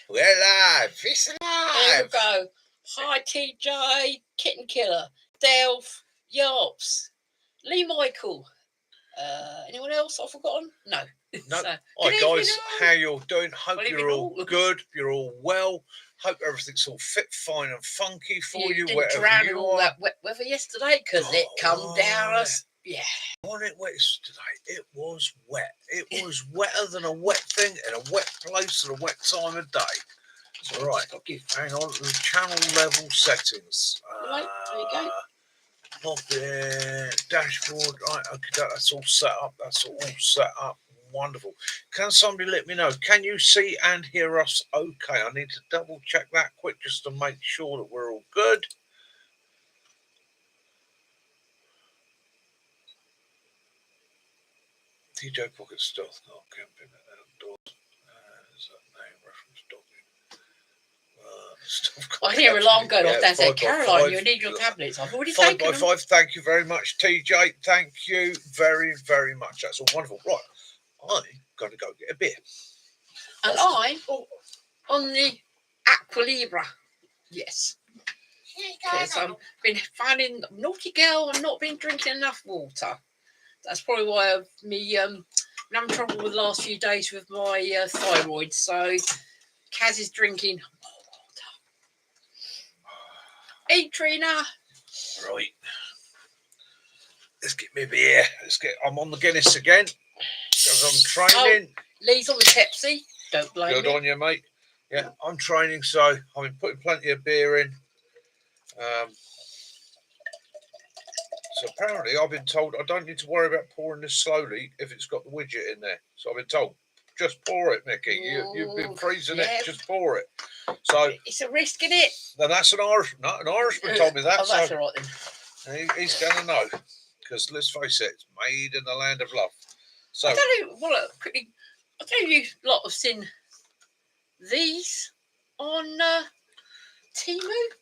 We're live. It's Here live. we go. Hi, TJ, Kitten Killer, Delph, Yarps, Lee Michael. Anyone else I've forgotten? No. No. So, Hi good guys, evening, all. how you all doing? Hope Good you're evening, all all. good. You're all well. Hope everything's all fit, fine, and funky for you, didn't wherever drown in you all are. that wet weather yesterday because it come down us. Yeah. Wasn't it wet today? It was wet. It was wetter than a wet thing in a wet place at a wet time of day. So Right. Hang on. The channel level settings. Right, there you go. Pop in, dashboard. Right. Okay. That's all set up. That's all set up. Wonderful. Can somebody let me know? Can you see and hear us okay? I need to double check that quick just to make sure that we're all good. TJ Pocket Stealth, not camping outdoors. Is that name reference dogging? I hear alarm going off downstairs. Caroline, you need your tablets. I've already taken them. 5x5. Thank you very much, TJ. Thank you very, very much. That's all wonderful. Right, I'm going to go get a beer. And I'm on the Aqua Libra. Yes. Because I've been finding naughty girl and not been drinking enough water. That's probably why I've been having trouble with the last few days with my thyroid. So Kaz is drinking more water. Hey, Trina. Right. Let's get me a beer. I'm on the Guinness again because I'm training. Lee's on the Pepsi. Don't blame me. Good on you, mate. Yeah, I'm training, so I've been putting plenty of beer in. So apparently I've been told I don't need to worry about pouring this slowly if it's got the widget in there. So I've been told, just pour it, Mickey. You've been freezing it, just pour it. So it's a risk, isn't it? Then that's an Irishman told me that. Oh, that's so all right then. He's going to know. Because let's face it, it's made in the land of love. So I don't know, quickly, I don't know if you lot have seen these on Temu.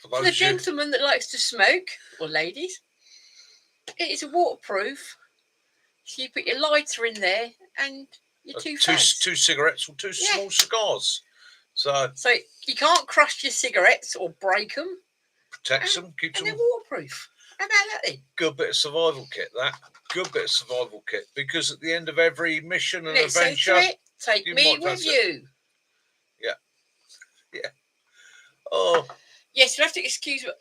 For the gentleman that likes to smoke, or ladies, it is waterproof. So you put your lighter in there and your two cigarettes or two small cigars. So you can't crush your cigarettes or break them. Protects them, keeps them. And they're waterproof. How about that then? Good bit of survival kit, that. Good bit of survival kit. Because at the end of every mission and adventure, take me with you. Yeah. Yeah. Oh. Yes, you have to excuse me.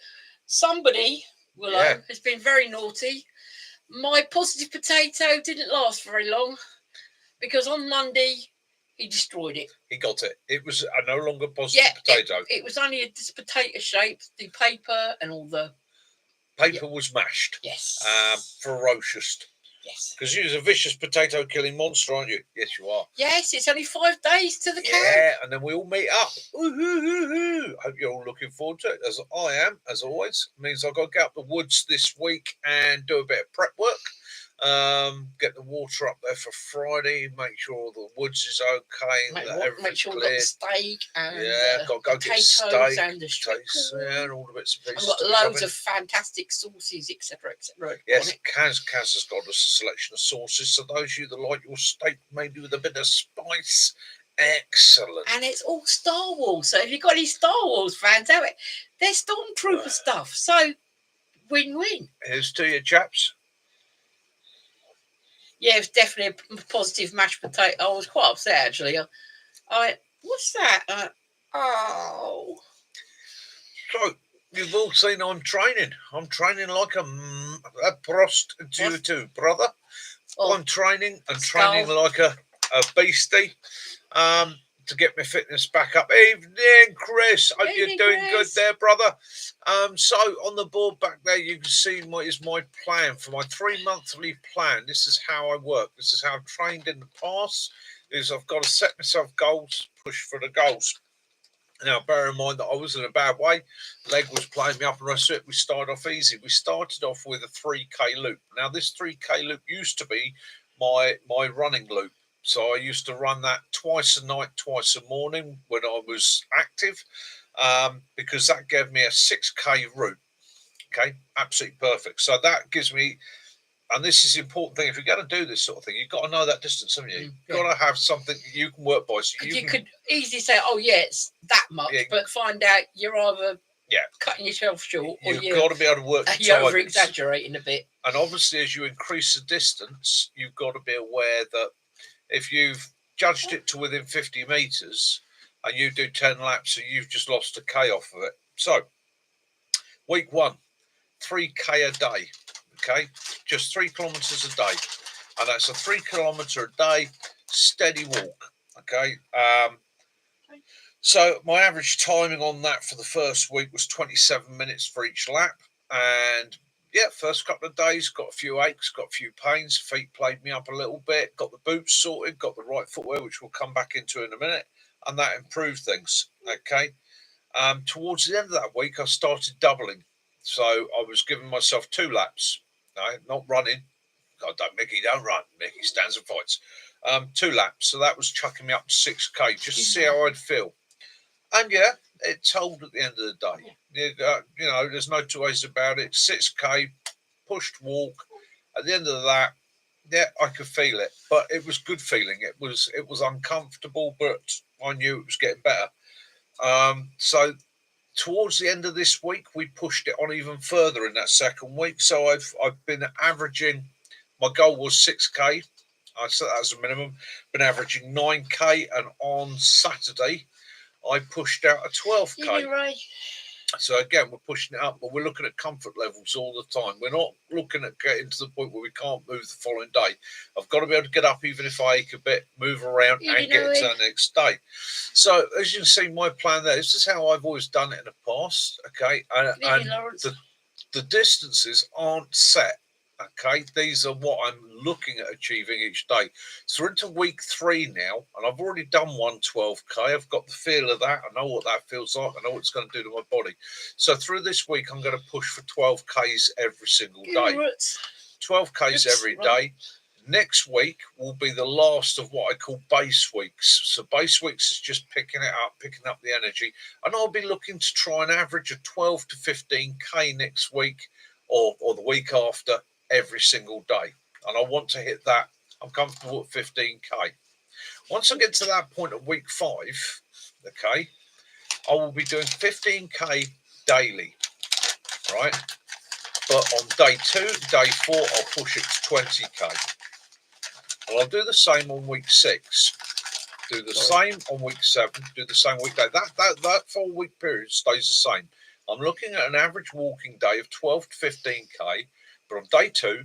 Somebody, Willow, has been very naughty. My positive potato didn't last very long because on Monday he destroyed it. He got it. It was no longer positive potato. It was only this potato shape. The paper and all the paper was mashed. Yes. Ferocious. Yes. Because you're a vicious potato killing monster, aren't you? Yes, you are. Yes, it's only 5 days to the camp. Yeah, and then we all meet up. Hope you're all looking forward to it, as I am, as always. It means I've got to get up the woods this week and do a bit of prep work. Get the water up there for Friday. Make sure the woods is okay. Make sure we've got the steak and got to go get steak and the and all the bits and pieces. I've got loads of fantastic sauces, etc., etc. Yes, Kaz has got us a selection of sauces. So those of you that like your steak, maybe with a bit of spice, excellent. And it's all Star Wars. So if you've got any Star Wars fans out there, they're Stormtrooper stuff. So win-win. Here's to you, chaps. Yeah, it's definitely a positive mashed potato. I was quite upset, actually. What's that? So, you've all seen I'm training. I'm training like a prostitute, brother. I'm training like a beastie to get my fitness back up. Evening, Chris. Hope you're doing good there, brother. So on the board back there, you can see what is my plan for my 3-monthly plan. This is how I work. This is how I've trained in the past. I've got to set myself goals, push for the goals. Now, bear in mind that I was in a bad way. Leg was playing me up and the rest of it. We started off easy. We started off with a 3K loop. Now, this 3K loop used to be my running loop. So I used to run that twice a night, twice a morning when I was active, because that gave me a 6K route. Okay, absolutely perfect. So that gives me And this is the important thing. If you're going to do this sort of thing, you've got to know that distance, haven't you? You've Yeah. got to have something you can work by. So you could easily say, oh, yeah, it's that much, but find out you're either cutting yourself short or you've got to be able to work. You're over-exaggerating a bit. And obviously, as you increase the distance, you've got to be aware that if you've judged it to within 50 metres and you do 10 laps, so you've just lost a K off of it. So, week 1, 3K a day, okay? Just 3 kilometres a day. And that's a 3 kilometre a day steady walk, okay? So my average timing on that for the first week was 27 minutes for each lap. And yeah, first couple of days, got a few aches, got a few pains. Feet played me up a little bit, got the boots sorted, got the right footwear, which we'll come back into in a minute. And that improved things, okay? Towards the end of that week, I started doubling. So I was giving myself 2 laps, right? Not running. God, Mickey, don't run. Mickey stands and fights. 2 laps. So that was chucking me up to 6K just to see how I'd feel. And yeah, it told at the end of the day. You know, there's no two ways about it. 6K, pushed walk. At the end of that, yeah, I could feel it. But it was good feeling. It was uncomfortable, but I knew it was getting better. So towards the end of this week, we pushed it on even further in that second week. So I've been averaging, my goal was 6K. I set that as a minimum. Been averaging 9K, and on Saturday, I pushed out a 12K. Right. So again, we're pushing it up, but we're looking at comfort levels all the time. We're not looking at getting to the point where we can't move the following day. I've got to be able to get up even if I ache a bit, move around, and get into the next day. So as you can see, my plan there, this is how I've always done it in the past, okay? And the distances aren't set. Okay, these are what I'm looking at achieving each day. So we're into week 3 now, and I've already done 12K. I've got the feel of that. I know what that feels like. I know what it's going to do to my body. So through this week, I'm going to push for 12Ks every single day. 12Ks every day. Next week will be the last of what I call base weeks. So base weeks is just picking up the energy. And I'll be looking to try and average a 12 to 15K next week or the week after, every single day. And I want to hit that. I'm comfortable at 15K. Once I get to that point at week 5, okay, I will be doing 15K daily, right? But on day 2, day 4, I'll push it to 20K. And I'll do the same on week 6. Do the same on week 7. Do the same week day. That 4-week period stays the same. I'm looking at an average walking day of 12 to 15K. But on day 2,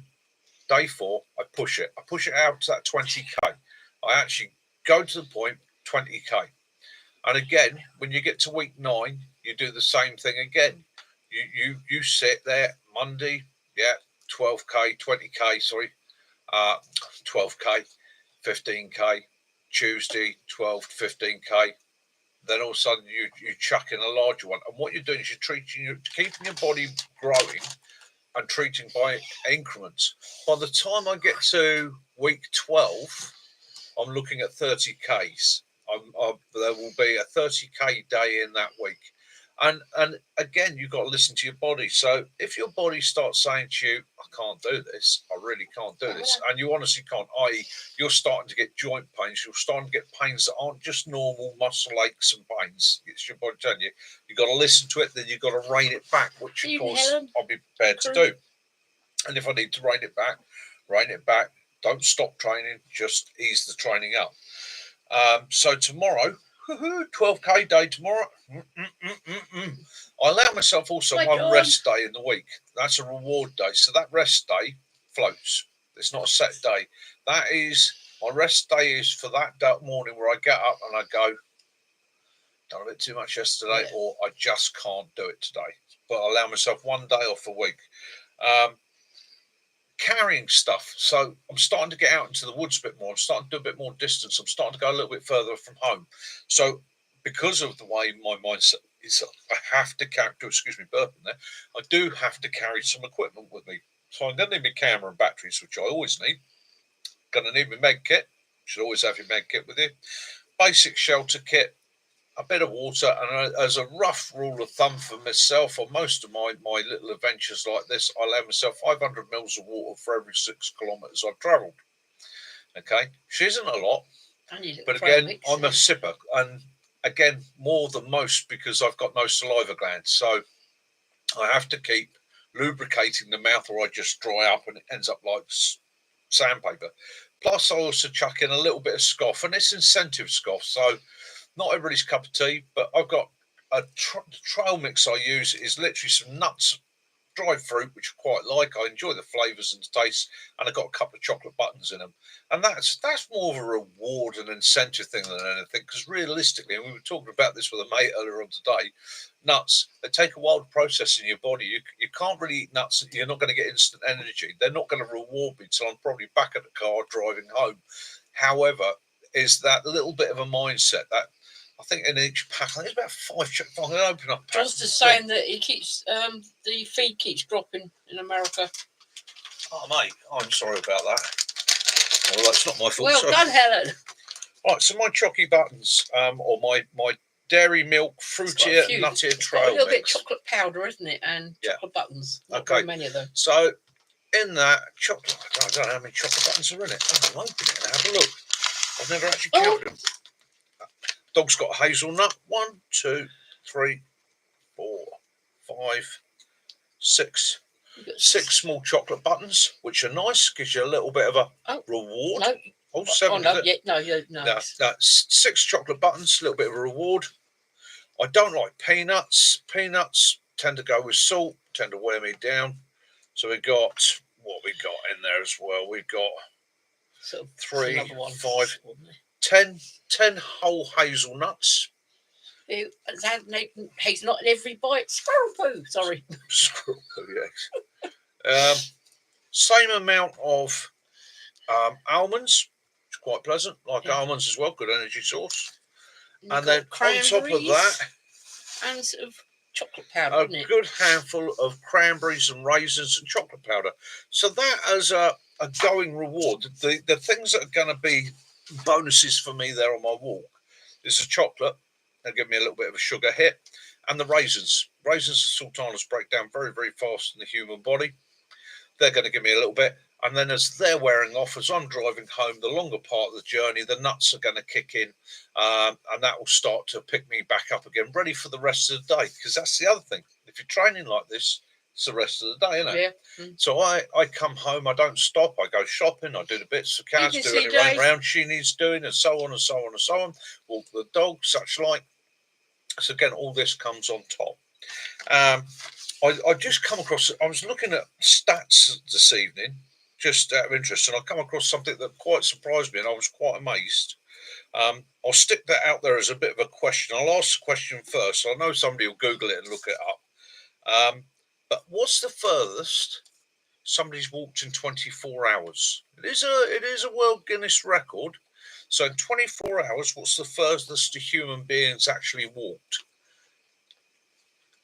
day 4, I push it. I push it out to that 20K. I actually go to the point, 20K. And again, when you get to week 9, you do the same thing again. You sit there Monday, 12K, 20K, sorry, 12K, 15K. Tuesday, 12 to 15K. Then all of a sudden you chuck in a larger one. And what you're doing is you're keeping your body growing and treating by increments. By the time I get to week 12, I'm looking at 30Ks. There will be a 30K day in that week. And again, you've got to listen to your body. So if your body starts saying to you, I can't do this, I really can't do this, and you honestly can't, i.e. you're starting to get joint pains, you're starting to get pains that aren't just normal muscle aches and pains, it's your body telling you, you've got to listen to it, then you've got to rein it back, which of course I'll be prepared to do. And if I need to rein it back, don't stop training, just ease the training up. So tomorrow, 12K day tomorrow. I allow myself also one rest day in the week. That's a reward day. So that rest day floats. It's not a set day. That is, my rest day is for that morning where I get up and I go, done a bit too much yesterday, or I just can't do it today. But I allow myself one day off a week. Carrying stuff. So I'm starting to get out into the woods a bit more. I'm starting to do a bit more distance. I'm starting to go a little bit further from home. So because of the way my mindset is, I have to carry, excuse me, burping there, I do have to carry some equipment with me. So I'm going to need my camera and batteries, which I always need. Going to need my med kit. Should always have your med kit with you. Basic shelter kit. a bit of water, and as a rough rule of thumb for myself, on most of my little adventures like this, I allow myself 500 mils of water for every 6 kilometres I've travelled. Okay, which isn't a lot, but again, I'm a sipper, and again, more than most because I've got no saliva glands, so I have to keep lubricating the mouth, or I just dry up and it ends up like sandpaper. Plus, I also chuck in a little bit of scoff, and it's incentive scoff, so not everybody's cup of tea. But I've got a trail mix I use is literally some nuts, dried fruit, which I quite like. I enjoy the flavours and the taste, and I've got a couple of chocolate buttons in them, and that's more of a reward and incentive thing than anything. Because realistically, and we were talking about this with a mate earlier on today, nuts, they take a while to process in your body. You can't really eat nuts. You're not going to get instant energy. They're not going to reward me until I'm probably back at the car driving home. However, is that little bit of a mindset that I think in each pack, I think it's about 5. I'm going to open up. Just saying that it keeps the feed keeps dropping in America. Oh mate, I'm sorry about that. Well, that's not my fault. Well done, Helen. Right, so my chocky buttons, or my dairy milk, fruitier, nuttier trail mix. A little bit of chocolate powder, isn't it? And chocolate buttons. Not very many of them. So in that chocolate, I don't know how many chocolate buttons are in it. I'll open it and have a look. I've never actually counted them. Dog's got hazelnut. 1, 2, 3, 4, 5, 6. 6 small chocolate buttons, which are nice. Gives you a little bit of a reward. No. 7. No. 6 chocolate buttons, a little bit of a reward. I don't like peanuts. Peanuts tend to go with salt, tend to wear me down. So we got what we got in there as well. We've got 3, 5, 10 whole hazelnuts. He's not in every bite. Squirrel poo. Sorry. Squirrel poo, yes. Same amount of almonds, which is quite pleasant. Like almonds as well, good energy source. And then on top of that, and sort of chocolate powder, a good handful of cranberries and raisins and chocolate powder. So that as a going reward, the things that are going to be bonuses for me there on my walk is the chocolate. They'll give me a little bit of a sugar hit, and the raisins. Raisins and sultanas break down very, very fast in the human body. They're going to give me a little bit. And then as they're wearing off, as I'm driving home, the longer part of the journey, the nuts are going to kick in, and that will start to pick me back up again, ready for the rest of the day. Because that's the other thing. If you're training like this, it's the rest of the day, isn't it? Yeah. So I come home, I don't stop. I go shopping, I do the bits for Kaz, do any run around she needs doing, and so on and so on and so on. Walk the dog, such like. So again, all this comes on top. I just come across, I was looking at stats this evening, just out of interest, and I come across something that quite surprised me, and I was quite amazed. I'll stick that out there as a bit of a question. I'll ask the question first. I know somebody will Google it and look it up. But what's the furthest somebody's walked in 24 hours? It is a World Guinness record. So in 24 hours, what's the furthest a human being's actually walked?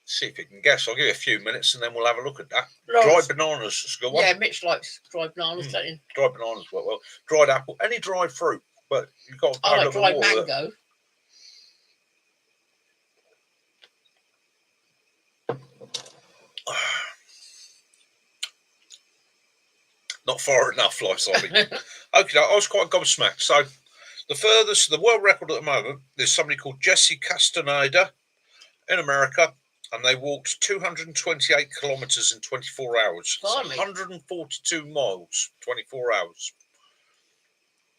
See if you can guess. I'll give you a few minutes and then we'll have a look at that. Dried bananas is a good one. Yeah, Mitch likes dried bananas, don't you? Dried bananas work well. Dried apple, any dried fruit, but you've got to I like dried mango. Not far enough, life's like. Okay, I was quite gobsmacked. So the furthest, the world record at the moment, there's somebody called Jesse Castaneda in America. And they walked 228 kilometres in 24 hours. 142 miles, 24 hours.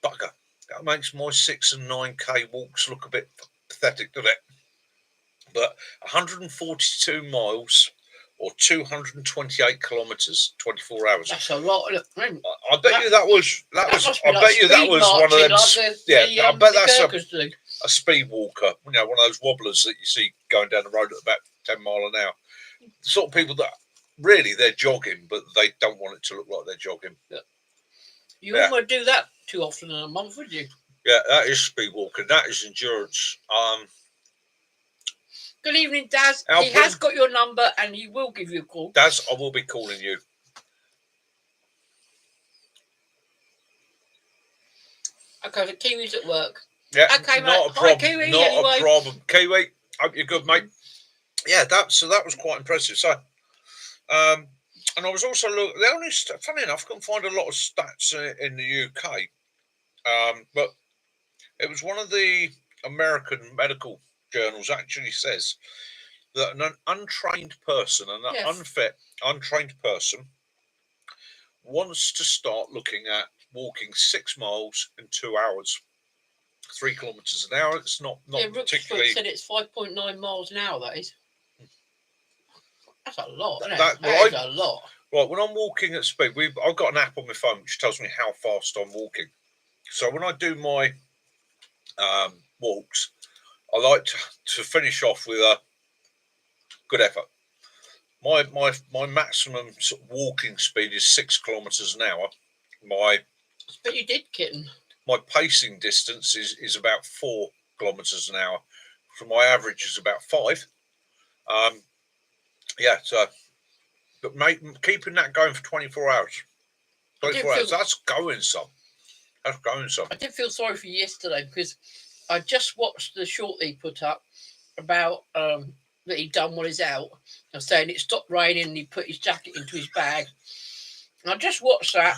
Bugger. That makes my 6 and 9K walks look a bit pathetic, doesn't it? But 142 miles or 228 kilometres, 24 hours. That's a lot. I bet you that was one of them. I bet that's a speed walker. You know, one of those wobblers that you see going down the road at about 10 mile an hour. The sort of people that really they're jogging, but they don't want it to look like they're jogging. Yeah. You wouldn't want to do that too often in a month, would you? Yeah, that is speed walking. That is endurance. Good evening, Daz. He has got your number and he will give you a call. Daz, I will be calling you. Okay, the Kiwi's at work. Yeah, Okay, not mate. a problem. Hi, Kiwi, not anyway. a problem. Kiwi, hope you're good, mate. Yeah, that was quite impressive. So, and I was also looking. The only funny enough, I couldn't find a lot of stats in the UK, but it was one of the American medical journals actually says that an untrained person, an Yes. unfit, untrained person, wants to start looking at walking 6 miles in 2 hours, 3 kilometres an hour. It's not particularly. said it's 5.9 miles an hour. That is. That's a lot. Isn't it? Well, that is a lot. Right, when I'm walking at speed, I've got an app on my phone which tells me how fast I'm walking. So when I do my walks, I like to finish off with a good effort. My maximum sort of walking speed is 6 kilometres an hour. But you did, kitten. My pacing distance is about 4 kilometres an hour. So my average is about 5. Yeah, so but mate, keeping that going for 24 hours. 24 hours, that's going some. That's going some. I did feel sorry for you yesterday because I just watched the short he put up about that he'd done while he's out. I was saying it stopped raining and he put his jacket into his bag. And I just watched that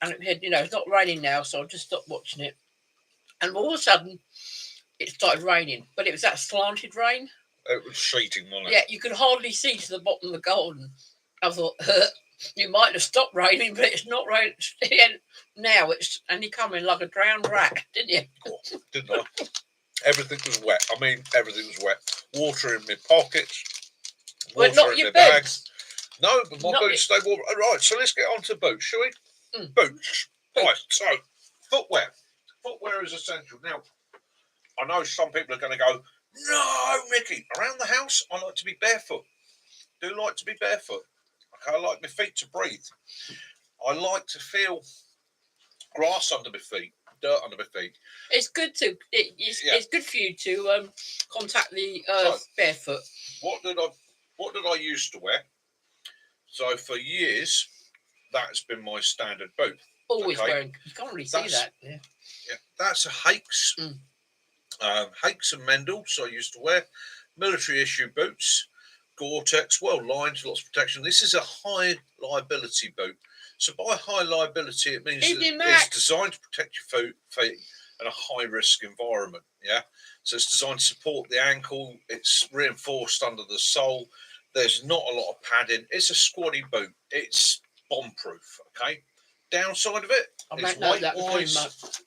and it had, it's not raining now, so I just stopped watching it. And all of a sudden, it started raining, but it was that slanted rain. It was sheeting, wasn't it? Yeah, you could hardly see to the bottom of the garden. I thought, you might have stopped raining, but it's not raining now. And you come in like a drowned rat, didn't you? Oh, didn't I? Everything was wet. I mean, everything was wet. Water in my pockets. Water not in your bags. No, but my boots stay warm. Right, so let's get on to boots, shall we? Boots. Right, so footwear. Footwear is essential. Now, I know some people are going to go, no, Mickey, around the house, I like to be barefoot. Do like to be barefoot. Okay, I like my feet to breathe. I like to feel grass under my feet, dirt under my feet. It's good to. It's good for you to contact the earth barefoot. What did I used to wear? So for years, that's been my standard boot. Always wearing. You can't really see that. Yeah. That's a Hakes. Hakes and Mendel. So I used to wear military issue boots. Gore-Tex, well lined, lots of protection. This is a high liability boot. So by high liability, it means that it's designed to protect your feet in a high risk environment. Yeah. So it's designed to support the ankle. It's reinforced under the sole. There's not a lot of padding. It's a squatty boot. It's bomb proof. Okay. Downside of it is weight wise.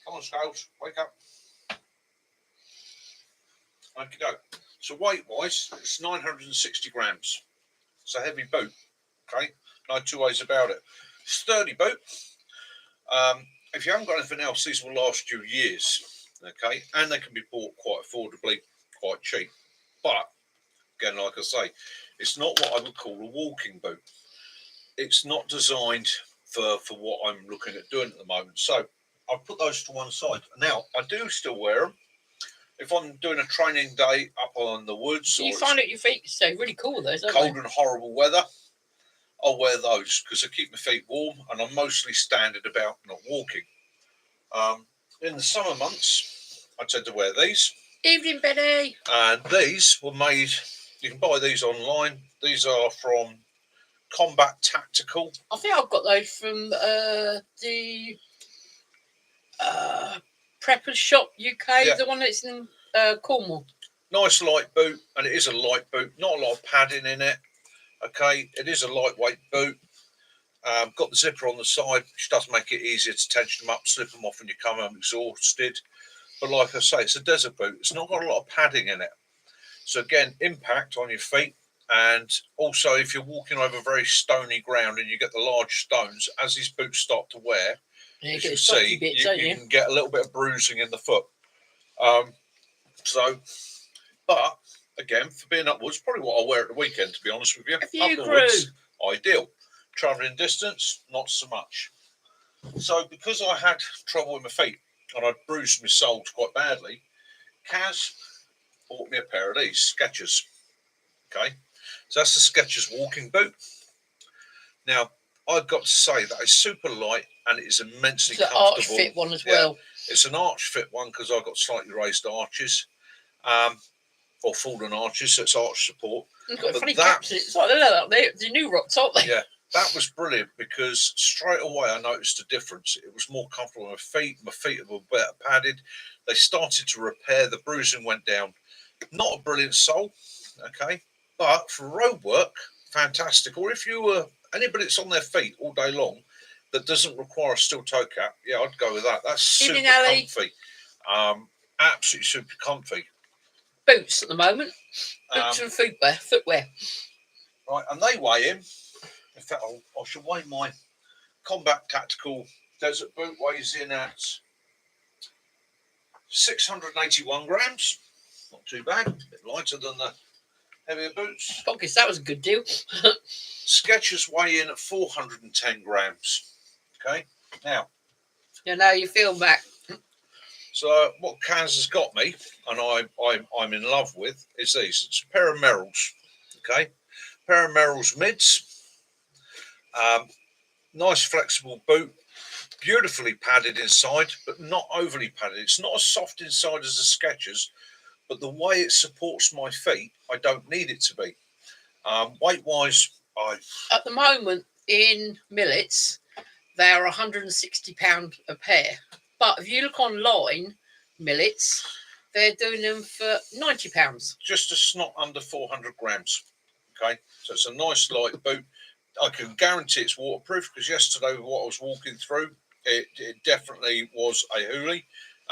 Come on, Scales, wake up. Okay, go. So weight-wise, it's 960 grams. It's a heavy boot. Okay, no two ways about it. Sturdy boot. If you haven't got anything else, these will last you years. Okay, and they can be bought quite affordably, quite cheap. But again, like I say, it's not what I would call a walking boot. It's not designed for what I'm looking at doing at the moment. So I've put those to one side. Now, I do still wear them. If I'm doing a training day up on the woods, you find out your feet stay really cool, though, don't cold and horrible weather, I'll wear those because they keep my feet warm, and I'm mostly standing about, not walking. In the summer months, I tend to wear these. Evening, Benny. And these were made. You can buy these online. These are from Combat Tactical. I think I've got those from the Preppers Shop UK, the one that's in Cornwall. Nice light boot, and it is a light boot. Not a lot of padding in it. Okay, it is a lightweight boot. Got the zipper on the side, which does make it easier to tension them up, slip them off when you come home exhausted. But like I say, it's a desert boot. It's not got a lot of padding in it. So again, impact on your feet. And also, if you're walking over very stony ground and you get the large stones, as these boots start to wear, as you can see, you can get a little bit of bruising in the foot. But again, for being upwards, probably what I'll wear at the weekend, to be honest with you. Up the woods, ideal. Travelling distance, not so much. So because I had trouble with my feet and I bruised my soles quite badly, Kaz bought me a pair of these Skechers. Okay, so that's the Skechers walking boot. Now, I've got to say that it's super light and it is immensely It's an comfortable. arch fit one as well. It's an arch fit one because I've got slightly raised arches, or fallen arches, so it's arch support. It's got a funny caption. It's like the new rocks, aren't they? Yeah, that was brilliant because straight away I noticed a difference. It was more comfortable on my feet. My feet were better padded. They started to repair. The bruising went down. Not a brilliant sole, okay, but for road work, fantastic. Or if you were anybody that's on their feet all day long that doesn't require a steel toe cap, yeah, I'd go with that. That's super comfy. Absolutely super comfy. Boots at the moment. Boots and footwear. Right, and they weigh in fact, I should weigh my Combat Tactical Desert boot weighs in at 681 grams. Not too bad. A bit lighter than the heavier boots. I guess that was a good deal. Skechers weigh in at 410 grams. Okay, now. Yeah, now you feel back. So what Kaz has got me, and I'm in love with, is these. It's a pair of Merrells. Okay, pair of Merrells mids. Nice flexible boot, beautifully padded inside, but not overly padded. It's not as soft inside as the Skechers, but the way it supports my feet, I don't need it to be. Weight-wise, at the moment in Millets, they are £160 a pair. But if you look online, Millets, they're doing them for £90. Just a snot under 400 grams. Okay, so it's a nice light boot. I can guarantee it's waterproof because yesterday what I was walking through, it definitely was a hoolie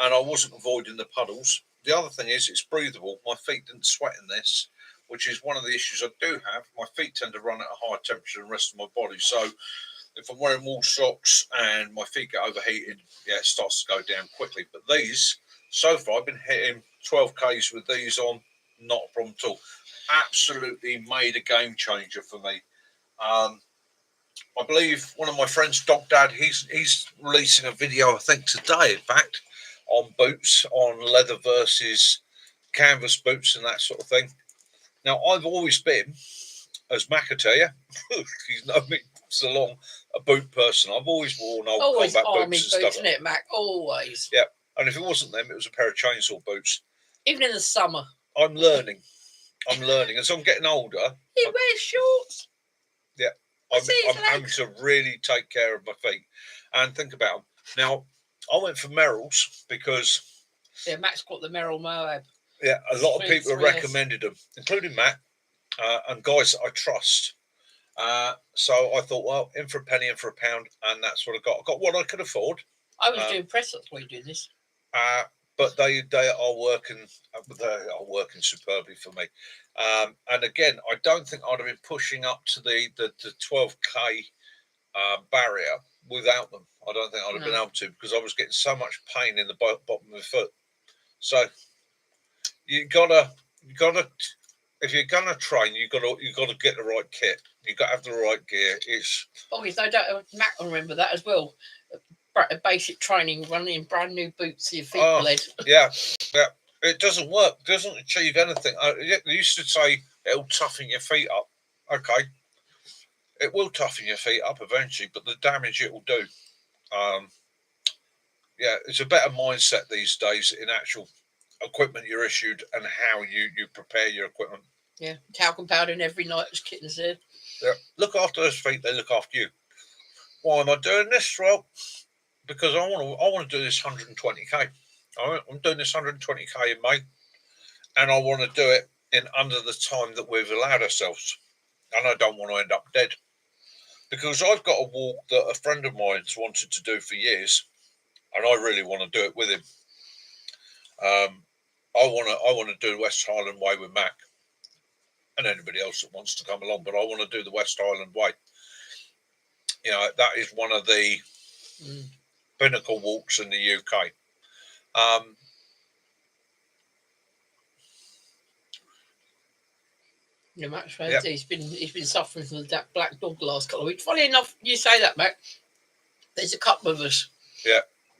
and I wasn't avoiding the puddles. The other thing is it's breathable. My feet didn't sweat in this, which is one of the issues I do have. My feet tend to run at a higher temperature than the rest of my body. So if I'm wearing wool socks and my feet get overheated, yeah, it starts to go down quickly. But these, so far, I've been hitting 12 Ks with these on, not a problem at all. Absolutely made a game changer for me. I believe one of my friends, Dog Dad, he's releasing a video, I think today, in fact, on boots, on leather versus canvas boots and that sort of thing. Now, I've always been, as Mac will tell you, he's known me so long, a boot person. I've always worn old combat boots and stuff. Isn't it, Mac? Always. Yeah, and if it wasn't them, it was a pair of chainsaw boots. Even in the summer. I'm learning. As I'm getting older. He wears shorts. Yeah. I'm having to really take care of my feet and think about them. Now, I went for Merrells because... Yeah, Mac's got the Merrell Moab. Yeah, a lot of people have recommended them, including Mac and guys that I trust. So I thought, well, in for a penny, in for a pound, and that's what I got. I got what I could afford. I was doing press ups while you do this. But they are working. They are working superbly for me. And again, I don't think I'd have been pushing up to the 12K barrier without them. I don't think I'd have been able to because I was getting so much pain in the bottom of my foot. So you gotta. If you're gonna train, you gotta get the right kit. You got to have the right gear. It's obviously Mac will remember that as well. Basic training, running brand new boots to your feet bled. Yeah. It doesn't work. It doesn't achieve anything. They used to say it'll toughen your feet up. Okay, it will toughen your feet up eventually, but the damage it will do. Yeah, it's a better mindset these days in actual equipment you're issued and how you prepare your equipment. Yeah, talcum powder every night, as Kitten said. Yeah, look after those feet, they look after you. Why am I doing this? Well, because I want to do this 120k. I'm doing this 120k in May, and I want to do it in under the time that we've allowed ourselves. And I don't want to end up dead because I've got a walk that a friend of mine's wanted to do for years, and I really want to do it with him. I want to do the West Highland Way with Mac and anybody else that wants to come along, but I want to do the West Highland Way. You know, that is one of the pinnacle walks in the UK. Yeah, Mac's he's been suffering from the black dog the last couple of weeks. Funny enough, you say that, Mac. There's a couple of us. Yeah.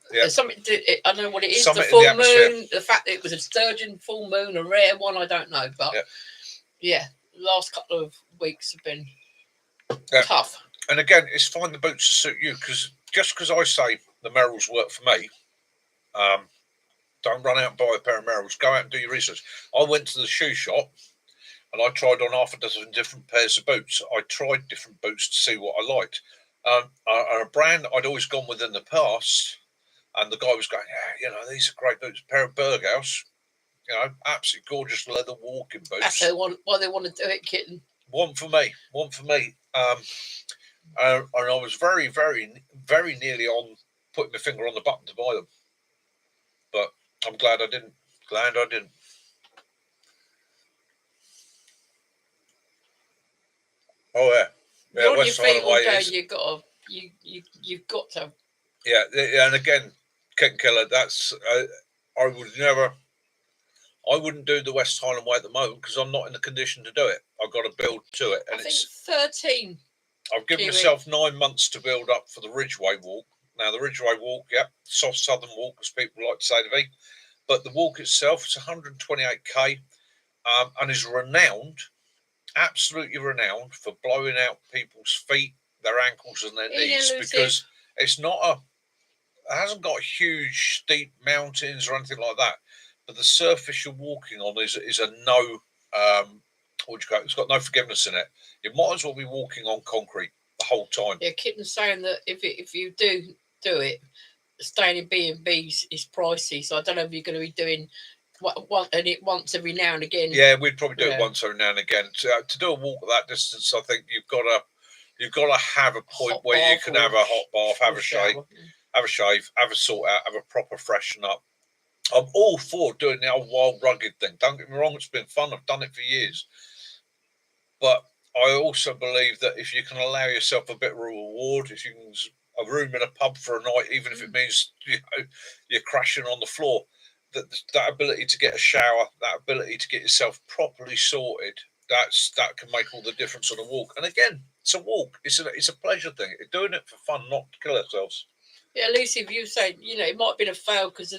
There's something I don't know what it is. The full moon, the fact that it was a sturgeon full moon, a rare one, I don't know. But yeah, the last couple of weeks have been tough. And again, it's find the boots to suit you, because just because I say the Merrells work for me, don't run out and buy a pair of Merrells. Go out and do your research. I went to the shoe shop and I tried on half a dozen different pairs of boots. I tried different boots to see what I liked. A brand I'd always gone with in the past, and the guy was going, yeah, these are great boots. A pair of Berghaus, absolutely gorgeous leather walking boots. That's why they want to do it, kitten. One for me. And I was very, very, very nearly on putting my finger on the button to buy them. But I'm glad I didn't. Oh yeah. You're on your feet all day. You've got to. Yeah, and again, Kitten Killer. That's I wouldn't do the West Highland Way at the moment because I'm not in the condition to do it. I've got to build to it, and I think 13. I've given myself 9 months to build up for the Ridgeway Walk. Now the Ridgeway Walk, soft southern walk, as people like to say to me, but the walk itself is 128k, and is renowned, absolutely renowned, for blowing out people's feet, their ankles, and their knees, because it hasn't got huge steep mountains or anything like that. But the surface you're walking on is a no. It's got no forgiveness in it. You might as well be walking on concrete the whole time. Yeah, Kitten's saying that if you do it, staying in B&B's is pricey. So I don't know if you're going to be doing once every now and again. Yeah, we'd probably do it once every now and again. To do a walk at that distance, I think you've got to have a point where you can have a hot bath, have a shave, have a sort out, have a proper freshen up. I'm all for doing the old wild rugged thing. Don't get me wrong, it's been fun. I've done it for years. But I also believe that if you can allow yourself a bit of a reward, if you can a room in a pub for a night, even if it means you're crashing on the floor, that ability to get a shower, that ability to get yourself properly sorted, that can make all the difference on a walk. And again, it's a walk. It's a pleasure thing. You're doing it for fun, not to kill ourselves. Yeah, Lucy, if you say, it might have been a fail because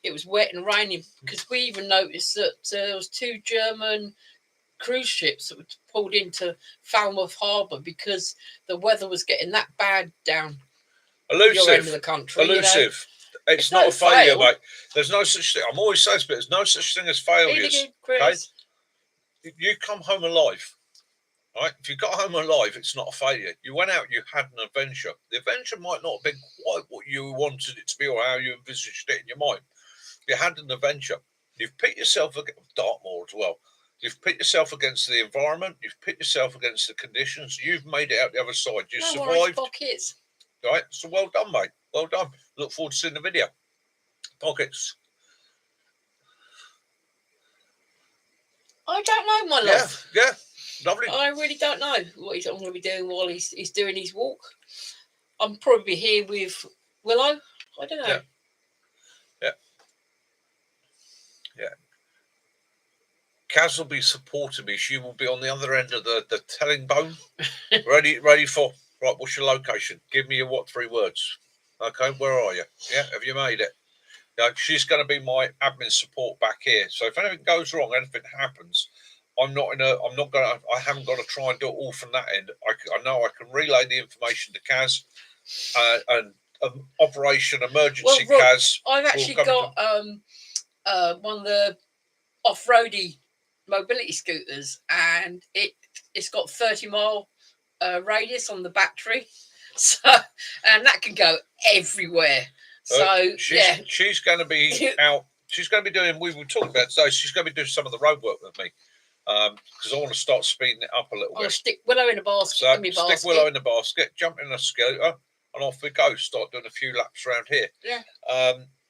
it was wet and raining, because we even noticed that there was 2 German cruise ships that were pulled into Falmouth Harbour because the weather was getting that bad down your end of the country. Elusive. It's not a failure, mate. There's no such thing. I'm always saying this, but there's no such thing as failures. Okay? You come home alive. Right? If you got home alive, it's not a failure. You went out, you had an adventure. The adventure might not have been quite what you wanted it to be or how you envisaged it in your mind. You had an adventure. You've pit yourself against Dartmoor as well. You've pit yourself against the environment. You've pit yourself against the conditions. You've made it out the other side. You survived. Pockets. Right? So well done, mate. Well done. Look forward to seeing the video. Pockets. I don't know, my love. Yeah. Lovely. I really don't know what I'm going to be doing while he's doing his walk. I'm probably here with Willow. I don't know. Yeah. Kaz will be supporting me. She will be on the other end of the telling bone. ready for, right, what's your location? Give me your 3 words. Okay, where are you? Yeah, have you made it? She's going to be my admin support back here. So if anything goes wrong, anything happens, I haven't got to try and do it all from that end. I know I can relay the information to Kaz, and Operation Emergency Kaz. I've actually got one of the off-roady mobility scooters, and it's got 30-mile radius on the battery, so and that can go everywhere. So she's going to be out. She's going to be doing. We were talking about today. She's going to be doing some of the road work with me. Because I want to start speeding it up a little bit. I'll stick Willow in a basket. Stick Willow in the basket, jump in a scooter, and off we go. Start doing a few laps around here. Yeah.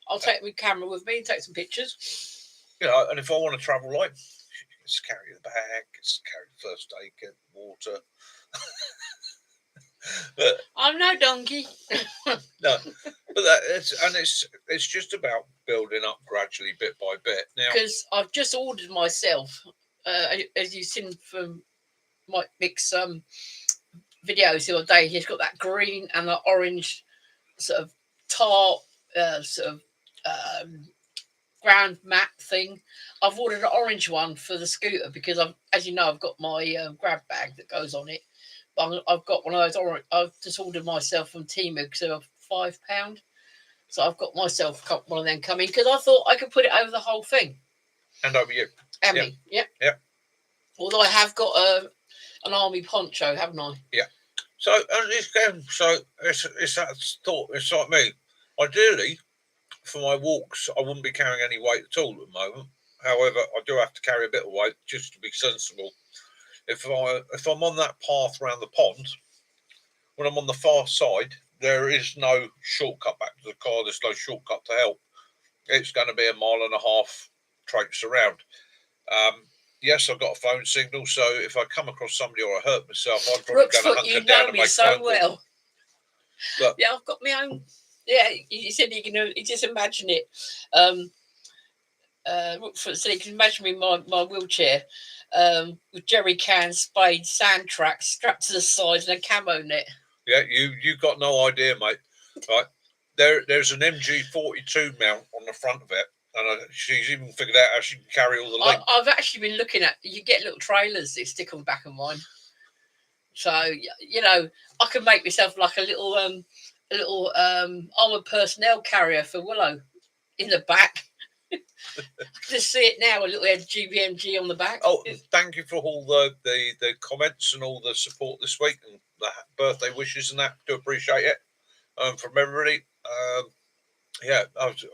I'll take my camera with me and take some pictures. And if I want to travel light, just carry the bag, just carry the first aid kit, water. But I'm no donkey. No, but it's just about building up gradually, bit by bit. Now, because I've just ordered myself. As you've seen from Mike Mick's videos the other day, he's got that green and that orange sort of tart ground mat thing. I've ordered an orange one for the scooter because as you know, I've got my grab bag that goes on it. I've got one of those. I've just ordered myself from Temu because they're £5. So I've got myself one of them coming because I thought I could put it over the whole thing. And over you. And me, yeah. Although I have got an army poncho, haven't I? Yeah. So it's that thought. It's like me. Ideally, for my walks, I wouldn't be carrying any weight at all at the moment. However, I do have to carry a bit of weight just to be sensible. If I'm on that path around the pond, when I'm on the far side, there is no shortcut back to the car. There's no shortcut to help. It's going to be 1.5 miles traipse around. Yes, I've got a phone signal, so if I come across somebody or I hurt myself, I'm probably going to hunker down and make a phone call. Well. But, yeah, I've got my own. Yeah, you said you just imagine it. So you can imagine me in my wheelchair with jerry cans, spade, sand tracks strapped to the side and a camo net. Yeah, you got no idea, mate. Right, there's an MG42 mount on the front of it, and she's even figured out how she can carry all the length. I've actually been looking at. You get little trailers that stick on the back of mine, so I can make myself like a little armored personnel carrier for Willow in the back. I can just see it now, a little GBMG on the back. Oh, thank you for all the comments and all the support this week and the birthday wishes and that. Do appreciate it from everybody. Yeah, do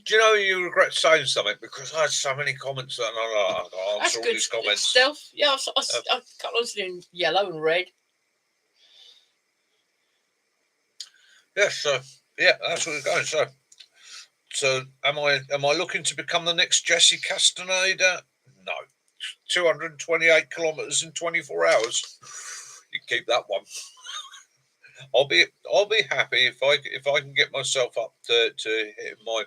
you know you regret saying something because I had so many comments that I answer all these comments. Stealth. Yeah, I cut lots in yellow and red. Yes, yeah, that's what we're going. So am I looking to become the next Jesse Castaneda? No. 228 kilometers in 24 hours. You keep that one. I'll be happy if I can get myself up to hit my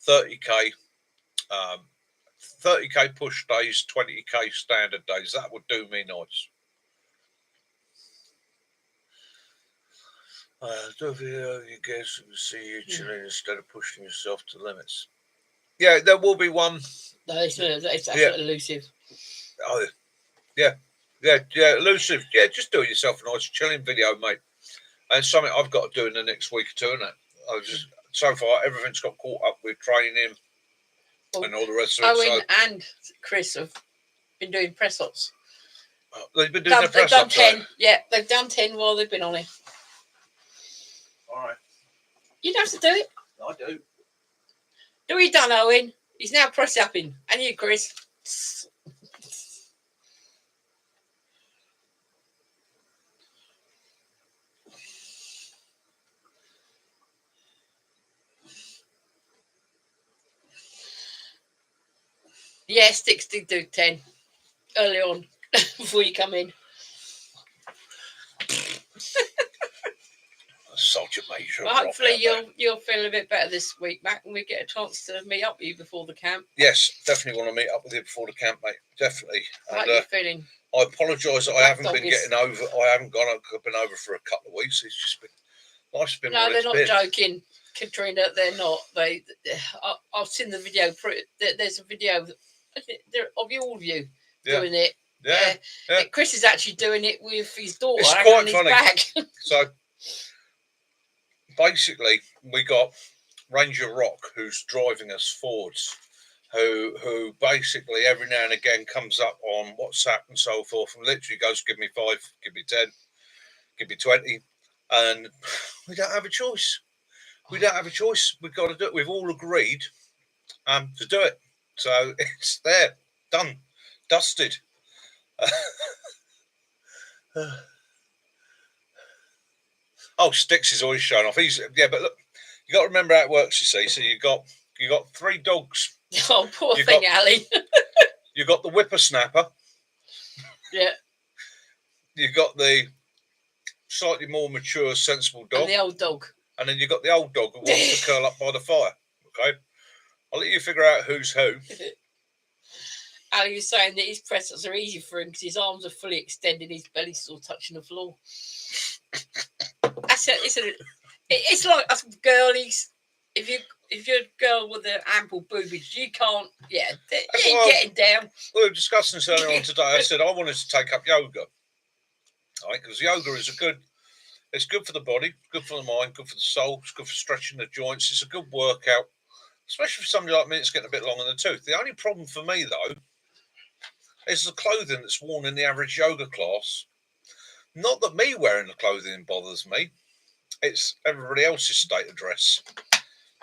30k 30k push days, 20k standard days. That would do me nice. Do a video, you guys can see you chilling instead of pushing yourself to limits. Yeah, there will be one. No, it's actually elusive. Oh, yeah, elusive. Yeah, just do it yourself a nice chilling video, mate. And something I've got to do in the next week or two, isn't it? So far, everything's got caught up with training and all the rest of it. Owen and Chris have been doing press ups. They've been doing their press ups. They've done 10. Yeah, they've done 10 while they've been on it. All right. You don't have to do it. I do. Do we done, Owen? He's now press upping. And you, Chris. Yeah, Sticks did do 10 early on before you come in. Soldier major. Well, hopefully you'll feel a bit better this week, Matt, and we get a chance to meet up with you before the camp. Yes, definitely want to meet up with you before the camp, mate. Definitely. How are you feeling? I apologise that I haven't been getting over. I haven't been over for a couple of weeks. It's just been life's been. No, they're not joking, Katrina. They're not. I've seen the video. There's a video of all of you doing it. Yeah. Chris is actually doing it with his daughter. It's quite funny. So basically, we got Ranger Rock, who's driving us forwards, who basically every now and again comes up on WhatsApp and so forth, and literally goes, "Give me 5, give me 10, give me 20," and we don't have a choice. We don't have a choice. We've got to do it. We've all agreed to do it. So it's there, done, dusted. Oh, Sticks is always showing off. But look, you got to remember how it works. You see, so you got 3 dogs. Oh, poor thing, Ali. You got the whippersnapper. Yeah. You got the slightly more mature, sensible dog. And the old dog. And then you got the old dog who wants to curl up by the fire. Okay, I'll let you figure out who's who. Ali was saying that his press ups are easy for him because his arms are fully extended, his belly's still touching the floor. It's like us girlies. If you're a girl with an ample boobage, you can't. Yeah, you ain't getting down. We were discussing this earlier on today. I said I wanted to take up yoga, right? Because yoga is it's good for the body, good for the mind, good for the soul, it's good for stretching the joints. It's a good workout, especially for somebody like me that's getting a bit long in the tooth. The only problem for me, though, is the clothing that's worn in the average yoga class. Not that me wearing the clothing bothers me, it's everybody else's state of dress.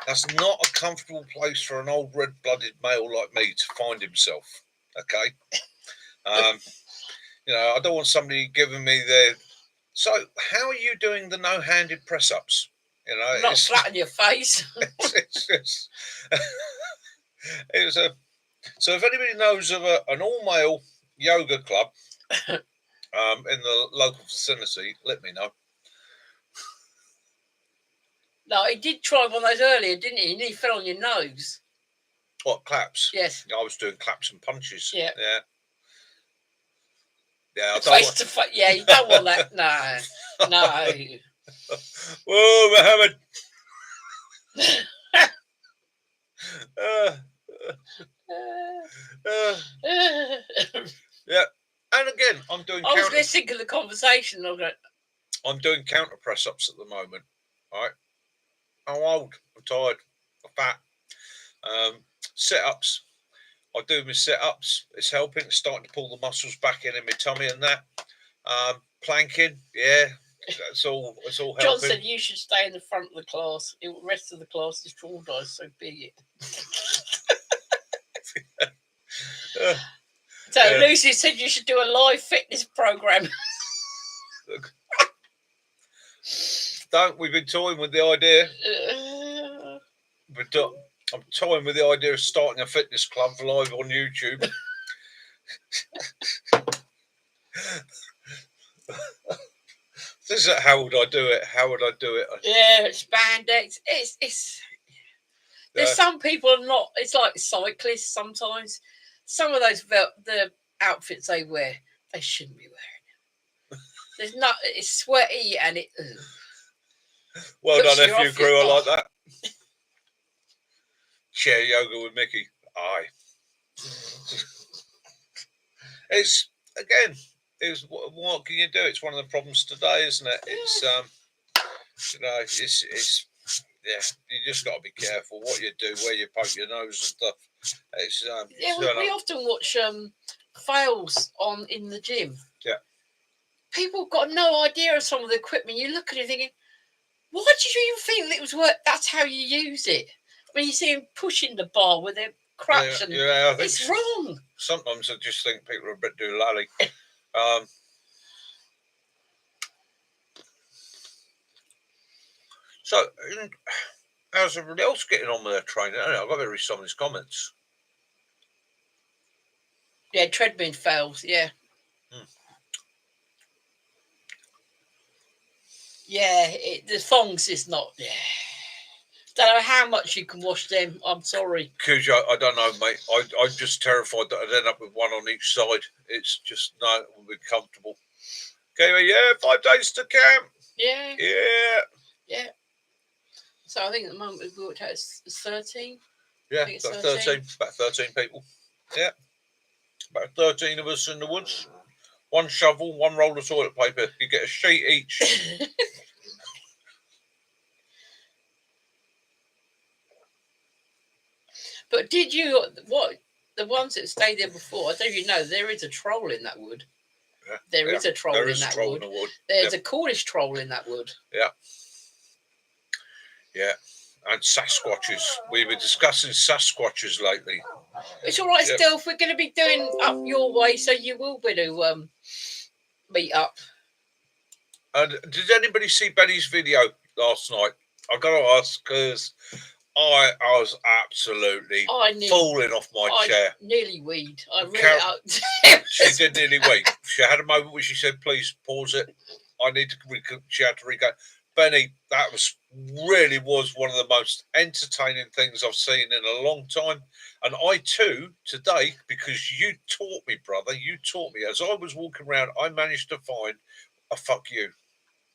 That's not a comfortable place for an old red-blooded male like me to find himself, okay? I don't want somebody giving me their... So, how are you doing the no-handed press-ups? Not flat in your face. it's just... So, if anybody knows of an all-male yoga club in the local vicinity, let me know. No, he did try one of those earlier, didn't he? And he fell on your nose. What, claps? Yes. I was doing claps and punches. Yeah. Yeah, face to face. Yeah, you don't want that. No. Whoa, Mohammed. Yeah. And again, I'm doing... I was listening to the conversation. I'm doing counter press ups at the moment. All right. I'm old. I'm tired. I'm fat. Sit ups. I do my sit ups. It's helping. It's starting to pull the muscles back in my tummy and that. Planking. Yeah. It's all helping. John said you should stay in the front of the class. The rest of the class is traumatized, so be it. So Lucy said you should do a live fitness program. We've been toying with the idea. I'm toying with the idea of starting a fitness club live on YouTube. This is how would I do it? How would I do it? Yeah, spandex. It's there's some people are not. It's like cyclists sometimes. Some of those the outfits they wear, they shouldn't be wearing them. There's not. It's sweaty and it. Well done if you grew up like that. Chair yoga with Mickey. Aye. It's again. What can you do? It's one of the problems today, isn't it? It's it's you just got to be careful what you do, where you poke your nose and stuff. It's we often watch fails in the gym. Yeah. People got no idea of some of the equipment. You look at it thinking, why did you even think that it was work? That's how you use it. When you see them pushing the bar with their crutch, I think it's wrong. Sometimes I just think people are a bit doolally. So, how's everybody else getting on with their training? I've got to read some of these comments. Yeah, treadmill fails. Yeah. Yeah, the thongs is not. Yeah. Don't know how much you can wash them. I'm sorry. Because I don't know, mate. I'm just terrified that I'd end up with one on each side. It's just no, it will be comfortable. Okay, yeah, 5 days to camp. Yeah. Yeah. Yeah. So I think at the moment we've worked out it's 13. Yeah, about 13. About 13 people. Yeah. About 13 of us in the woods. One shovel, one roll of toilet paper. You get a sheet each. But the ones that stayed there before, I don't even know, there is a troll in that wood. Yeah, there is a troll in that wood. There's a Cornish troll in that wood. Yeah. Yeah. And Sasquatches. We've been discussing Sasquatches lately. It's all right, Stealth. We're going to be doing up your way, so you will be to meet up. And did anybody see Benny's video last night? I've got to ask because I was absolutely falling off my chair. Nearly weed. She did nearly weed. She had a moment where she said, "Please pause it. I need to." She had to recap. Benny, that was one of the most entertaining things I've seen in a long time. And I too, today, because you taught me, brother, as I was walking around, I managed to find a fuck you.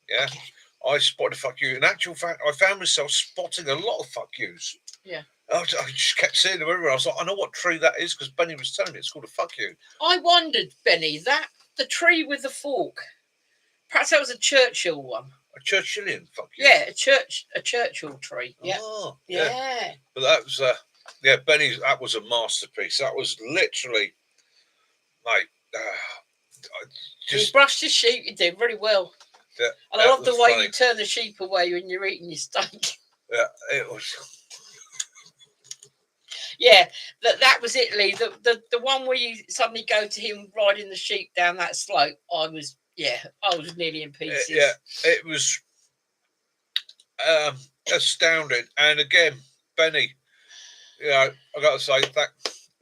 Yeah. Okay. I spotted a fuck you. In actual fact, I found myself spotting a lot of fuck yous. Yeah. I just kept seeing them everywhere. I was like, I know what tree that is because Benny was telling me it's called a fuck you. I wondered, Benny, the tree with the fork. Perhaps that was a Churchill one. A Churchillian, fuck you. Yeah, a Churchill tree. Yeah. Oh, yeah. But that was Benny's. That was a masterpiece. That was literally like He brushed his sheep. He did very well. And I love the way you turn the sheep away when you're eating your steak. Yeah, it was. Yeah, that was it, Lee. The one where you suddenly go to him riding the sheep down that slope. I was nearly in pieces. Yeah, it was astounding. And again, Benny, I got to say that,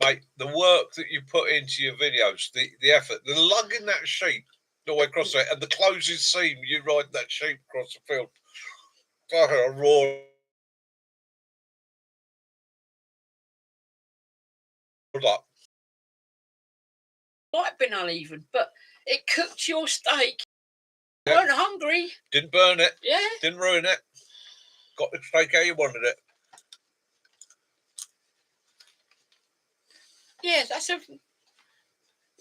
mate, the work that you put into your videos, the effort, the lugging that sheep all the way across there, and the closing scene, you ride that sheep across the field. Fucking a roar. Might have been uneven, but it cooked your steak. You weren't hungry. Didn't burn it. Yeah. Didn't ruin it. Got the steak how you wanted it. Yeah, that's a.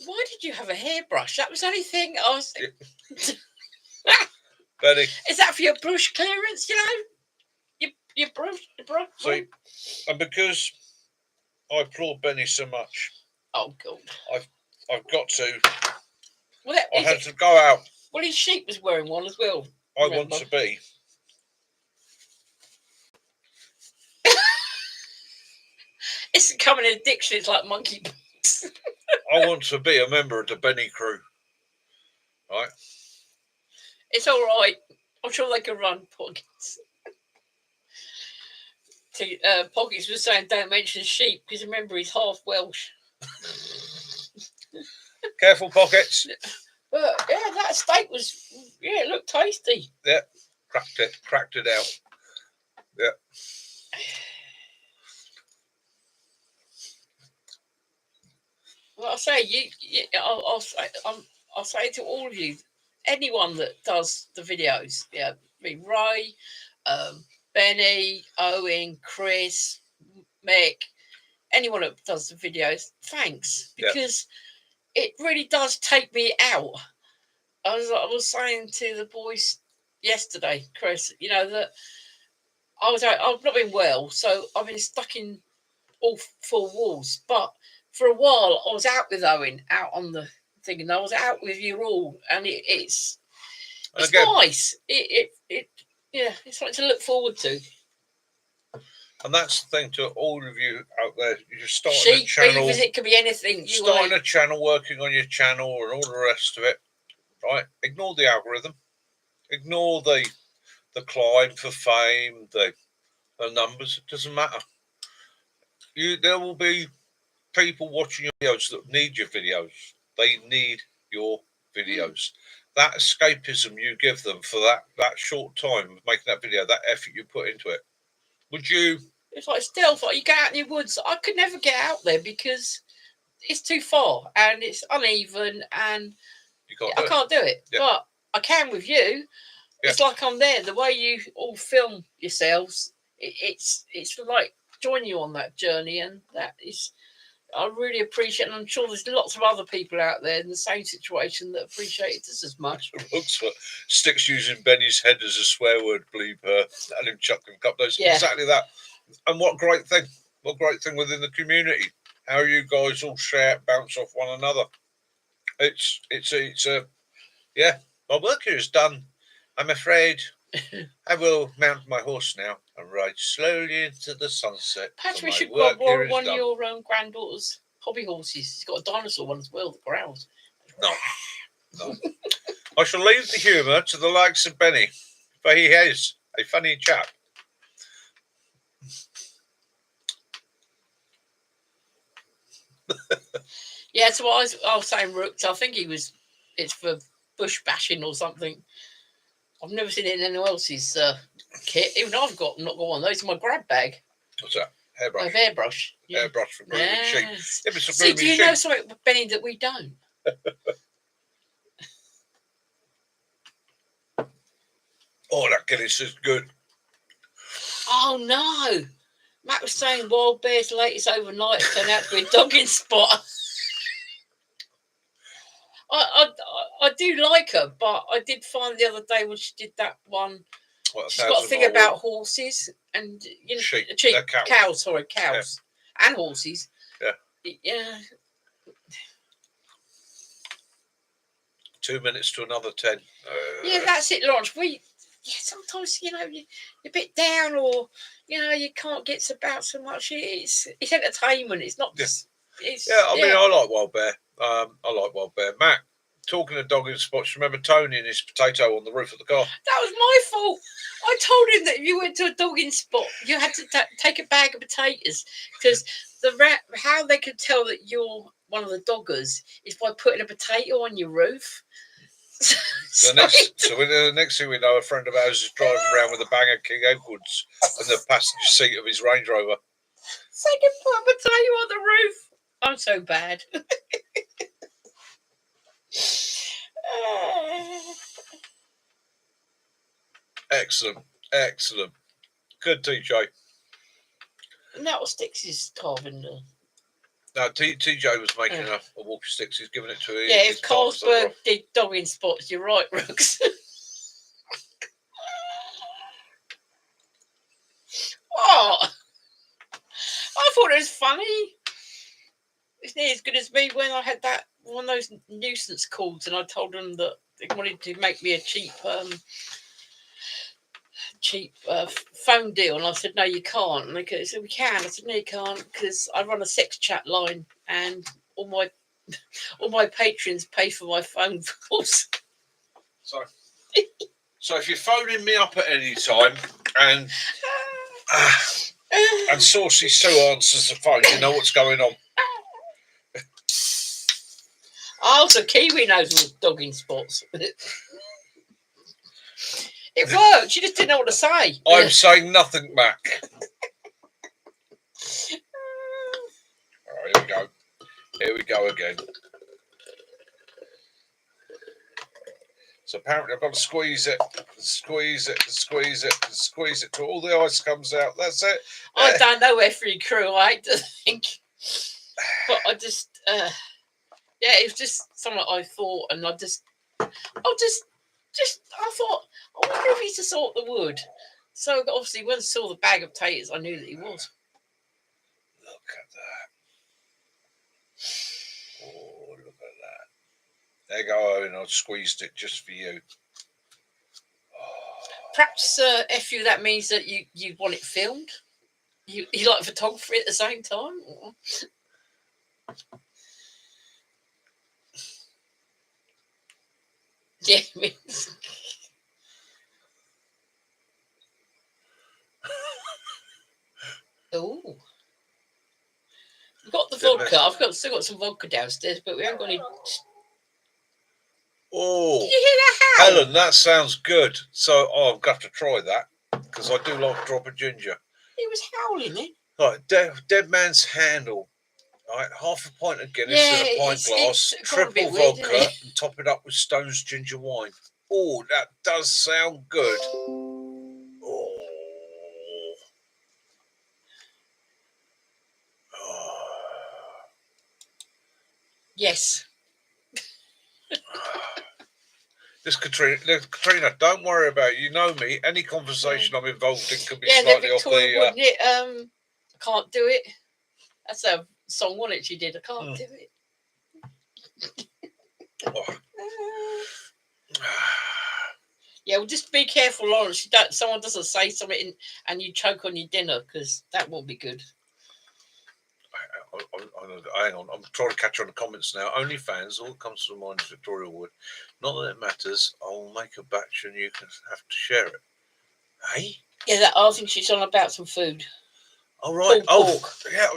Why did you have a hairbrush? That was the only thing I was. Benny. Is that for your brush clearance? You know, your brush. See, and because I applaud Benny so much. Oh God. I've got to. Well, I had to go out. Well, his sheep was wearing one as well. I want to be. It's becoming an addiction. It's like monkey. I want to be a member of the Benny crew. Right. It's all right. I'm sure they can run Pockets. Pockets was saying don't mention sheep because remember he's half Welsh. Careful, Pockets. But yeah, that steak was it looked tasty. Yeah, cracked it out. Yeah. Well, I'll say I'll say to all of you, anyone that does the videos, yeah, Ray, Benny, Owen, Chris, Mick, anyone that does the videos, thanks, because it really does take me out. I was saying to the boys yesterday, Chris, you know, that I've not been well, so I've been stuck in all four walls. But for a while, I was out with Owen, out on the thing, and I was out with you all, and it's nice. It's something to look forward to. And that's the thing to all of you out there. You're starting a channel. It could be anything. Starting a channel, working on your channel, and all the rest of it. Right? Ignore the algorithm. Ignore the climb for fame, the numbers. It doesn't matter. There will be people watching your videos that need your videos. They need your videos. That escapism you give them for that short time of making that video, that effort you put into it. Would you? It's like stealth. Like you go out in the woods. I could never get out there because it's too far and it's uneven and I can't do it. Yeah. But I can with you. Yeah. It's like I'm there. The way you all film yourselves, it's like joining you on that journey, and that is. I really appreciate it, and I'm sure there's lots of other people out there in the same situation that appreciate it just as much. Sticks using Benny's head as a swear word, believe her, and him chucking a couple of those. Yeah. Exactly that. And what great thing. What great thing within the community. How you guys all share, bounce off one another. It's my work here is done. I'm afraid I will mount my horse now and ride slowly into the sunset. Perhaps we should borrow one of your granddaughter's hobby horses. He's got a dinosaur one as well that growls. No. I shall leave the humour to the likes of Benny, for he is a funny chap. Yeah, so I was saying, Rooks, I think it's for bush bashing or something. I've never seen it in anyone else's kit. Even I've not got one of those in my grab bag. What's that? Hairbrush. Hairbrush. Yeah. Hairbrush for grooming sheep. See, do you know something, Benny, that we don't? Oh, that Guinness is good. Oh, no. Matt was saying wild bear's latest overnight turned out to be a dogging spot. I do like her, but I did find the other day when she did that one. What, she's got a thing about horses and sheep, cows, and horses. Yeah. Yeah. 2 minutes to another 10. Yeah, that's it, Lawrence. Sometimes you're a bit down, or you can't get about so much. It's entertainment. It's not just. I mean, I like Wild Bear. Matt, talking of dogging spots, remember Tony and his potato on the roof of the car? That was my fault. I told him that if you went to a dogging spot, you had to take a bag of potatoes, because how they could tell that you're one of the doggers is by putting a potato on your roof. So the next thing we know, a friend of ours is driving around with a bag of King Edwards in the passenger seat of his Range Rover. So they can put a potato on the roof. I'm so bad. Excellent. Good, TJ. And that was Stix's carving. No, TJ was making a walkie sticks. He's giving it to him. Yeah, if Carlsberg did dogging spots, you're right, Rooks. What? I thought it was funny. It's not as good as me when I had that one of those nuisance calls, and I told them that they wanted to make me a cheap phone deal, and I said no, you can't. And they said we can. I said no, you can't, because I run a sex chat line, and all my patrons pay for my phone calls. So if you're phoning me up at any time and Saucy Sue answers the phone, you know what's going on. Oh, so Kiwi knows all the dogging spots. It worked. She just didn't know what to say. I'm saying nothing, Mac. Here we go. Here we go again. So apparently I've got to squeeze it till all the ice comes out. That's it. I don't know every crew, I hate to think. But I just, it was just something I thought, and I thought, I wonder if he's to sort the wood. So obviously when I saw the bag of potatoes, I knew that he was. Look at that. Oh, look at that. There you go, Owen. I squeezed it just for you. Oh. Perhaps, FU, that means that you want it filmed? You like photography at the same time? Or? Yeah, it means... Oh. We've got the vodka. I've still got some vodka downstairs, but we haven't got any... Oh, did you hear that howl? Helen, that sounds good. So I've got to try that, because I do like a drop of ginger. He was howling it. Right, dead man's handle. All right, half a pint of Guinness in a pint glass, triple vodka, and top it up with Stone's ginger wine. Oh, that does sound good. Oh. Yes. Katrina, don't worry about it. You know me. Any conversation I'm involved in could be slightly off the... wouldn't it? I can't do it. That's a song, wasn't it? She did. I can't do it. Yeah, well, just be careful, Lawrence. Someone doesn't say something and you choke on your dinner, because that won't be good. Hang on, I'm trying to catch on the comments now. Only fans, all that comes to mind is Victoria Wood. Not that it matters. I'll make a batch and you can have to share it. Hey? Yeah, I think she's on about some food. All right. Pork. Yeah.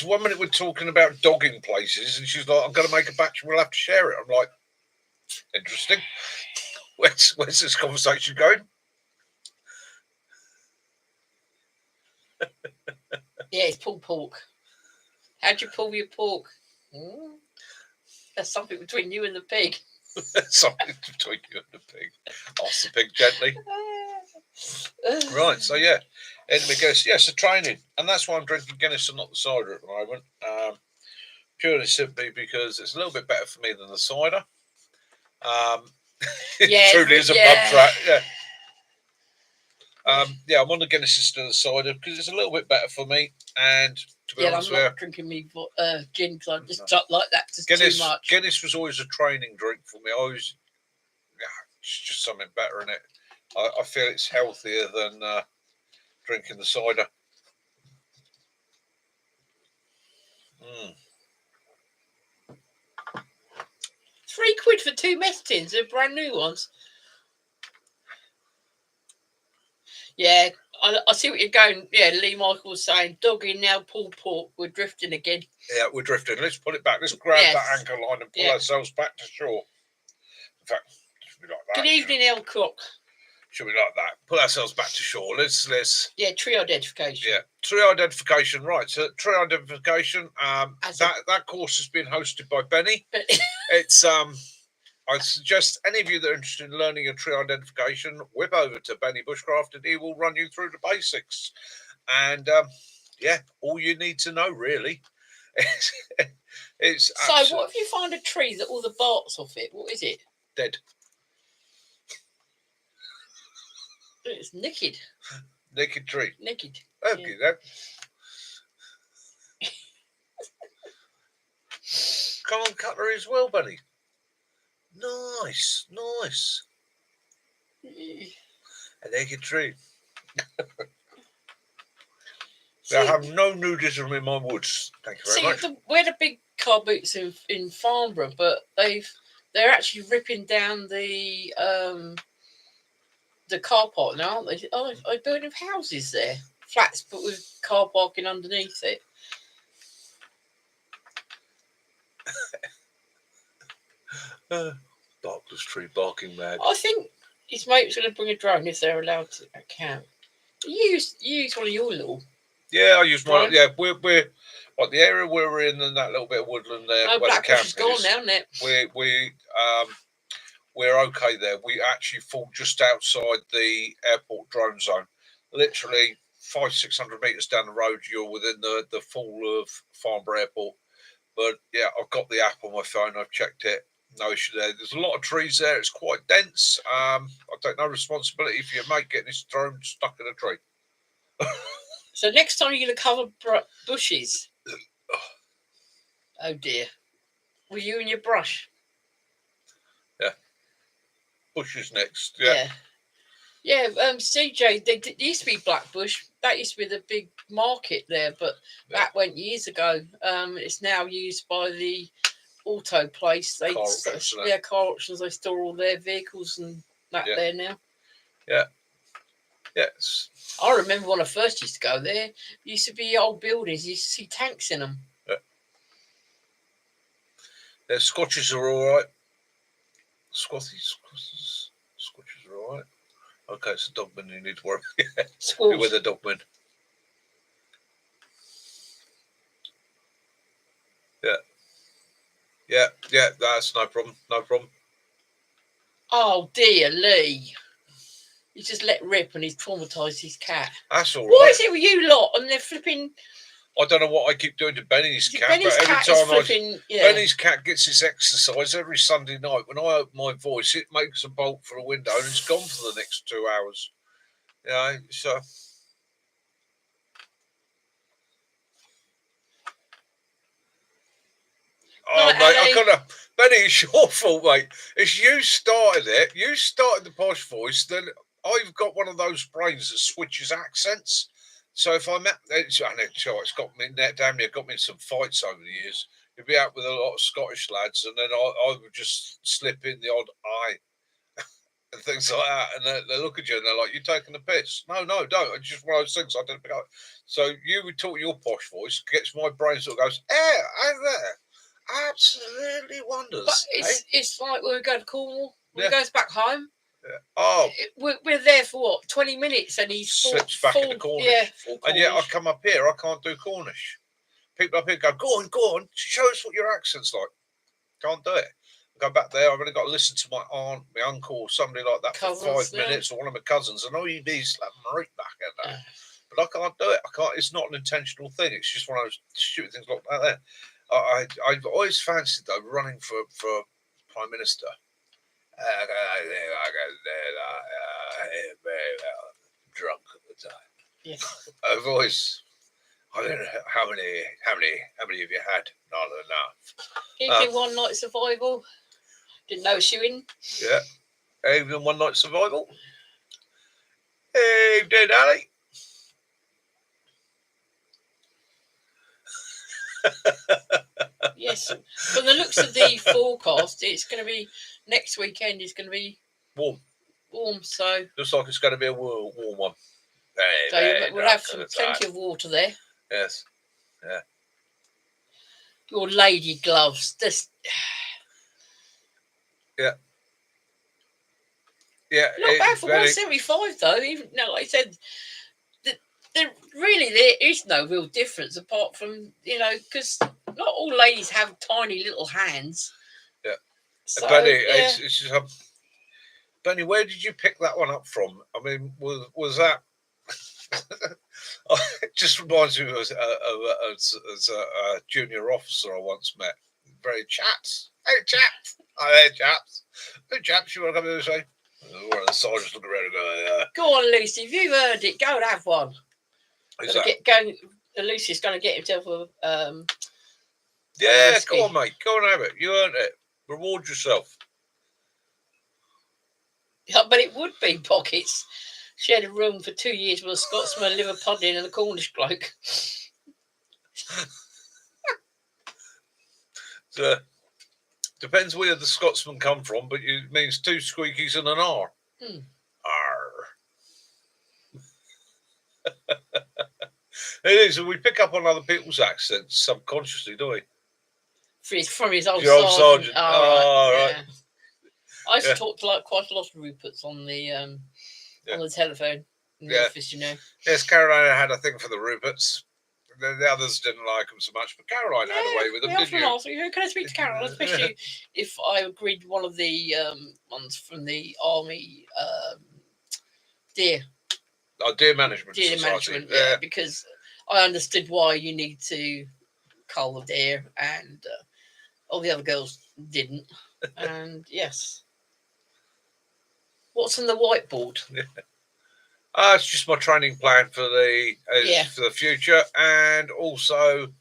1 minute we're talking about dogging places, and she's like, "I'm going to make a batch and we'll have to share it." I'm like, interesting. Where's this conversation going? Yeah, it's pulled pork. How'd you pull your pork? That's something between you and the pig. Something between you and the pig. Ask the pig gently. Right, so yeah. Enemy Guinness. Yes, the training. And that's why I'm drinking Guinness and not the cider at the moment. Purely simply because it's a little bit better for me than the cider. Yeah, It truly is a yeah. pub track. Yeah. I'm on the Guinness instead of the cider because it's a little bit better for me. And to be honest I'm with not drinking me gin because I just don't like that. Just too much. Guinness was always a training drink for me. It's just something better in it. I feel it's healthier than drinking the cider. £3 for 2 mess tins. They're brand new ones. Yeah, I see what you're going. Yeah, Lee Michael's saying, doggy now pulled pork. We're drifting again. Yeah, we're drifting. Let's pull it back. Let's grab that anchor line and pull ourselves back to shore. In fact, should we like that? Good evening, El Cook. Should we like that? Pull ourselves back to shore. Let's. Yeah, tree identification. Yeah, tree identification. Right. So tree identification. That course has been hosted by Benny. It's I suggest any of you that are interested in learning a tree identification, whip over to Benny Bushcraft and he will run you through the basics. And all you need to know really is so what if you find a tree that all the bark's off it? What is it? Dead. It's naked. Naked tree. Naked. Okay, then. Come on, cutlery as well, Benny. Nice. A naked tree. I have no nudism in my woods. Thank you very much. We're the big car boots in Farnborough, but they're actually ripping down the car park now, aren't they? Oh, they're building houses there, flats, but with car parking underneath it. Barkless tree barking mad. I think his mate's going to bring a drone if they're allowed to camp. You use one of your little. Yeah, I use mine. Yeah, we're like the area we're in and that little bit of woodland there. No, Blackbush is gone now, isn't it? We're okay there. We actually fall just outside the airport drone zone. Literally 500-600 meters down the road, you're within the fall of Farnborough Airport. But yeah, I've got the app on my phone. I've checked it. No issue there. There's a lot of trees there. It's quite dense. I take no responsibility for your mate getting his drone stuck in a tree. So next time you're going to cover bushes. Oh dear. Were you and your brush? Yeah. Bushes next. Yeah. Yeah. CJ, there used to be Blackbush. That used to be the big market there, but that went years ago. It's now used by the auto place. Car auctions. They store all their vehicles and that there now. Yeah. Yes. I remember when I first used to go there. Used to be old buildings. You used to see tanks in them. Yeah. The Scotches are all right. Scotches are all right. Okay, it's a dogman you need to worry. Who were the dogmen? Yeah, that's no problem. Oh dear, Lee. He just let rip and he's traumatised his cat. That's all right. Why is it with you lot and they're flipping? I don't know what I keep doing to Benny's cat, Benny's but every time Benny's cat gets his exercise every Sunday night. When I open my voice, it makes a bolt for a window and it's gone for the next 2 hours. So. Oh, mate, Benny, it's your fault, mate. It's you started it. You started the posh voice. Then I've got one of those brains that switches accents. So if I'm it's got me damn near got me in some fights over the years. You'd be out with a lot of Scottish lads, and then I would just slip in the odd "I" and things like that, and they look at you and they're like, "You're taking the piss." No, don't. It's just one of those things I didn't pick up. So you would talk your posh voice, gets my brain sort of goes, there. Absolutely wonders. But it's like when we go to Cornwall, when he goes back home. Yeah. Oh, we're there for what, 20 minutes, and he slips back into Cornish. Yeah, and yet I come up here, I can't do Cornish. People up here go, go on, show us what your accent's like. Can't do it. I go back there, I've only got to listen to my aunt, my uncle, or somebody like that for 5 minutes, or one of my cousins, and all you need is right back at that. But I can't do it. It's not an intentional thing. It's just one of those stupid things like that there. I've always fancied though running for Prime Minister. Drunk at the time. Yes. I've always. I don't know how many have you had? Not enough. Even One Night Survival. Didn't know she in. Yeah. Even One Night Survival. Hey, dead Ali. Yes. From the looks of the forecast, it's going to be next weekend. It's going to be warm. So looks like it's going to be a warm one. So we'll have plenty of water there. Yes. Yeah. Your lady gloves. Yeah. Yeah. Not bad for 175 though. Even like I said, there is no real difference apart from because not all ladies have tiny little hands. Yeah. So, Benny, it's just, Benny, where did you pick that one up from? I mean, was that? It just reminds me of a junior officer I once met. Very chaps. Hey, chaps. Hi there, chaps. Hey, chaps, you want to come here and say? One of the sergeants look around and go, Go on, Lucy. If you've heard it, go and have one. Lucy's going to get himself a. Yeah, go on, mate. Go and have it. You earned it. Reward yourself. Yeah, but it would be pockets. She had a room for 2 years with a Scotsman, a liver pudding, and a Cornish bloke. So, depends where the Scotsman come from, but it means 2 squeakies and an R. R. It is. We pick up on other people's accents subconsciously, don't we? From his old sergeant. Right. I used to talk to quite a lot of Ruperts on the telephone in the office, Yes, Carolina had a thing for the Ruperts. The others didn't like them so much, but Caroline had a way with them, didn't you? Can I speak to Caroline? Especially if I agreed with one of the ones from the Army Deer Management Society. Yeah, because I understood why you need to cull the deer, and all the other girls didn't. And yes. What's on the whiteboard? It's just my training plan for the future, and also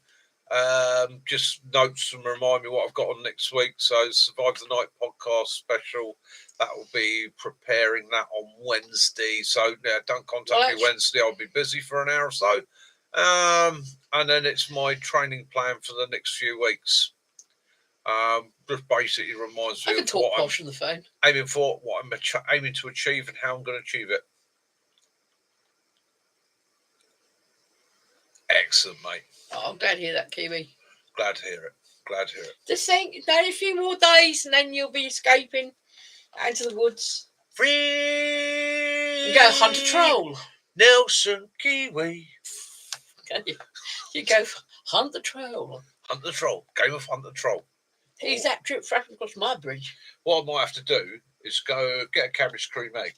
just notes and remind me what I've got on next week. So Survive the Night podcast special, that will be preparing that on Wednesday. So don't contact me Wednesday. I'll be busy for an hour or so. And then it's my training plan for the next few weeks. Just basically reminds me of what I'm on the phone. Aiming for, what I'm aiming to achieve, and how I'm going to achieve it. Excellent, mate. Oh, I'm glad to hear that, Kiwi. Glad to hear it. Just think, a few more days, and then you'll be escaping out into the woods. Free. You go hunt a troll. Nelson Kiwi. You go hunt the troll. Hunt the troll. Game of Hunt the Troll. He's that trip fracking across my bridge. What I might have to do is go get a cabbage cream egg,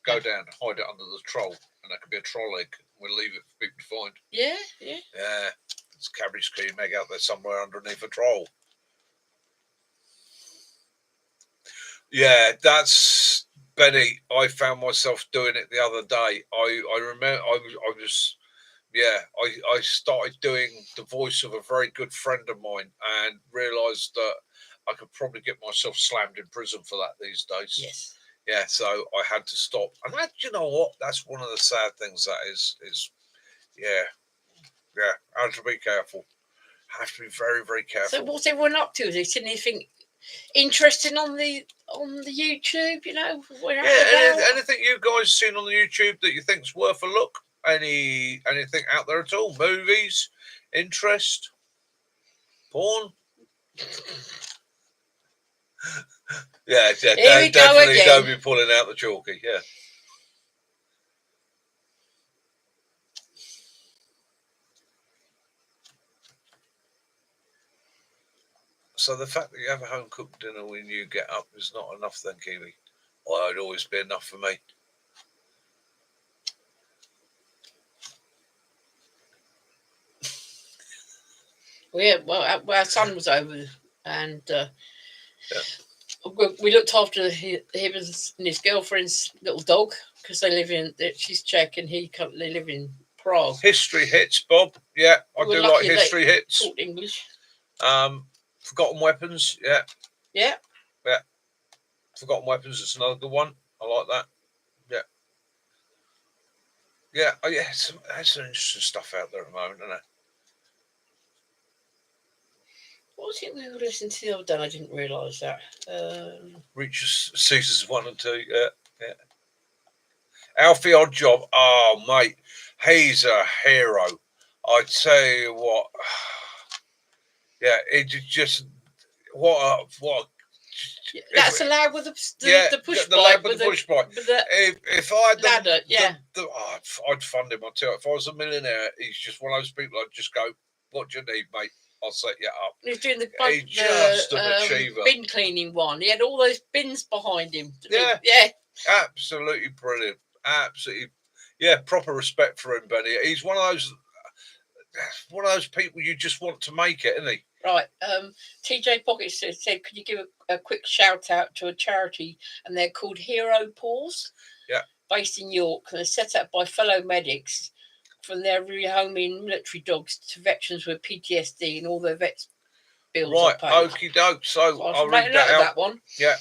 go down, hide it under the troll, and that could be a troll egg. We'll leave it for people to find. Yeah. Yeah, there's a cabbage cream egg out there somewhere underneath a troll. Yeah, that's Benny. I found myself doing it the other day. I remember I started doing the voice of a very good friend of mine and realised that I could probably get myself slammed in prison for that these days. Yes. Yeah, so I had to stop. And you know what? That's one of the sad things that is I have to be careful. I have to be very, very careful. So what's everyone up to? Is there anything interesting on the YouTube? Anything you guys seen on the YouTube that you think's worth a look? Anything out there at all? Movies, interest, porn? Yeah, definitely don't be pulling out the chalky. Yeah. So the fact that you have a home cooked dinner when you get up is not enough, then, Kiwi. Well, it'd always be enough for me. Well, our son was over, and we looked after him and his girlfriend's little dog because they live in. She's Czech, and they live in Prague. History hits, Bob. Yeah, I do like history hits. Talk English. Forgotten Weapons. Yeah. Yeah. Yeah. Forgotten Weapons is another good one. I like that. Yeah. Yeah. Oh, yeah. There's some interesting stuff out there at the moment, isn't there? What was it we were listening to the other day? I didn't realise that. Reach Seasons 1 and 2. Yeah. Yeah. Alfie Oddjob. Oh, mate. He's a hero. I tell you what. Yeah, it just what. That's the lad with the push bike. The push bike. If I had ladder, I'd fund him. I tell you, if I was a millionaire, he's just one of those people. I'd just go, "What do you need, mate? I'll set you up." He's doing the achiever. Bin cleaning one. He had all those bins behind him. Yeah, yeah, absolutely brilliant. Absolutely, yeah. Proper respect for him, Benny. He's one of those people you just want to make it, isn't he? Right. TJ Pocket said, could you give a quick shout out to a charity, and they're called Hero Paws? Yeah. Based in York, and they're set up by fellow medics from their rehoming military dogs to veterans with PTSD, and all their vets bills right, are paid. Okie doke. So I'll read that one. Yeah.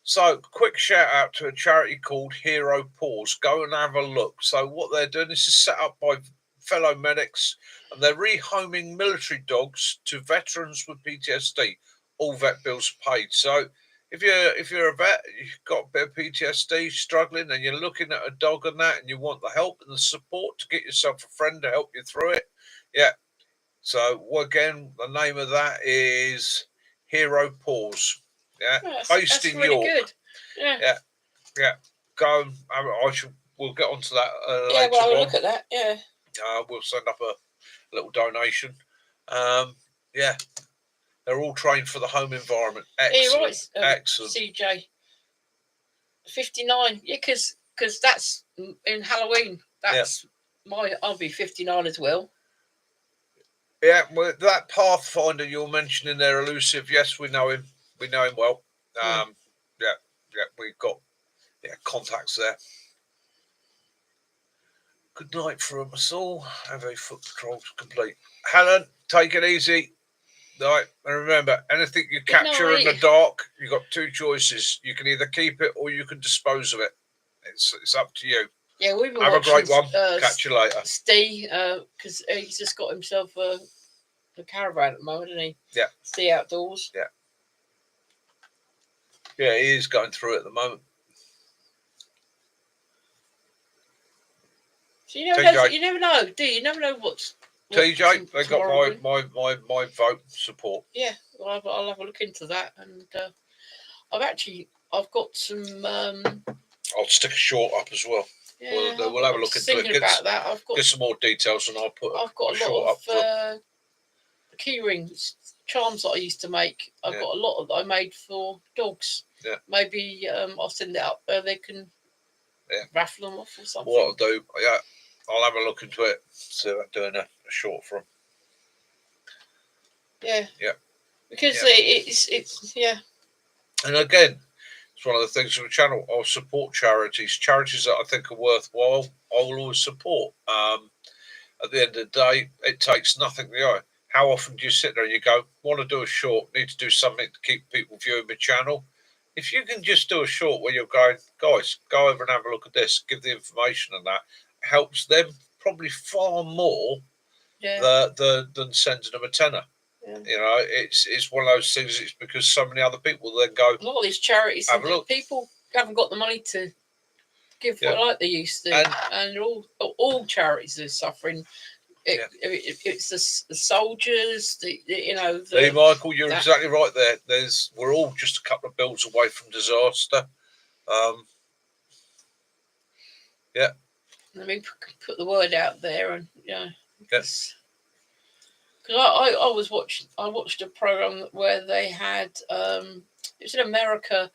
So quick shout out to a charity called Hero Paws. Go and have a look. So what they're doing, this is set up by fellow medics, and they're rehoming military dogs to veterans with PTSD. All vet bills paid. So if you're a vet, you've got a bit of PTSD, struggling, and you're looking at a dog and that, and you want the help and the support to get yourself a friend to help you through it, yeah. So again, the name of that is Hero Paws. Yeah, based in really York. Good. Yeah. Go. We'll get onto that later. Yeah, well, I'll look at that. Yeah. We'll send up a little donation. Yeah, they're all trained for the home environment. Excellent, excellent. CJ, 59. Yeah, because that's in Halloween. That's I'll be 59 as well. Yeah, well, that Pathfinder you're mentioning there, Elusive. Yes, we know him. We know him well. Yeah, we've got contacts there. Good night from us all. Have a foot patrol complete. Helen, take it easy. Right, and remember, anything you capture in the dark, you've got two choices. You can either keep it or you can dispose of it. It's up to you. Yeah, we've been have a great one. Catch you later. Steve, because he's just got himself a caravan at the moment, hasn't he? Yeah. Stay outdoors. Yeah. Yeah, he is going through it at the moment. So you never know, do you? You never know what's TJ, they got my vote support. Yeah, well, I'll have a look into that, and I've got some. I'll stick a short up as well. Yeah, we'll have a look into it. About that, get some more details, and I'll put. I've got a lot of key rings, charms that I used to make. I've got a lot that I made for dogs. Yeah. Maybe I'll send it up where they can. Raffle them off or something. What I'll do, I'll have a look into it. See about doing a short for them. Yeah. Yeah. Because it's. And again, it's one of the things of the channel. I'll support charities that I think are worthwhile. I will always support. At the end of the day, it takes nothing to go. How often do you sit there and you go, want to do a short, need to do something to keep people viewing my channel? If you can just do a short where you're going, guys, go over and have a look at this, give the information, and that helps them probably far more than sending them a tenner. Yeah. You know, it's one of those things. It's because so many other people then go. A lot of these charities, people haven't got the money to give like they used to, and all charities are suffering. It's the soldiers, Hey, Michael, you're exactly right there. We're all just a couple of bills away from disaster. Let me put the word out there, and because I watched a program where they had it was in America,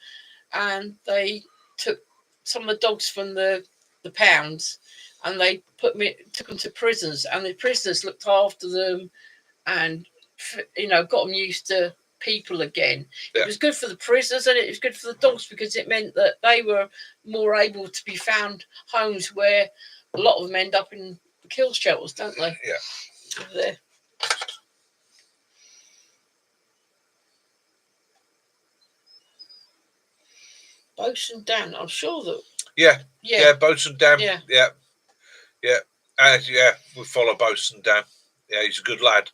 and they took some of the dogs from the pounds. And they took them to prisons, and the prisoners looked after them and got them used to people again. Yeah. It was good for the prisoners and it was good for the dogs because it meant that they were more able to be found homes where a lot of them end up in kill shelters, don't they? Yeah. There. Bosun Dan, I'm sure that. Yeah, Bosun Dan. Yeah. We follow Bosun Dan. Yeah, he's a good lad.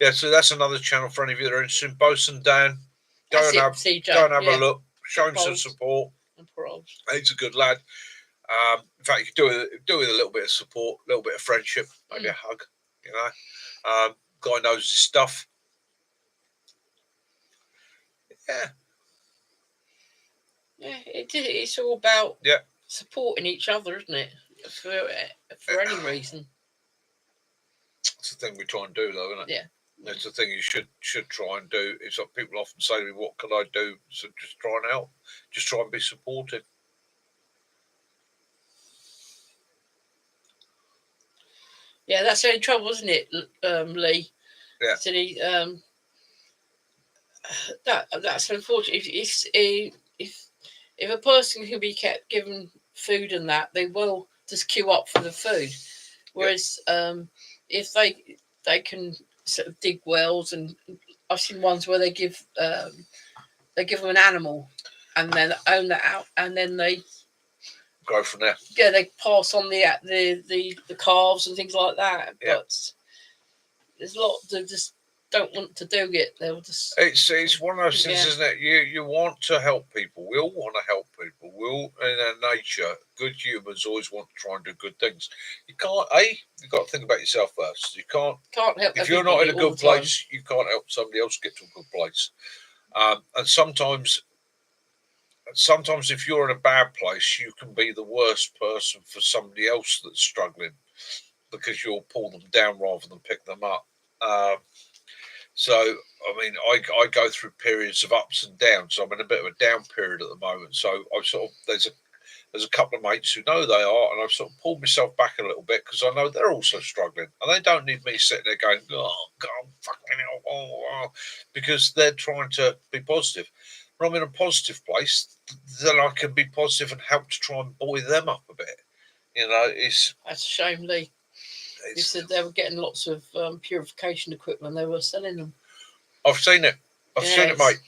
Yeah, so that's another channel for any of you that are interested in Bosun Dan. Go and have a look. Show him some support. He's a good lad. In fact, you could do with a little bit of support, a little bit of friendship, maybe a hug. Guy knows his stuff. Yeah, it's all about supporting each other, isn't it? For any reason. It's the thing we try and do, though, isn't it? Yeah. It's the thing you should try and do. It's like people often say to me, "What can I do?" So just try and help. Just try and be supportive. Yeah, that's the only trouble, isn't it, Lee? Yeah. So that's unfortunate. If a person can be kept given food and that, they will just queue up for the food. Whereas if they can sort of dig wells, and I've seen ones where they give them an animal and then own that out, and then they go from there. Yeah, they pass on the calves and things like that. Yeah. But there's a lot that just don't want to do it. They'll just. It's one of those things, isn't it? You want to help people. We all want to help people. We all, in our nature, good humans always want to try and do good things. You can't. You've got to think about yourself first. You can't help. If you're not in a good place, you can't help somebody else get to a good place. And sometimes if you're in a bad place, you can be the worst person for somebody else that's struggling, because you'll pull them down rather than pick them up. So, I mean, I go through periods of ups and downs. I'm in a bit of a down period at the moment. So there's a couple of mates who know they are, and I've sort of pulled myself back a little bit because I know they're also struggling, and they don't need me sitting there going, "Oh God, fucking hell," oh, because they're trying to be positive. When I'm in a positive place, then I can be positive and help to try and buoy them up a bit. That's a shame, Lee. They said they were getting lots of purification equipment. They were selling them. I've seen it. I've seen it, mate.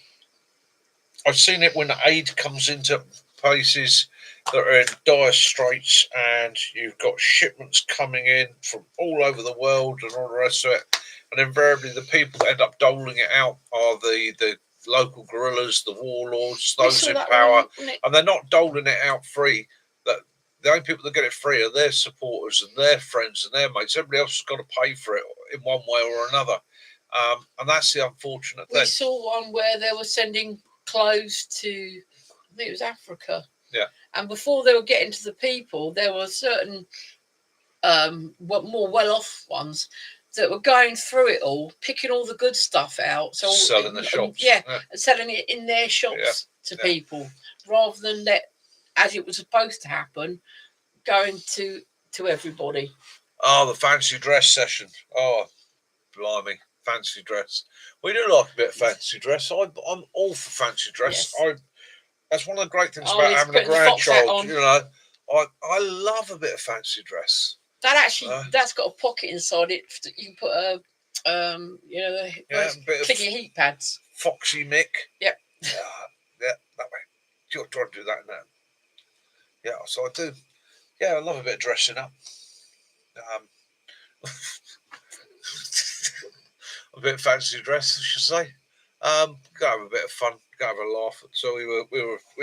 I've seen it when aid comes into places that are in dire straits, and you've got shipments coming in from all over the world and all the rest of it. And invariably, the people that end up doling it out are the local guerrillas, the warlords, those in power, and they're not doling it out free. The only people that get it free are their supporters and their friends and their mates. Everybody else has got to pay for it in one way or another. And that's the unfortunate thing. We saw one where they were sending clothes to, I think it was Africa. Yeah. And before they were getting to the people, there were certain more well-off ones that were going through it all, picking all the good stuff out. So selling the shops. And selling it in their shops to people, rather than let, as it was supposed to happen, going to everybody. Oh, the fancy dress session. Oh, blimey, fancy dress. We do like a bit of fancy dress. I'm all for fancy dress. Yes. That's one of the great things about having a grandchild. I love a bit of fancy dress. That actually, that's got a pocket inside it. You can put a, clicky heat pads. Foxy Mick. Yep. That way. You're trying to do that now. Yeah, so I do. Yeah, I love a bit of dressing up. A bit of fancy dress, I should say. Go have a bit of fun, go have a laugh. So we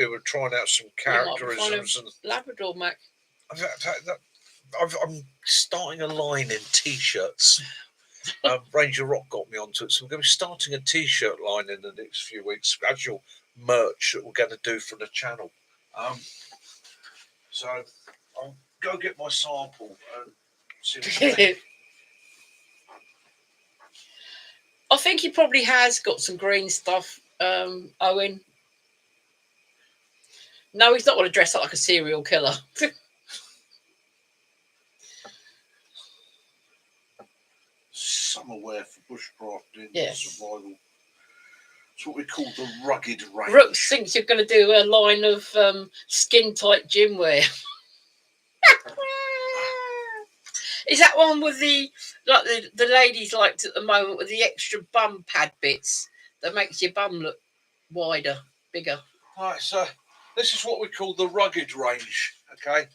were trying out some characterisms and Labrador, Mac. I'm starting a line in T-shirts. Ranger Rock got me onto it, so we're going to be starting a T-shirt line in the next few weeks. Actual merch that we're going to do for the channel. So I'll go get my sample and see what I think. I think he probably has got some green stuff, Owen. No, he's not going to dress up like a serial killer. So summer wear for bushcrafting, Yes. survival. It's what we call the rugged range. Brooks thinks you're going to do a line of skin tight gym wear. Is that one with the ladies liked at the moment with the extra bum pad bits that makes your bum look wider, bigger? Right, so this is what we call the rugged range. Okay,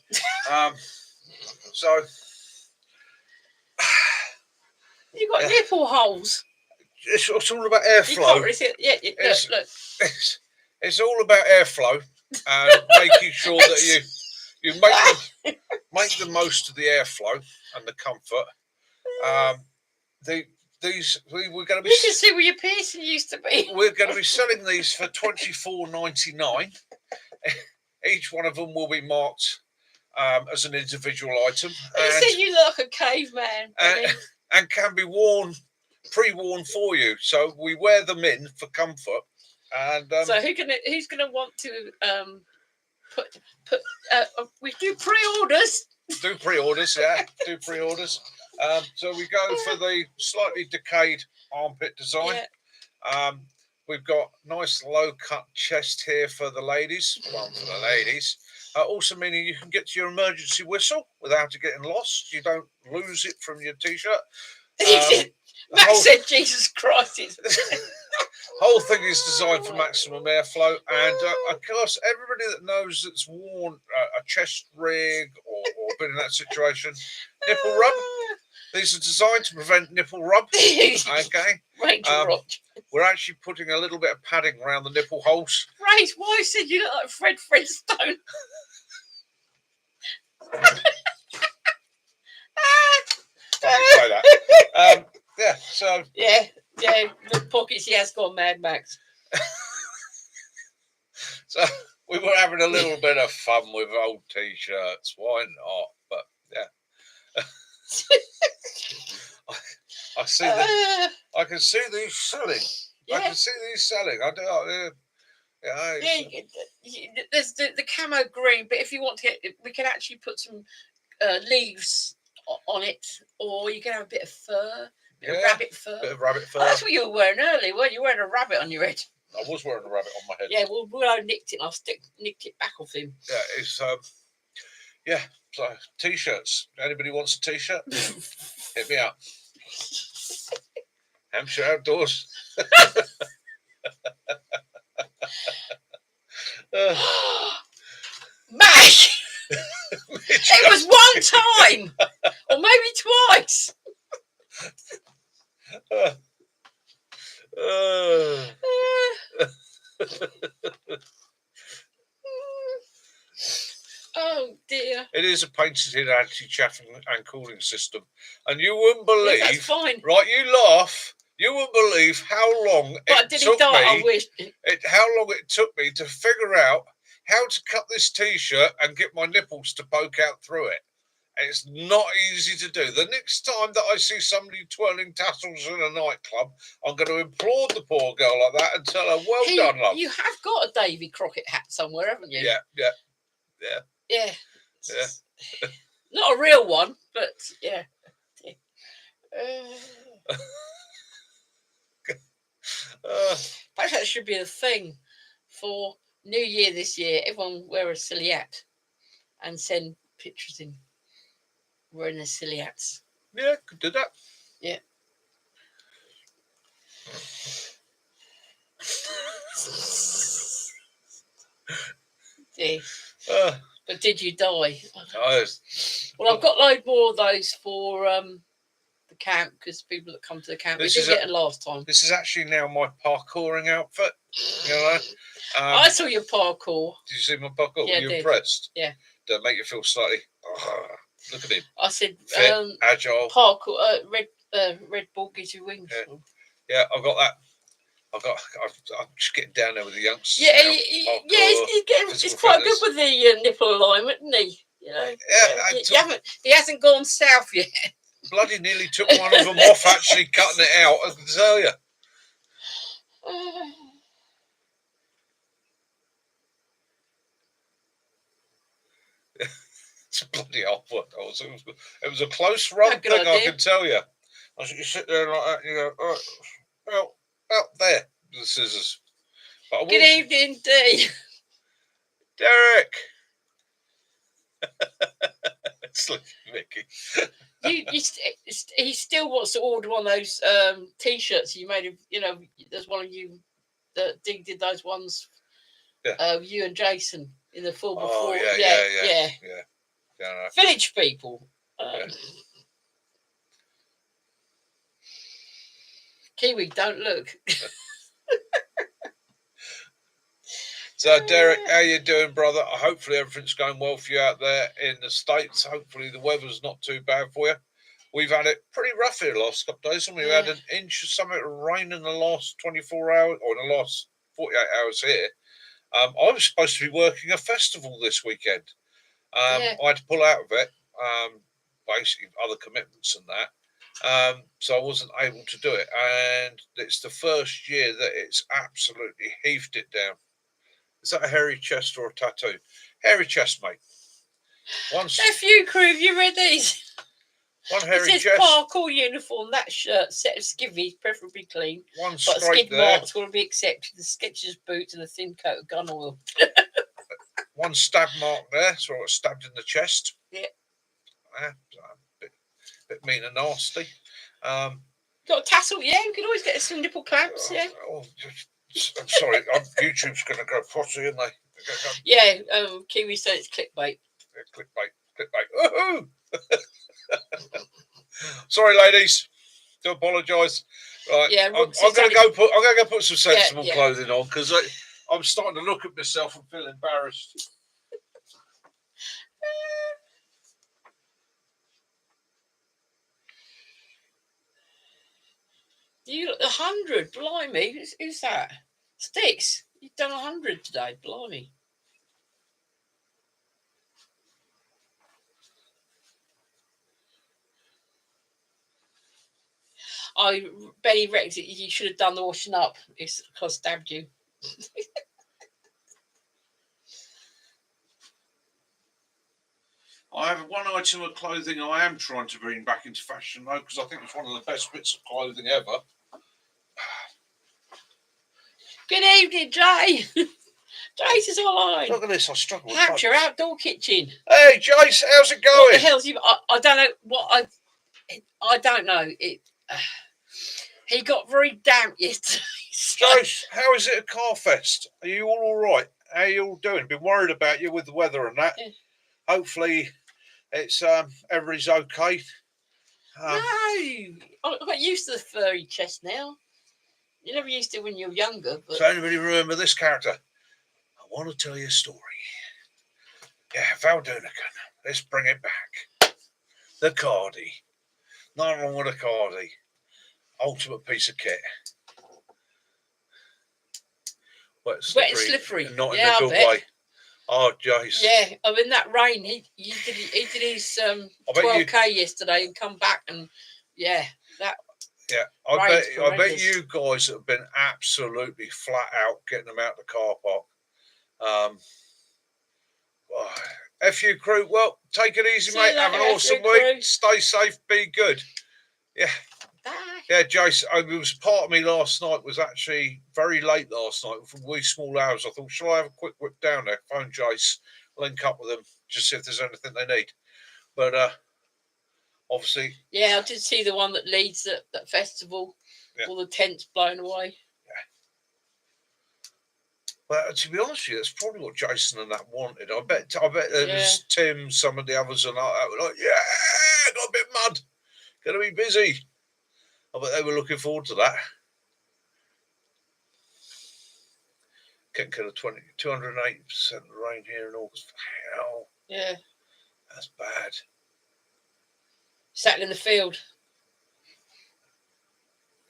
so you got nipple holes. It's all about airflow. Look. It's all about airflow and making sure that you make the most of the airflow and the comfort. We're going to be. You can see where your piercing used to be. We're going to be selling these for $24.99. Each one of them will be marked as an individual item. You said you look like a caveman. And can be pre-worn for you. So we wear them in for comfort. And so who's gonna want to put we do pre-orders. Do pre-orders, yeah. Do pre-orders. So we go for the slightly decayed armpit design. Yeah. We've got nice low cut chest here for the ladies. One for the ladies. Also meaning you can get to your emergency whistle without it getting lost. You don't lose it from your t-shirt. Max said, "Jesus Christ!" The whole thing is designed for maximum airflow, and of course, everybody that knows that's worn a chest rig or been in that situation, nipple rub. These are designed to prevent nipple rub. Okay. We're actually putting a little bit of padding around the nipple holes. Ray's wife said you look like Fred Flintstone. Don't say that. Yeah. So. Yeah. The pockets he has got Mad Max. So we were having a little bit of fun with old t-shirts. Why not? But yeah. I see that. I can see these selling. Yeah. I can see these selling. I do. There's the camo green, but if you want to get, we can actually put some leaves on it, or you can have a bit of fur, rabbit fur. Bit of rabbit fur. Oh, that's what you were wearing earlier, weren't you? Wearing a rabbit on your head. I was wearing a rabbit on my head. Yeah, well, Willow nicked it, and I nicked it back off him. Yeah, it's yeah. So t-shirts. Anybody wants a t-shirt? Hit me up. Hampshire Outdoors. Mash! It was one time, or maybe twice. Oh dear. It is a patented anti-chaffing and cooling system, and you wouldn't believe. That's fine. Right, you laugh. You wouldn't believe how long it took me. How long it took me to figure out how to cut this t-shirt and get my nipples to poke out through it. It's not easy to do. The next time that I see somebody twirling tassels in a nightclub, I'm going to implore the poor girl like that and tell her, "Well done, love." You have got a Davy Crockett hat somewhere, haven't you? Yeah. Not a real one, but yeah. Perhaps that should be a thing for New Year this year. Everyone wear a silly hat and send pictures in wearing their silly hats. Yeah, could do that. Yeah. Yeah. But did you die? Well, I've got a load more of those for the camp, because people that come to the camp, we didn't get it last time. This is actually now my parkouring outfit. You know, I saw your parkour. Did you see my parkour? Yeah, Were you impressed? Yeah. Did it make you feel slightly? Look at him. I said, fit, agile. Parkour. Red Bull gives you wings. Yeah, I've got that. I'm just getting down there with the youngsters. Yeah, he's quite good with the nipple alignment, isn't he? You know, he hasn't gone south yet. Bloody nearly took one of them off, actually cutting it out, I can tell you. It's bloody awful. It was a close run thing, I can tell you. You sit there like that, and you go, oh, well, out there, the scissors. But Good evening, Dee. Derek. Sleepy Mickey. He still wants to order one of those T-shirts you made of. There's one of you that did those ones. Yeah. You and Jason in the full before. Oh yeah. No. Village people. Kiwi, don't look. So, Derek, how you doing, brother? Hopefully everything's going well for you out there in the States. Hopefully the weather's not too bad for you. We've had it pretty rough here the last couple of days, and we've had an inch or something of rain in the last 24 hours, or in the last 48 hours here. I was supposed to be working a festival this weekend. I had to pull out of it, basically other commitments and that. So I wasn't able to do it. And it's the first year that it's absolutely heaved it down. Is that a hairy chest or a tattoo? Hairy chest, mate. Nephew crew, have you read these? One hairy chest. It says parkour uniform, that shirt, set of skivvies, preferably clean. One but straight skid marks will be accepted. The Skechers boots and a thin coat of gun oil. One stab mark there, so I was stabbed in the chest. Yeah. Bit mean and nasty. Got a tassel, yeah. You can always get some nipple clamps, yeah. I'm sorry, YouTube's going to go frothy, isn't they? Yeah, Kiwi said it's clickbait. Clickbait. Woohoo! Sorry, ladies. Do apologise. Right, yeah, I'm going to go put some sensible clothing on because I'm starting to look at myself and feel embarrassed. You 100, blimey. Who's that? Sticks. You've done 100 today, blimey. Benny reckons you should have done the washing up. It's because I stabbed you. I have one item of clothing I am trying to bring back into fashion, though, because I think it's one of the best bits of clothing ever. Good evening, Jay. Jace is online. Look at this, I struggle with Hampshire Outdoor Kitchen. Hey, Jace, how's it going? What the hell's you? I don't know what I don't know. He got very damp yesterday. Jace, how is it at Carfest? Are you all right? How are you all doing? Been worried about you with the weather and that. Yeah. Hopefully, it's everybody's okay. No, I got used to the furry chest now. You never used to when you were younger. But... So anybody remember this character? I want to tell you a story. Yeah, Val Doonican. Let's bring it back. The Cardi. Nothing wrong with a Cardi. Ultimate piece of kit. Wet and slippery. Not in a good way. Oh, Jace. Yeah, I mean that rain. He did his 12K yesterday and come back and that. Yeah, I bet you guys have been absolutely flat out getting them out of the car park. FU crew, well, take it easy, mate. Have an awesome week. Stay safe, be good. Yeah. Bye. Yeah, Jace, it was part of me last night was actually very late last night for wee small hours. I thought, shall I have a quick whip down there, phone Jace, link up with them, just see if there's anything they need. But obviously. Yeah, I did see the one that leads that festival. Yeah. All the tents blown away. Yeah. Well, to be honest with you, that's probably what Jason and that wanted. I bet there was Tim, some of the others, and that were like, yeah, got a bit mud, gonna be busy. I bet they were looking forward to that. Getting kind of 208% rain here in August. Hell. Yeah. That's bad. Sat in the field.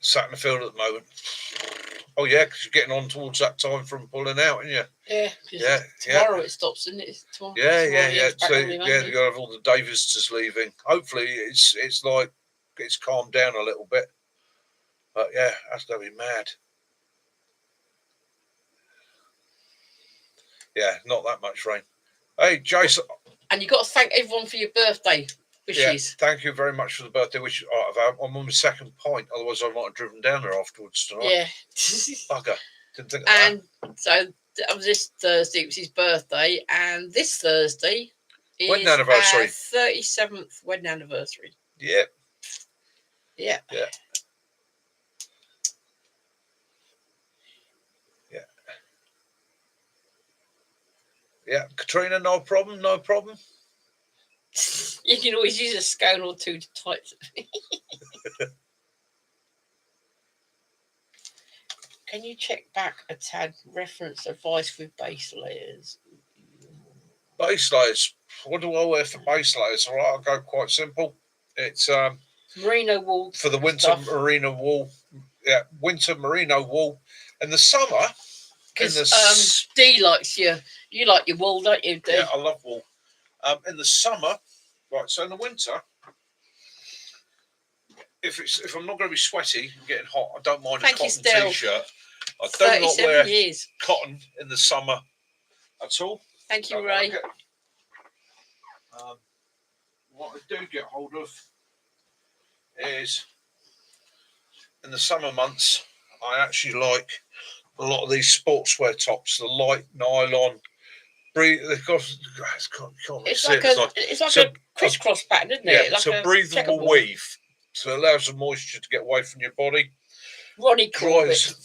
Sat in the field at the moment. Oh, yeah, because you're getting on towards that time from pulling out, aren't you? Yeah. Tomorrow it stops, isn't it? Tomorrow. Yeah. So, you're going to have all the Davises leaving. Hopefully, it's like it's calmed down a little bit. But, yeah, that's going to be mad. Yeah, not that much rain. Hey, Jason. And you've got to thank everyone for your birthday wishes. Thank you very much for the birthday wishes. I'm on my second pint, otherwise I might have driven down there afterwards tonight. Yeah. Bugger. Didn't think of that. And so that was this Thursday, it was his birthday, and this Thursday is Wedding anniversary. our 37th wedding anniversary. Yeah. Yeah. Yeah. Yeah, Katrina, no problem, no problem. You can always use a scone or two to type. Can you check back a tad? Reference advice with base layers. Base layers. What do I wear for base layers? All right, I'll go quite simple. It's merino wool for the winter stuff. merino wool. Yeah, winter merino wool. In the summer, because Dee likes you like your wool, don't you, Dee? Yeah, I love wool. In the summer, right, so in the winter, if I'm not going to be sweaty and getting hot, I don't mind a cotton t-shirt. I do not wear cotton in the summer at all. Thank you, Ray. What I do get hold of is in the summer months, I actually like a lot of these sportswear tops, the light nylon. It's like a crisscross pattern, isn't it? Yeah, like it's a breathable weave, so it allows the moisture to get away from your body. Ronnie dries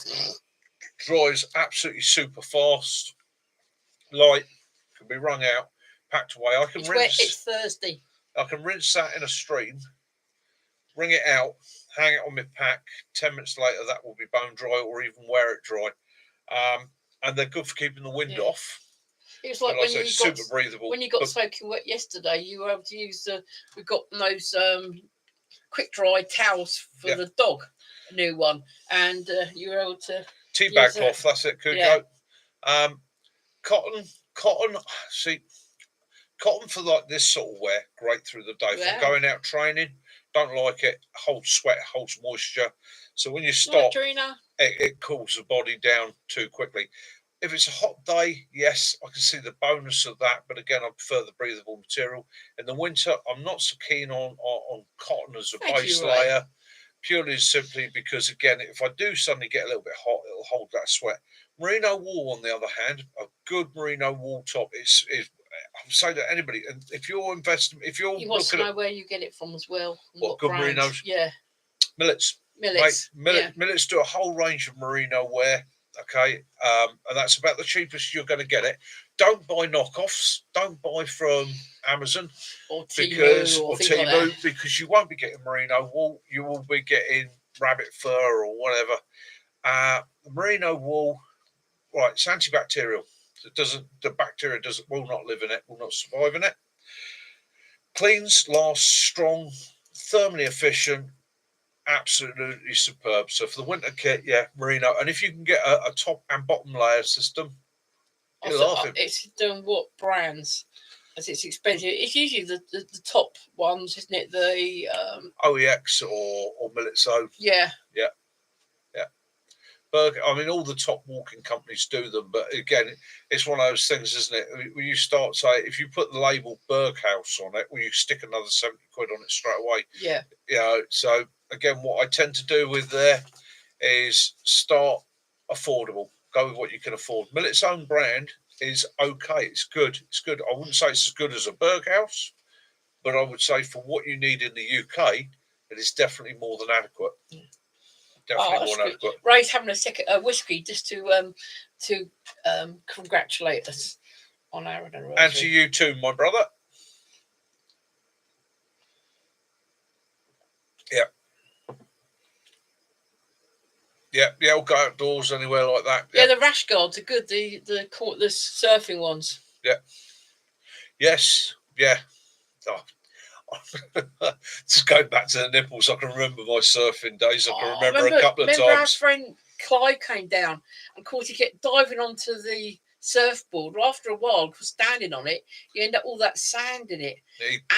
absolutely super fast. Light can be wrung out, packed away. I can rinse. It's Thursday. I can rinse that in a stream, wring it out, hang it on my pack. 10 minutes later, that will be bone dry, or even wear it dry. And they're good for keeping the wind off. It was like when super breathable. When you got soaking wet yesterday, you were able to use we've got those quick dry towels for the dog, a new one, and you were able to tea bag cloth. That's it. Could go. Cotton. See, cotton for like this sort of wear, great through the day. If I'm going out training, don't like it. Holds sweat, holds moisture. So when you stop, it cools the body down too quickly. If it's a hot day, yes, I can see the bonus of that. But again, I prefer the breathable material. In the winter, I'm not so keen on cotton as a base layer, purely simply because, again, if I do suddenly get a little bit hot, it'll hold that sweat. Merino wool, on the other hand, a good merino wool top is I'm saying to anybody, and if you're investing, if you're you want to know where you get it from as well. What good merinos? Yeah, Millets. Millets do a whole range of merino wear. Okay, and that's about the cheapest you're going to get it. Don't buy knockoffs. Don't buy from Amazon or Temu because you won't be getting merino wool. You will be getting rabbit fur or whatever. The merino wool, right? It's antibacterial. The bacteria will not live in it. Will not survive in it. Cleans, lasts, strong, thermally efficient. Absolutely superb. So for the winter kit, merino. And if you can get a top and bottom layer system, you're laughing. It's done what brands? As it's expensive. It's usually the top ones, isn't it? The OEX or Militso. Yeah. Berg, I mean, all the top walking companies do them, but again, it's one of those things, isn't it? When you start saying, if you put the label Berghaus on it, you stick another 70 quid on it straight away. Yeah. So again, what I tend to do with there is start affordable. Go with what you can afford. Millet's own brand is okay. It's good. I wouldn't say it's as good as a Berghaus, but I would say for what you need in the UK, it is definitely more than adequate. Definitely more than adequate. Ray's having a whiskey just to congratulate us on our anniversary. And to you too, my brother. Yeah, I'll go outdoors anywhere like that. Yeah, the rash guards are good. The surfing ones. Yeah. Yes. Yeah. Just going back to the nipples, I can remember my surfing days. I can remember a couple of times. Our friend Clive came down, and of course he kept diving onto the surfboard. After a while, because standing on it, you end up all that sand in it,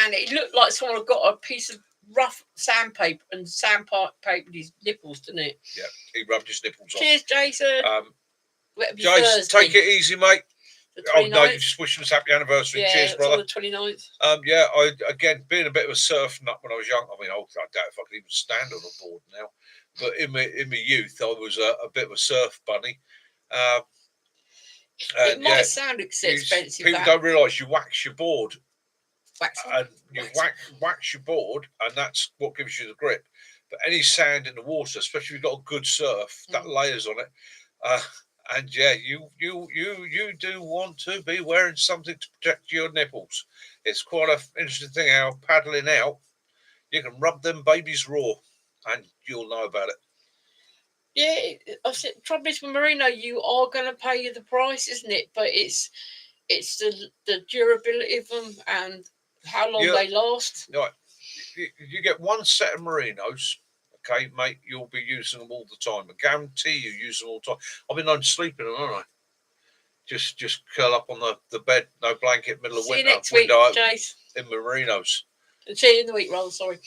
and it looked like someone had got a piece of rough sandpaper and sandpapered his nipples, didn't it? Yeah, he rubbed his nipples off. Cheers, Jason. Jason, take it easy, mate. The Oh 29th. no, you just wishing us happy anniversary. Yeah, Cheers, it's brother. on the 29th. Yeah, I again being a bit of a surf nut when I was young. I mean, I doubt if I could even stand on a board now. But in my youth, I was a bit of a surf bunny. It might sound expensive. People don't realise you wax your board, Wax and you wax your board, and that's what gives you the grip. But any sand in the water, especially if you've got a good surf, that layers on it. And yeah, you do want to be wearing something to protect your nipples. It's quite an interesting thing how paddling out, you can rub them babies raw, and you'll know about it. Yeah, I said, trouble is with merino, you are going to pay the price, isn't it? But it's the durability of them and how long they last. Right, you get one set of merinos. Okay, mate, you'll be using them all the time. I guarantee you use them all the time. I've been known to sleep in them, haven't I? Just curl up on the bed, no blanket, middle of See winter, you next week, Jace. in merinos. See you in the week, rather. Sorry.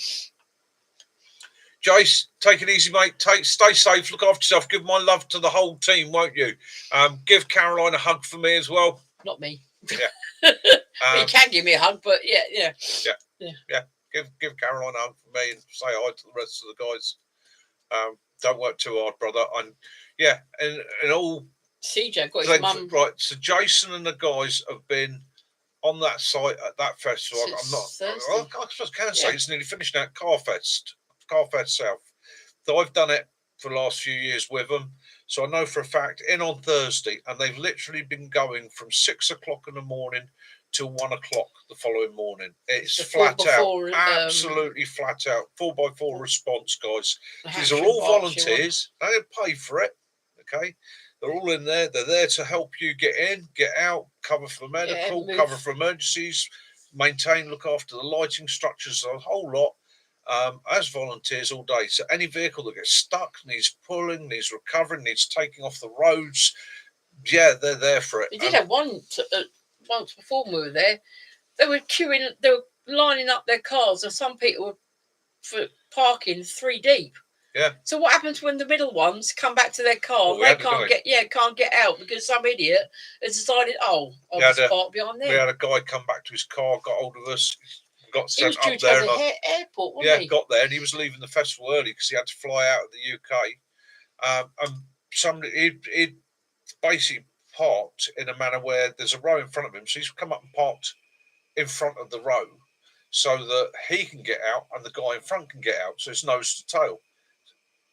Jace, take it easy, mate. Stay safe. Look after yourself. Give my love to the whole team, won't you? Give Caroline a hug for me as well. Not me. Yeah. You can give me a hug, but yeah. Give Caroline a hug for me and say hi to the rest of the guys. Don't work too hard, brother. And yeah, and all. CJ got his mum. Right. So Jason and the guys have been on that site at that festival. I'm not. I can say it's nearly finished now. Carfest South. So I've done it for the last few years with them. So I know for a fact in on Thursday, and they've literally been going from 6 o'clock in the morning till 1 o'clock the following morning. It's flat out, absolutely flat out. 4x4 response, guys. These are all volunteers. They don't pay for it. Okay. They're all in there. They're there to help you get in, get out, cover for medical, cover for emergencies, maintain, look after the lighting structures, a whole lot. As volunteers all day. So any vehicle that gets stuck, needs pulling, needs recovering, needs taking off the roads, yeah, they're there for it. We did have once before we were there. They were queuing, they were lining up their cars, and some people were for parking 3 deep. Yeah. So what happens when the middle ones come back to their car? They can't get out because some idiot has decided, I'll just park behind there. We had a guy come back to his car, got hold of us. He was due to go to the airport, wasn't he? Yeah, got there, and he was leaving the festival early because he had to fly out of the UK. And somebody he'd basically parked in a manner where there's a row in front of him, so he's come up and parked in front of the row so that he can get out and the guy in front can get out, so it's nose to tail.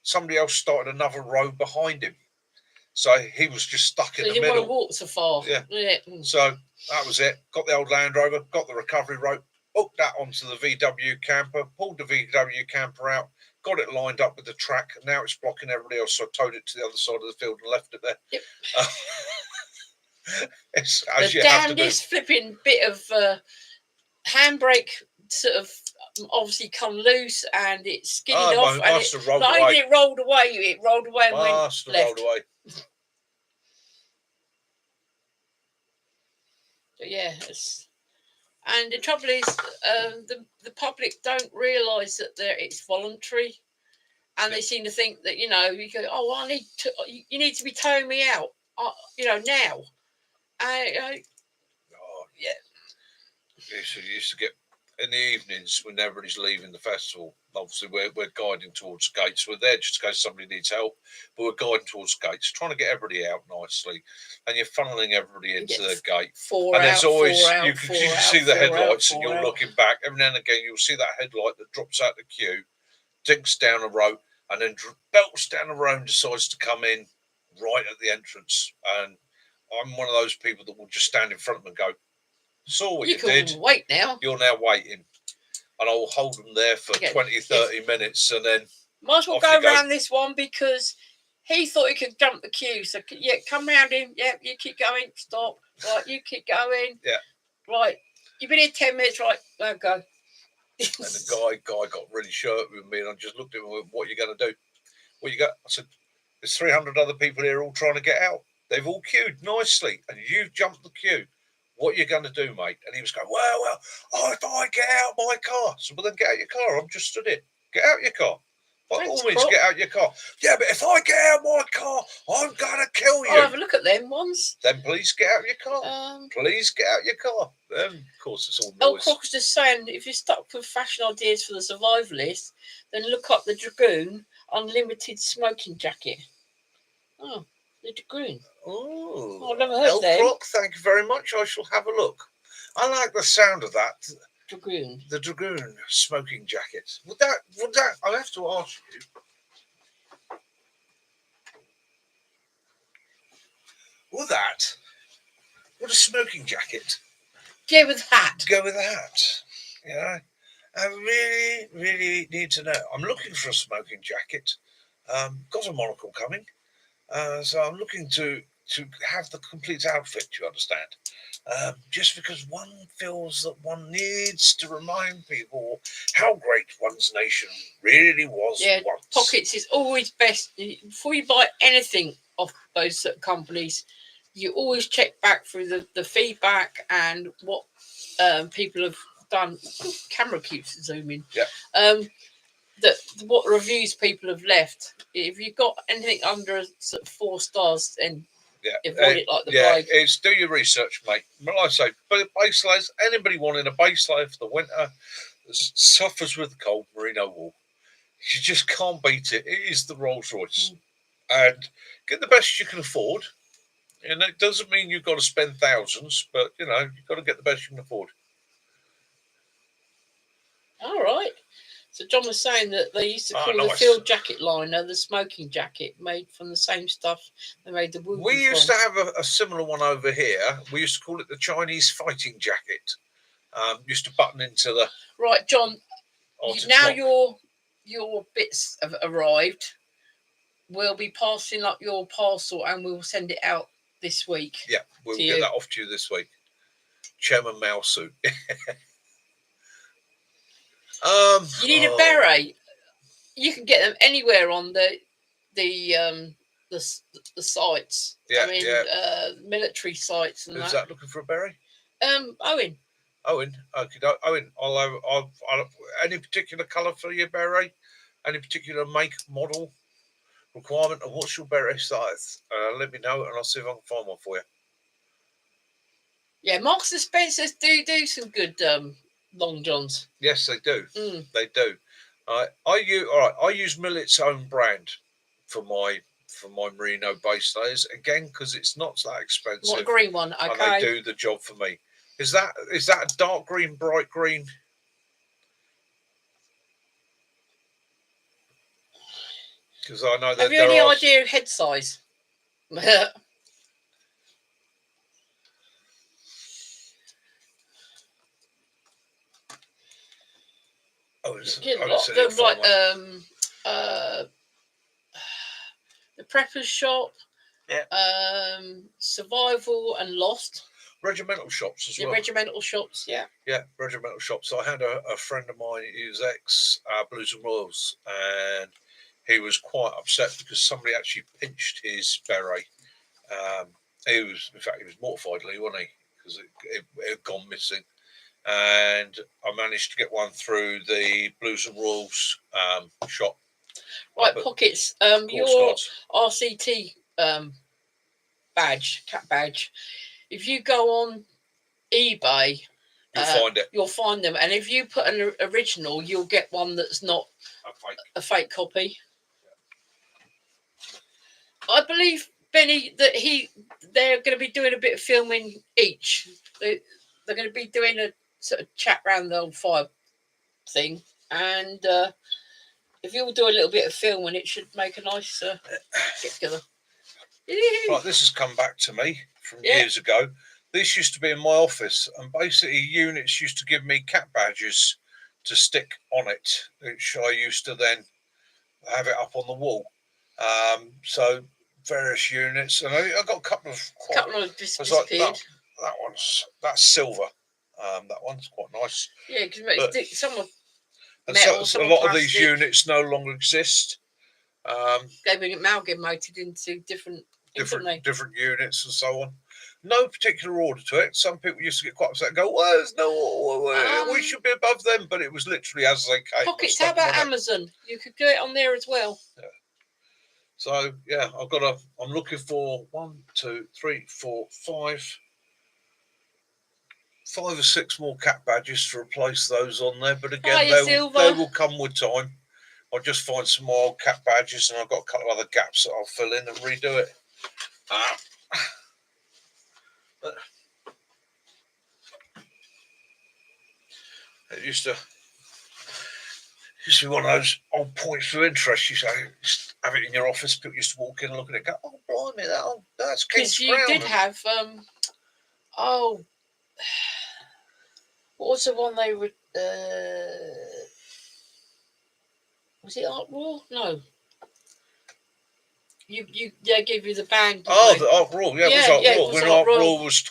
Somebody else started another row behind him, so he was just stuck in the middle. He didn't want to walk so far. Yeah. So that was it. Got the old Land Rover, got the recovery rope, hooked that onto the VW camper, pulled the VW camper out, got it lined up with the track, and now it's blocking everybody else. So I towed it to the other side of the field and left it there. Yep. It's, the damnedest flipping bit of handbrake sort of obviously come loose and it skidded off. It rolled away. It rolled away and went left. Rolled away. But yeah, and the trouble is, the public don't realise that it's voluntary, and they seem to think that you go, oh, you need to be towing me out, now. Yeah. Used to get in the evenings when everybody's leaving the festival. Obviously, we're guiding towards gates. We're there just in case somebody needs help, but we're guiding towards gates, trying to get everybody out nicely, and you're funneling everybody into the gate. There's always you can see the headlights, and you're looking back. Every now and again, you'll see that headlight that drops out the queue, dinks down a row, and then belts down the road and decides to come in right at the entrance. And I'm one of those people that will just stand in front of them and go, saw what you did. Wait now. You're now waiting. And I'll hold them there for 20, 30 minutes and then... Might as well go around this one because he thought he could jump the queue. So, come round him. Yeah, you keep going. Stop. Right, you keep going. Yeah. Right. You've been here 10 minutes. Right, now go. And the guy got really short with me and I just looked at him and went, what are you going to do? What you got? I said, there's 300 other people here all trying to get out. They've all queued nicely and you've jumped the queue. What are you going to do, mate? And he was going, well, if I get out my car. So, well, then get out your car. I'm just stood here. Get out your car. By Thanks, all means, Croc. get out your car. Yeah, but if I get out my car, I'm going to kill you. I'll have a look at them ones. Then please get out your car. Please get out your car. Then, of course, it's all noise. Croc was just saying, if you're stuck with fashion ideas for the survivalist, then look up the Dragoon Unlimited Smoking Jacket. Oh, the Dragoon. Oh, I've never heard of them. Croc, thank you very much. I shall have a look. I like the sound of that. Dragoon. The Dragoon smoking jacket. Would that? I have to ask you. Would a smoking jacket Go with hat? Go with a hat. Yeah. I really, really need to know. I'm looking for a smoking jacket. Got a monocle coming. So I'm looking to have the complete outfit, you understand? Just because one feels that one needs to remind people how great one's nation really was once. Pockets is always best. Before you buy anything off those companies, you always check back through the feedback and what people have done. Camera keeps zooming. Yeah. What reviews people have left. If you've got anything under sort of 4 stars, then avoid it like the plague. It's do your research, mate. Like I say, base layers. Anybody wanting a base layer for the winter suffers with the cold, merino wool. You just can't beat it. It is the Rolls Royce, and get the best you can afford. And it doesn't mean you've got to spend thousands, but you've got to get the best you can afford. All right. So John was saying that they used to call the field jacket liner the smoking jacket, made from the same stuff they made the wool. We used to have a similar one over here. We used to call it the Chinese fighting jacket. Used to button into the... Right, John, now your bits have arrived. We'll be passing up your parcel and we'll send it out this week. Yeah, we'll get that off to you this week. Chairman Mao suit. You need a beret. You can get them anywhere on the sites. Yeah, military sites and Who's that looking for a beret? Owen. Owen, okay, Owen. I'll any particular colour for your beret? Any particular make, model, requirement, and what's your beret size? Let me know, and I'll see if I can find one for you. Yeah, Marks and Spencers do some good long johns. Yes, they do. They do. I use Millet's own brand for my merino base layers again because it's not that expensive. What, a green one? Okay. And they do the job for me. Is that a dark green, bright green? Because I know that. Have you any idea of head size? The Preppers Shop, Survival and Lost. Regimental shops as well. Regimental shops, yeah. Yeah, regimental shops. I had a friend of mine, he was ex Blues and Royals, and he was quite upset because somebody actually pinched his beret. He was mortified, Lee, wasn't he? Because it had gone missing. And I managed to get one through the Blues and Royals shop. Right, Pockets. Your RCT cat badge. If you go on eBay, you'll find it. You'll find them, and if you put an original, you'll get one that's not a fake copy. Yeah. I believe, Benny, that they're going to be doing a bit of filming each. They're going to be doing a sort of chat round the old fire thing, and if you'll do a little bit of filming, it should make a nice get together. Right, this has come back to me from years ago. This used to be in my office, and basically units used to give me cat badges to stick on it, which I used to then have it up on the wall. So various units, and I got a couple of disappeared. That's silver. That one's quite nice. Yeah, because some of a lot of these units no longer exist. They've been amalgamated into different units and so on. no particular order to it. Some people used to get quite upset and go, well, there's no, we should be above them, but it was literally as they came. Pockets, how about Amazon? You could do it on there as well. Yeah. So yeah, I'm looking for 1, 2, 3, 4, 5 or 6 more cat badges to replace those on there. But again, they will come with time. I'll just find some more old cat badges, and I've got a couple of other gaps that I'll fill in and redo it. It used to be one of those old points of interest. You say, have it in your office. People used to walk in and look at it, and go, "Oh, blimey, that's King's Crown." Because you did have what was the one they were? Was it Ark Royal? No. They gave you the band. The Ark Royal. Yeah, it was Ark Royal. When Ark Royal was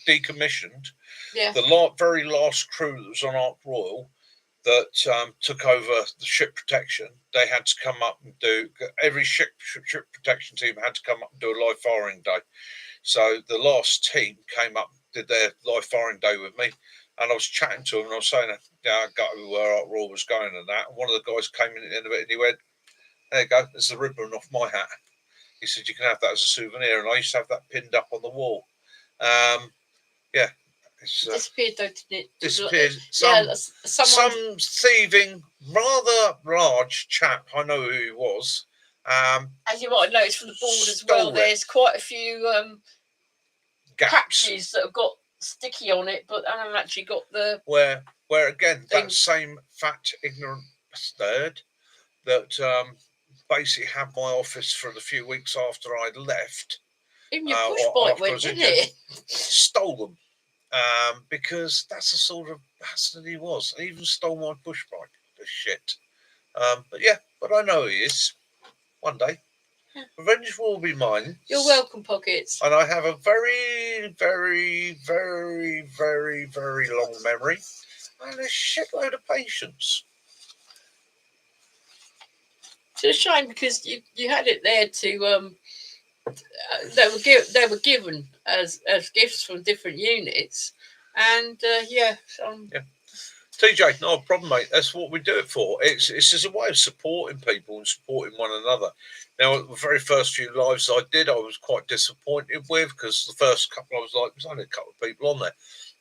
decommissioned, the very last crew that was on Ark Royal that took over the ship protection, they had to come up and do, every ship protection team had to come up and do a live firing day. So the last team came up, did their live firing day with me, and I was chatting to them and I was saying, I got where Ark Royal was going and that. And one of the guys came in at the end of it and he went, "There you go, there's the ribbon off my hat." He said, "You can have that as a souvenir." And I used to have that pinned up on the wall. Yeah. It's disappeared, though, didn't it? Disappeared. Some thieving, rather large chap, I know who he was. As you might have noticed from the board as well, there's quite a few patches that have got sticky on it, but I haven't actually got the... Where again, that same fat, ignorant bastard that basically had my office for the few weeks after I'd left. Even your push bike went, didn't it? Stole them. Because that's the sort of bastard he was. He even stole my push bike. The shit. But I know he is. One day. Revenge will be mine. You're welcome, Pockets. And I have a very, very, very, very, very long memory and a shitload of patience. It's a shame because you had it there to they were given as gifts from different units, and TJ, no problem, mate. That's what we do it for. It's as a way of supporting people and supporting one another. Now, the very first few lives I did, I was quite disappointed with, because the first couple I was like, there's only a couple of people on there.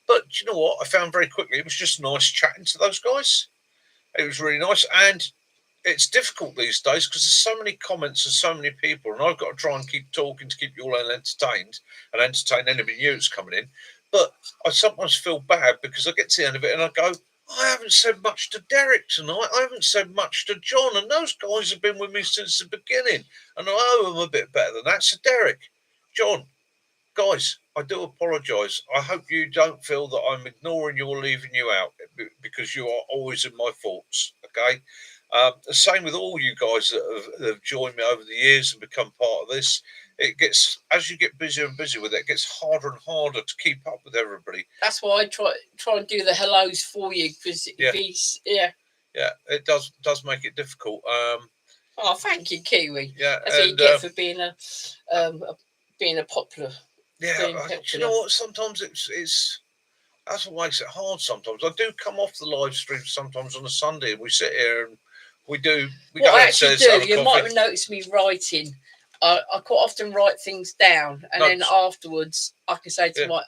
But you know what? I found very quickly it was just nice chatting to those guys. It was really nice, and it's difficult these days because there's so many comments and so many people, and I've got to try and keep talking to keep you all entertained and entertain anybody new that's coming in. But I sometimes feel bad because I get to the end of it and I go, I haven't said much to Derek tonight. I haven't said much to John, and those guys have been with me since the beginning, and I owe them a bit better than that. So Derek, John, guys, I do apologise. I hope you don't feel that I'm ignoring you or leaving you out, because you are always in my thoughts, okay? The same with all you guys that have joined me over the years and become part of this. It gets, as you get busier and busier with it, it gets harder and harder to keep up with everybody. That's why I try and do the hellos for you, because it does make it difficult. Oh, thank you, Kiwi. Yeah, that's what you get for being a popular. Yeah, you know what? Sometimes it's that's what makes it hard. Sometimes I do come off the live stream sometimes on a Sunday, and we sit here and we go upstairs. You might have noticed me writing. I quite often write things down, and then afterwards I can say to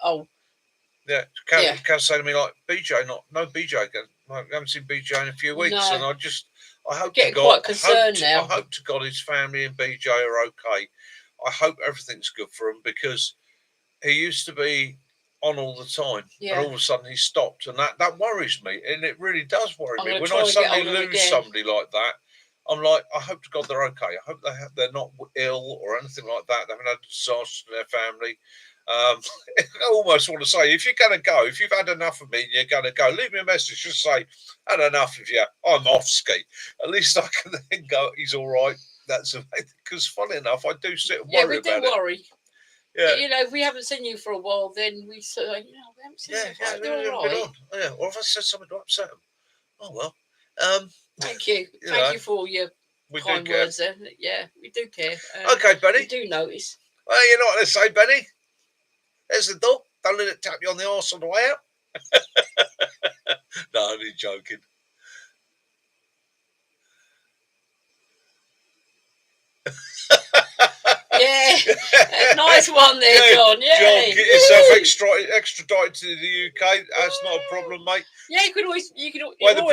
Can say to me like, BJ, no BJ again. I haven't seen BJ in a few weeks, and I hope to God, quite concerned now. I hope to God his family and BJ are okay. I hope everything's good for him, because he used to be on all the time, and all of a sudden he stopped, and that worries me, and it really does worry me. When I suddenly lose somebody like that, I'm like, I hope to God they're okay. I hope they're not ill or anything like that. They haven't had a disaster in their family. I almost want to say, if you're going to go, if you've had enough of me and you're going to go, leave me a message. Just say, had enough of you. I'm off ski. At least I can then go, he's all right. That's because funny enough, I do sit and worry about it. Yeah, we do worry. Yeah. You know, if we haven't seen you for a while, then we say, we haven't seen you. All right. Yeah, or if I said something to upset them. Oh, well. Thank you. Thank you for all your kind words there. Yeah, we do care. Okay, Benny. We do notice. Well, you know what they say, Benny? There's the door. Don't let it tap you on the arse on the way out. No, I'm only joking. Yeah, nice one there, John. Yeah, John, get yourself extradited to the UK. That's not a problem, mate. Yeah, you're always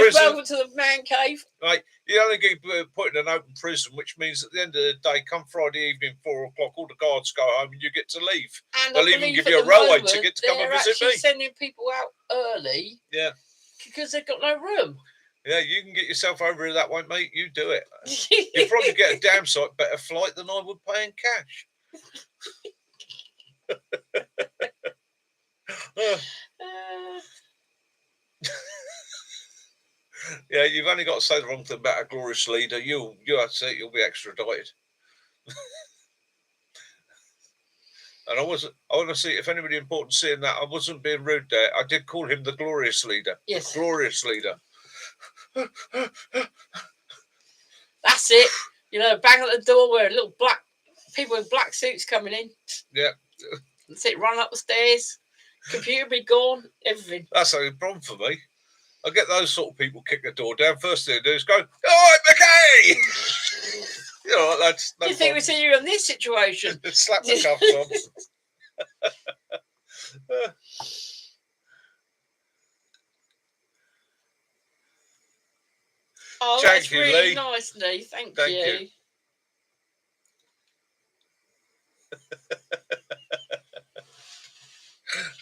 welcome to the man cave. Right, you only get put in an open prison, which means at the end of the day, come Friday evening, 4 o'clock, all the guards go home and you get to leave. And they'll even give you a railway ticket to come and visit me. They're sending people out early. Yeah. Because they've got no room. Yeah, you can get yourself over that way, mate. You do it. You'll probably get a damn sight better flight than I would pay in cash. Yeah, you've only got to say the wrong thing about a glorious leader. You'll be extradited. And I want to see if anybody important seeing that. I wasn't being rude there. I did call him the glorious leader. Yes. The glorious leader. That's it. Bang at the door where little black people in black suits coming in. Yeah. That's it. Run up the stairs. Computer be gone. Everything. That's a problem for me. I get those sort of people kick the door down. First thing they do is go, "All right, McKay." That's no. Do you think we see you in this situation? Slap the cuffs on. Oh, Thank that's you, really Lee. nice, Lee. Thank you.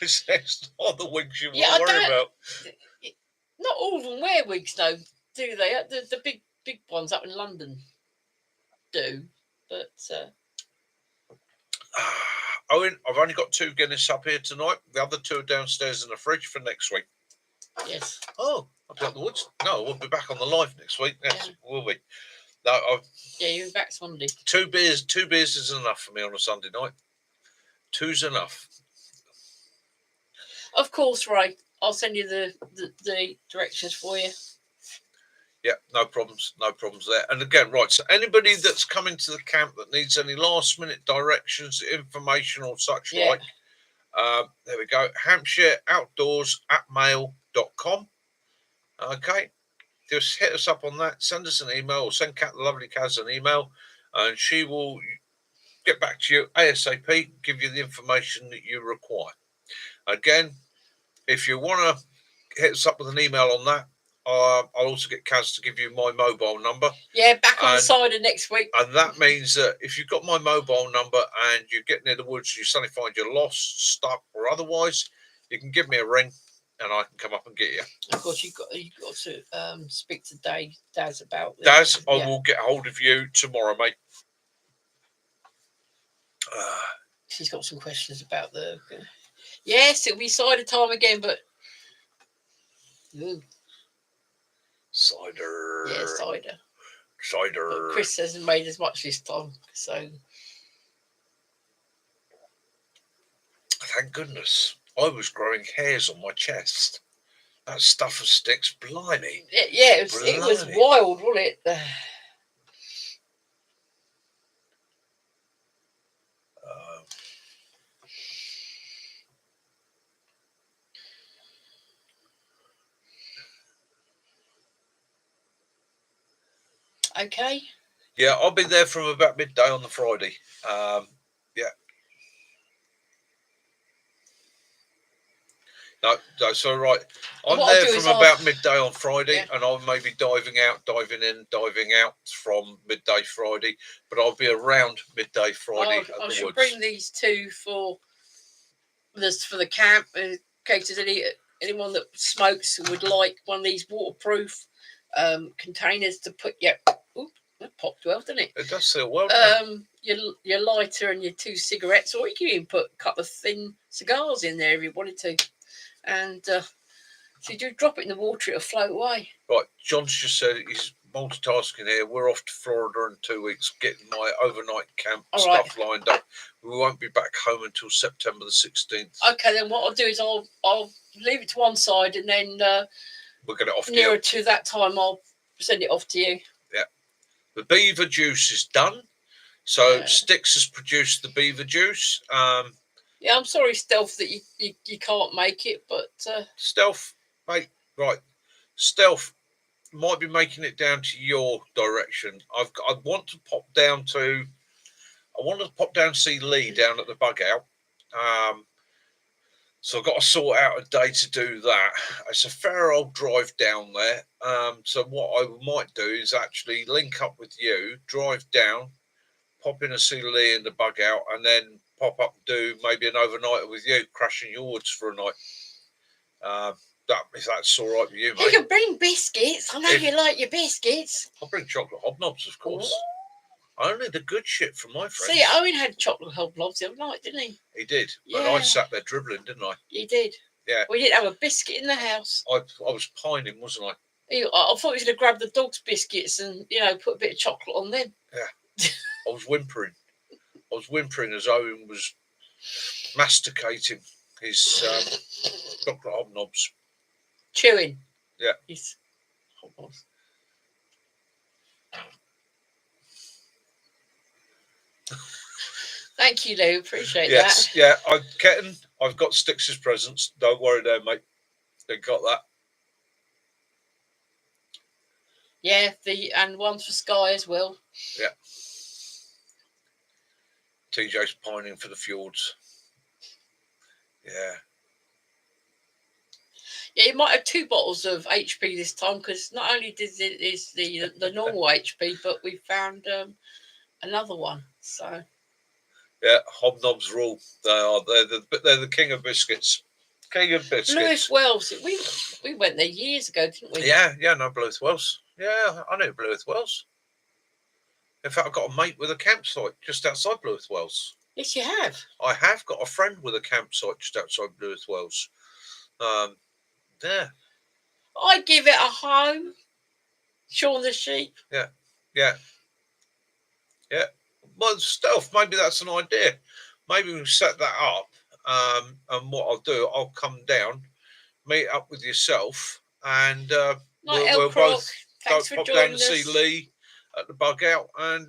It's not the wigs you worry about. Not all of them wear wigs, though, do they? The big ones up in London do, but. Owen, I've only got 2 Guinness up here tonight. The other 2 are downstairs in the fridge for next week. Yes. Oh, I'll be up the woods. No, we'll be back on the live next week. Yes, will we? No, you'll be back Sunday. 2 beers is enough for me on a Sunday night. 2's enough. Of course, Ray. I'll send you the directions for you. Yeah, no problems there. And again, right, so anybody that's coming to the camp that needs any last minute directions, information or such like, there we go, HampshireOutdoors@mail.com. Okay, just hit us up on that, send us an email, or send the lovely Kaz an email, and she will get back to you ASAP, give you the information that you require. Again, if you want to hit us up with an email on that, I'll also get Kaz to give you my mobile number. Yeah, back on the side of next week. And that means that if you've got my mobile number and you get near the woods, you suddenly find you're lost, stuck, or otherwise, you can give me a ring and I can come up and get you. Of course, you've got to speak to Daz about this. Daz, I will get hold of you tomorrow, mate. She's got some questions about the. Yes, it'll be cider time again, but. Ooh. Cider. Yeah, cider. Cider. But Chris hasn't made as much this time, so. Thank goodness. I was growing hairs on my chest. That stuff of sticks, blimey. Yeah, it was wild, wasn't it? Okay. Yeah, I'll be there from about midday on the Friday. Yeah. No, so right. I'm there from about midday on Friday, and I may be diving in, diving out from midday Friday, but I'll be around midday Friday. I should bring these 2 for the camp in case there's anyone that smokes and would like one of these waterproof containers to put that popped well, didn't it? It does seal well. Your lighter and your 2 cigarettes, or you can even put a couple of thin cigars in there if you wanted to. And so you do drop it in the water, it'll float away. Right, John's just said he's multitasking here. We're off to Florida in 2 weeks, getting my overnight camp stuff lined up. We won't be back home until September the 16th. Okay, then what I'll do is I'll leave it to one side, and then we'll get it off nearer to that time. I'll send it off to you. Yeah, the beaver juice is done. So Sticks has produced the beaver juice. Yeah, I'm sorry, Stealth, that you can't make it, but Stealth, mate. Right, Stealth might be making it down to your direction. I want to pop down to. I wanted to pop down to see Lee down at the bug out. So I've got to sort out a day to do that. It's a fair old drive down there. So what I might do is actually link up with you, drive down, pop in and see Lee in the bug out, and then pop up and do maybe an overnighter with you, crashing your woods for a night. If that's all right with you, mate. You can bring biscuits. I know you like your biscuits. I'll bring chocolate hobnobs, of course. Ooh. Only the good shit from my friends. See, Owen had chocolate hobnobs the other night, didn't he? He did. Yeah. And I sat there dribbling, didn't I? You did. Yeah. We didn't have a biscuit in the house. I was pining, wasn't I? I thought he was going to grab the dog's biscuits and, put a bit of chocolate on them. Yeah. I was whimpering. As Owen was masticating his chocolate hobnobs. Chewing. Yeah. His hobnobs. Thank you, Lou. Appreciate that. Yeah. Ketten, I've got Styx's presents. Don't worry there, mate. They got that. Yeah, and one for Sky as well. Yeah. TJ's pining for the fjords. Yeah. Yeah, you might have 2 bottles of HP this time, because not only is the normal HP, but we found another one. So. Yeah, hobnobs rule. They're the king of biscuits. King of biscuits. Lewis Wells. We went there years ago, didn't we? Yeah, no, Blueth Wells. Yeah, I know Blueth Wells. In fact, I've got a mate with a campsite just outside Blueth Wells. Yes, you have. I have got a friend with a campsite just outside Blueth Wells. Yeah. I give it a home. Shaun the Sheep. Yeah. Well, Stealth, maybe that's an idea. Maybe we set that up. And what I'll do, I'll come down, meet up with yourself, and we'll both pop down and see Lee at the bug out, and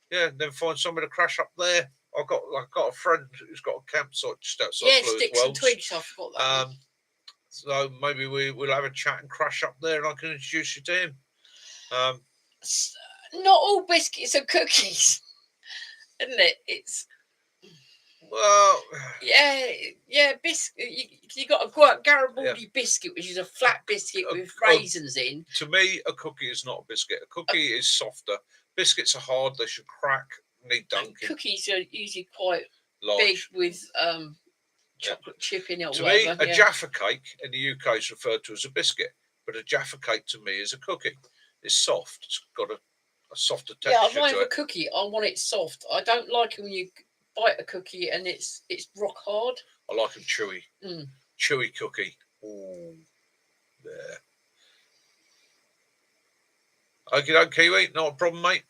then find somebody to crash up there. I've got a friend who's got a campsite just outside. Yeah, Sticks and Twigs. I forgot that. So maybe we'll have a chat and crash up there, and I can introduce you to him. Not all biscuits are cookies, isn't it? It's biscuit. You got a Garibaldi biscuit, which is a flat biscuit with raisins in. To me, a cookie is not a biscuit. A cookie is softer. Biscuits are hard; they should crack, need dunking. Cookies are usually quite large, big with chocolate chip in it. To me, a Jaffa cake in the UK is referred to as a biscuit, but a Jaffa cake to me is a cookie. It's soft. It's got a softer texture. Yeah, I like a cookie. I want it soft. I don't like when you bite a cookie and it's rock hard. I like them chewy. Chewy cookie. Ooh, there. Okay, Kiwi, not a problem, mate.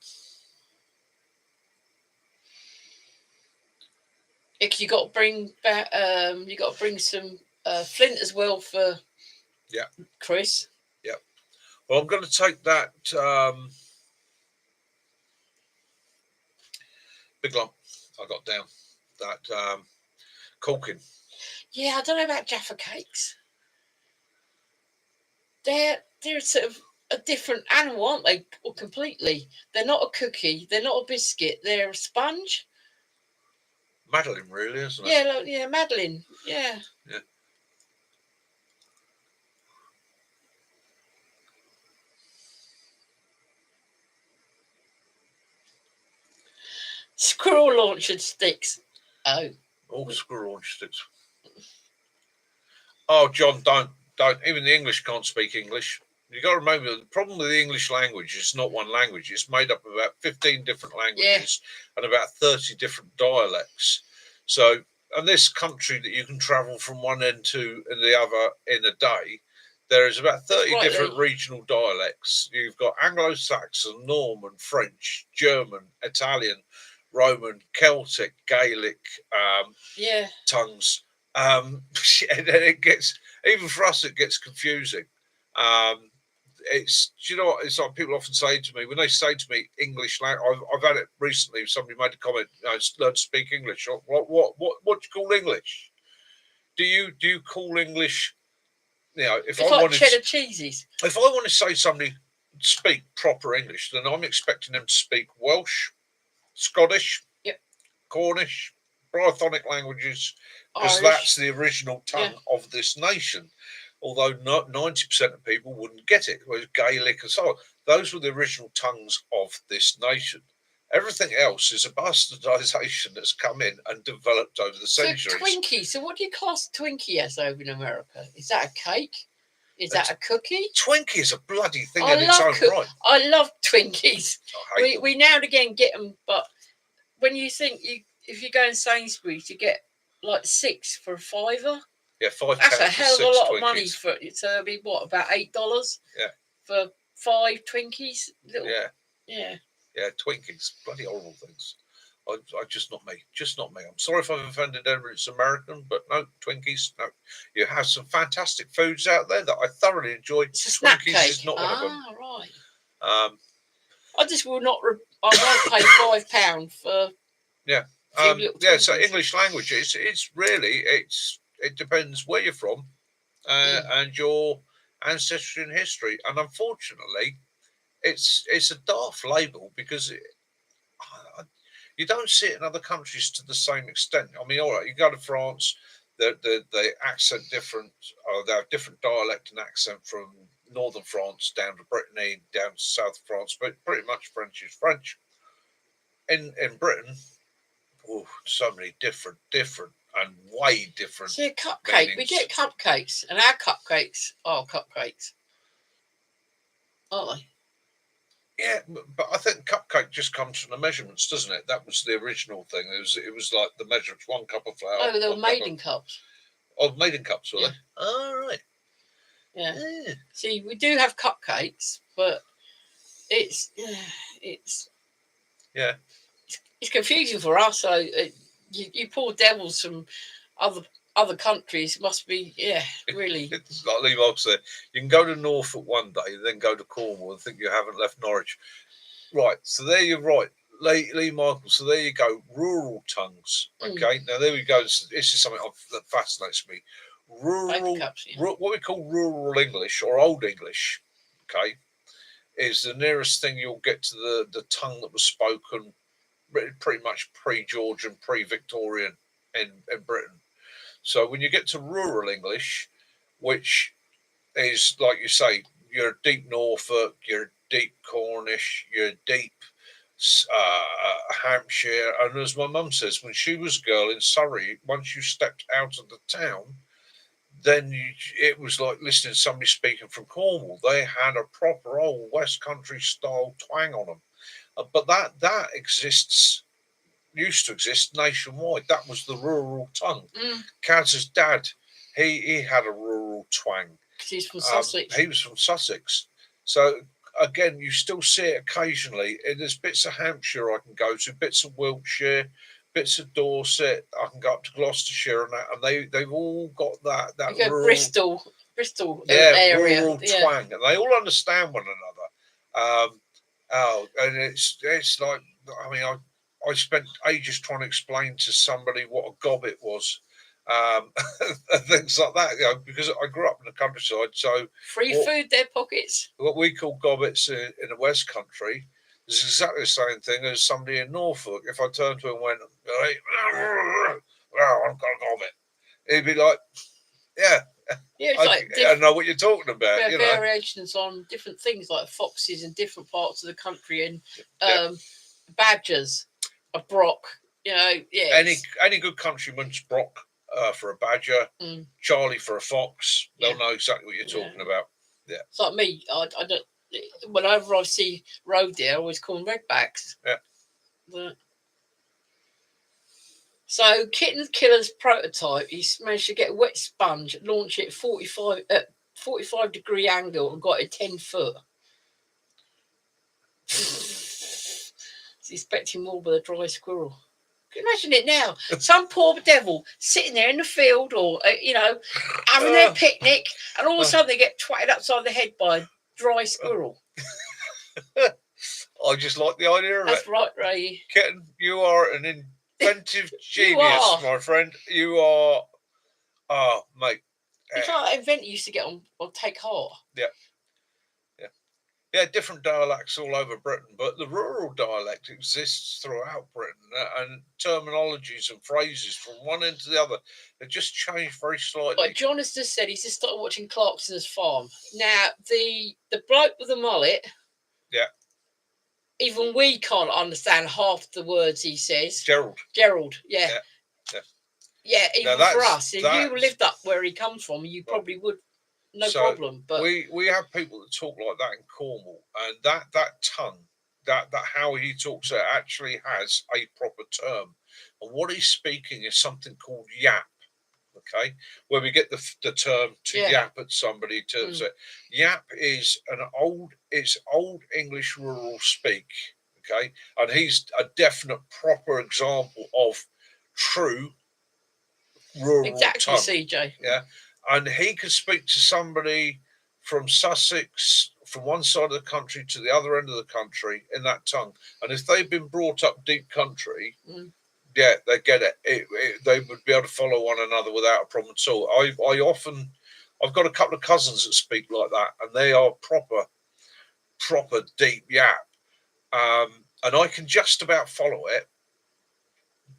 You got to bring back. You got to bring some Flint as well for. Yeah. Chris. Yeah. Well, I'm going to take that big lump I got down. That corking. Yeah, I don't know about Jaffa cakes. They're sort of a different animal, aren't they? Or completely. They're not a cookie. They're not a biscuit. They're a sponge. Madeleine, really, isn't it? Yeah, Madeleine. Yeah. Yeah. Squirrel launcher sticks. Oh. All squirrel launcher sticks. Oh, John, don't. Even the English can't speak English. You got to remember, the problem with the English language is not one language. It's made up of about 15 different languages and about 30 different dialects. So, in this country that you can travel from one end to the other in a day, there is about 30 different regional dialects. You've got Anglo-Saxon, Norman, French, German, Italian, Roman, Celtic, Gaelic tongues. And then it gets, even for us, it gets confusing. it's, do you know what? It's like people often say to me, when they say to me English language, I've had it recently. Somebody made a comment, learn to speak English. What do you call English? Do you call English? It's like cheddar cheeses. If I want to say somebody speak proper English, then I'm expecting them to speak Welsh, Scottish, Cornish, Brythonic languages, because that's the original tongue of this nation. Although not 90% of people wouldn't get it, whereas Gaelic and so on. Those were the original tongues of this nation. Everything else is a bastardization that's come in and developed over the centuries. So Twinkie. So what do you class Twinkie as over in America? Is that a cake? Is that a cookie? Twinkie is a bloody thing in its own right. I love Twinkies. We now and again get them, but when you think if you go in Sainsbury's, you get like 6 for a $5. Yeah, £5. That's a hell of a lot of money Twinkies. for it. So it'd be what, about $8? Yeah. For 5 Twinkies. Yeah, Twinkies, bloody horrible things. I just not me. I'm sorry if I've offended everyone. It's American, but no, Twinkies. No, you have some fantastic foods out there that I thoroughly enjoy. It's a snack Twinkies cake. is not one of them. Right. I just will not. I won't pay £5 for. Yeah. So English language. It's really it depends where you're from, and your ancestry and history. And unfortunately, it's a daft label because you don't see it in other countries to the same extent. I mean, all right, you go to France, the accent different, or they have different dialect and accent from northern France down to Brittany, down to south France, but pretty much French is French. In Britain, so many different and way different. See, a cupcake. Meanings. We get cupcakes, and our cupcakes are cupcakes, aren't they? Yeah, but I think cupcake just comes from the measurements, doesn't it? That was the original thing. It was like the measurements: 1 cup of flour. Oh, they were made in cups. Oh, made in cups, were they? Oh, right. Yeah. See, we do have cupcakes, but it's confusing for us. So you poor devils from other countries must be really. It's like Lee Mogg said. You can go to Norfolk one day, then go to Cornwall and think you haven't left Norwich. Right. So there you're right, Lee Michael. So there you go. Rural tongues. Okay. Now there we go. This is something that fascinates me. What we call rural English or Old English. Okay. Is the nearest thing you'll get to the tongue that was spoken pretty much pre-Georgian, pre-Victorian in Britain. So when you get to rural English, which is, like you say, you're deep Norfolk, you're deep Cornish, you're deep Hampshire, and as my mum says, when she was a girl in Surrey, once you stepped out of the town, then it was like listening to somebody speaking from Cornwall. They had a proper old West Country style twang on them. But that used to exist nationwide. That was the rural tongue. Kaz's dad, he had a rural twang. He's from Sussex. He was from Sussex. So again, you still see it occasionally. There's bits of Hampshire I can go to, bits of Wiltshire, bits of Dorset. I can go up to Gloucestershire and that, and they've all got that rural Bristol area, rural twang, and they all understand one another. And it's like, I mean, I spent ages trying to explain to somebody what a gobbet was, and things like that, because I grew up in the countryside. So free food, their pockets. What we call gobbets in the West Country is exactly the same thing as somebody in Norfolk. If I turned to him and went, well, I've got a gobbet, he'd be like, I know what you're talking about. Variations on different things like foxes in different parts of the country, and badgers, a brock. Any good countryman's brock for a badger, Charlie for a fox. They'll know exactly what you're talking about. Yeah, it's like me. I don't. Whenever I see roe deer, I always call them redbacks. Yeah. So Kitten Killer's prototype, he managed to get a wet sponge, launch it at 45 degree angle and got it 10 foot. He's expecting more with a dry squirrel. Can you imagine it now? Some poor devil sitting there in the field or, having their picnic, and all of a sudden they get twatted upside the head by a dry squirrel. I just like the idea of That's it. right, Ray. Kitten, you are an inventive genius, are. my friend. You are. Oh, mate. It's like invent used to get on or take heart. Yeah, different dialects all over Britain, but the rural dialect exists throughout Britain, and terminologies and phrases from one end to the other, they just change very slightly. Like John has just said, he's just started watching Clarkson's Farm. Now, the bloke with the mullet, Yeah. Even we can't understand half the words he says. Gerald, yeah. Yeah. Yeah, even for us. If you lived up where he comes from, you probably would. No problem. But we have people that talk like that in Cornwall, and that tongue, that how he talks, it actually has a proper term, and what he's speaking is something called yap. Okay, where we get the term to yap at somebody. So yap is it's old English rural speak. Okay, and he's a definite proper example of true rural exactly, tongue. CJ. Yeah. And he could speak to somebody from Sussex, from one side of the country to the other end of the country in that tongue. And if they've been brought up deep country, yeah, they get it. They would be able to follow one another without a problem at all. I've got a couple of cousins that speak like that, and they are proper deep yap. And I can just about follow it.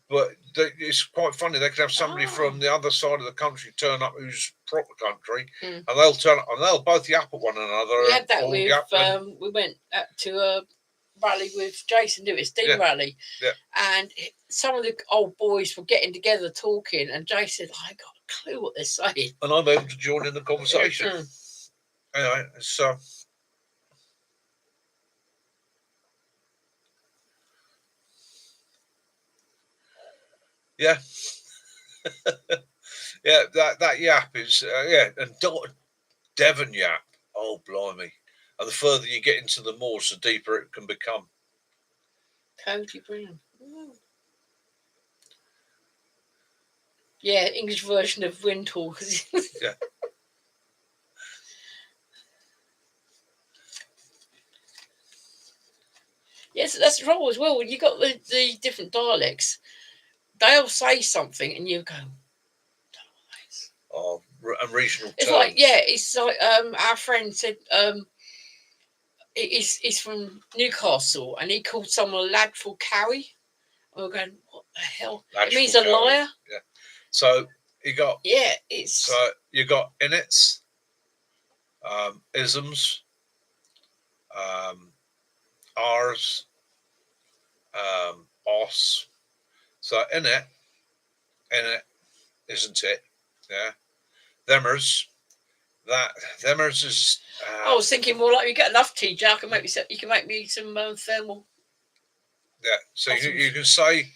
But it's quite funny. They could have somebody from the other side of the country turn up who's proper country, and they'll turn up and they'll both yap at one another. We had that with we went to a rally with Jason Lewis, Dean Rally, and some of the old boys were getting together talking, and Jason said, "I got a clue what they're saying," and I'm able to join in the conversation. Anyway, so. Yeah, yeah, that yap is and Devon yap. Oh blimey! And the further you get into the moors, the deeper it can become. Cody Brown. Yeah, English version of Windhall. Yeah. Yes, that's the trouble as well. When you got the different dialects, they'll say something and you go, oh, and regional it's terms. It's like our friend said he's from Newcastle and he called someone a lad for Cowie. And we're going, what the hell? It means a liar. Yeah. So you got you got innits, isms, R's, os. So in it, isn't it? Yeah. Themers is. I was thinking more like you get enough tea, Jack. You can make me some thermal. Yeah. So you can say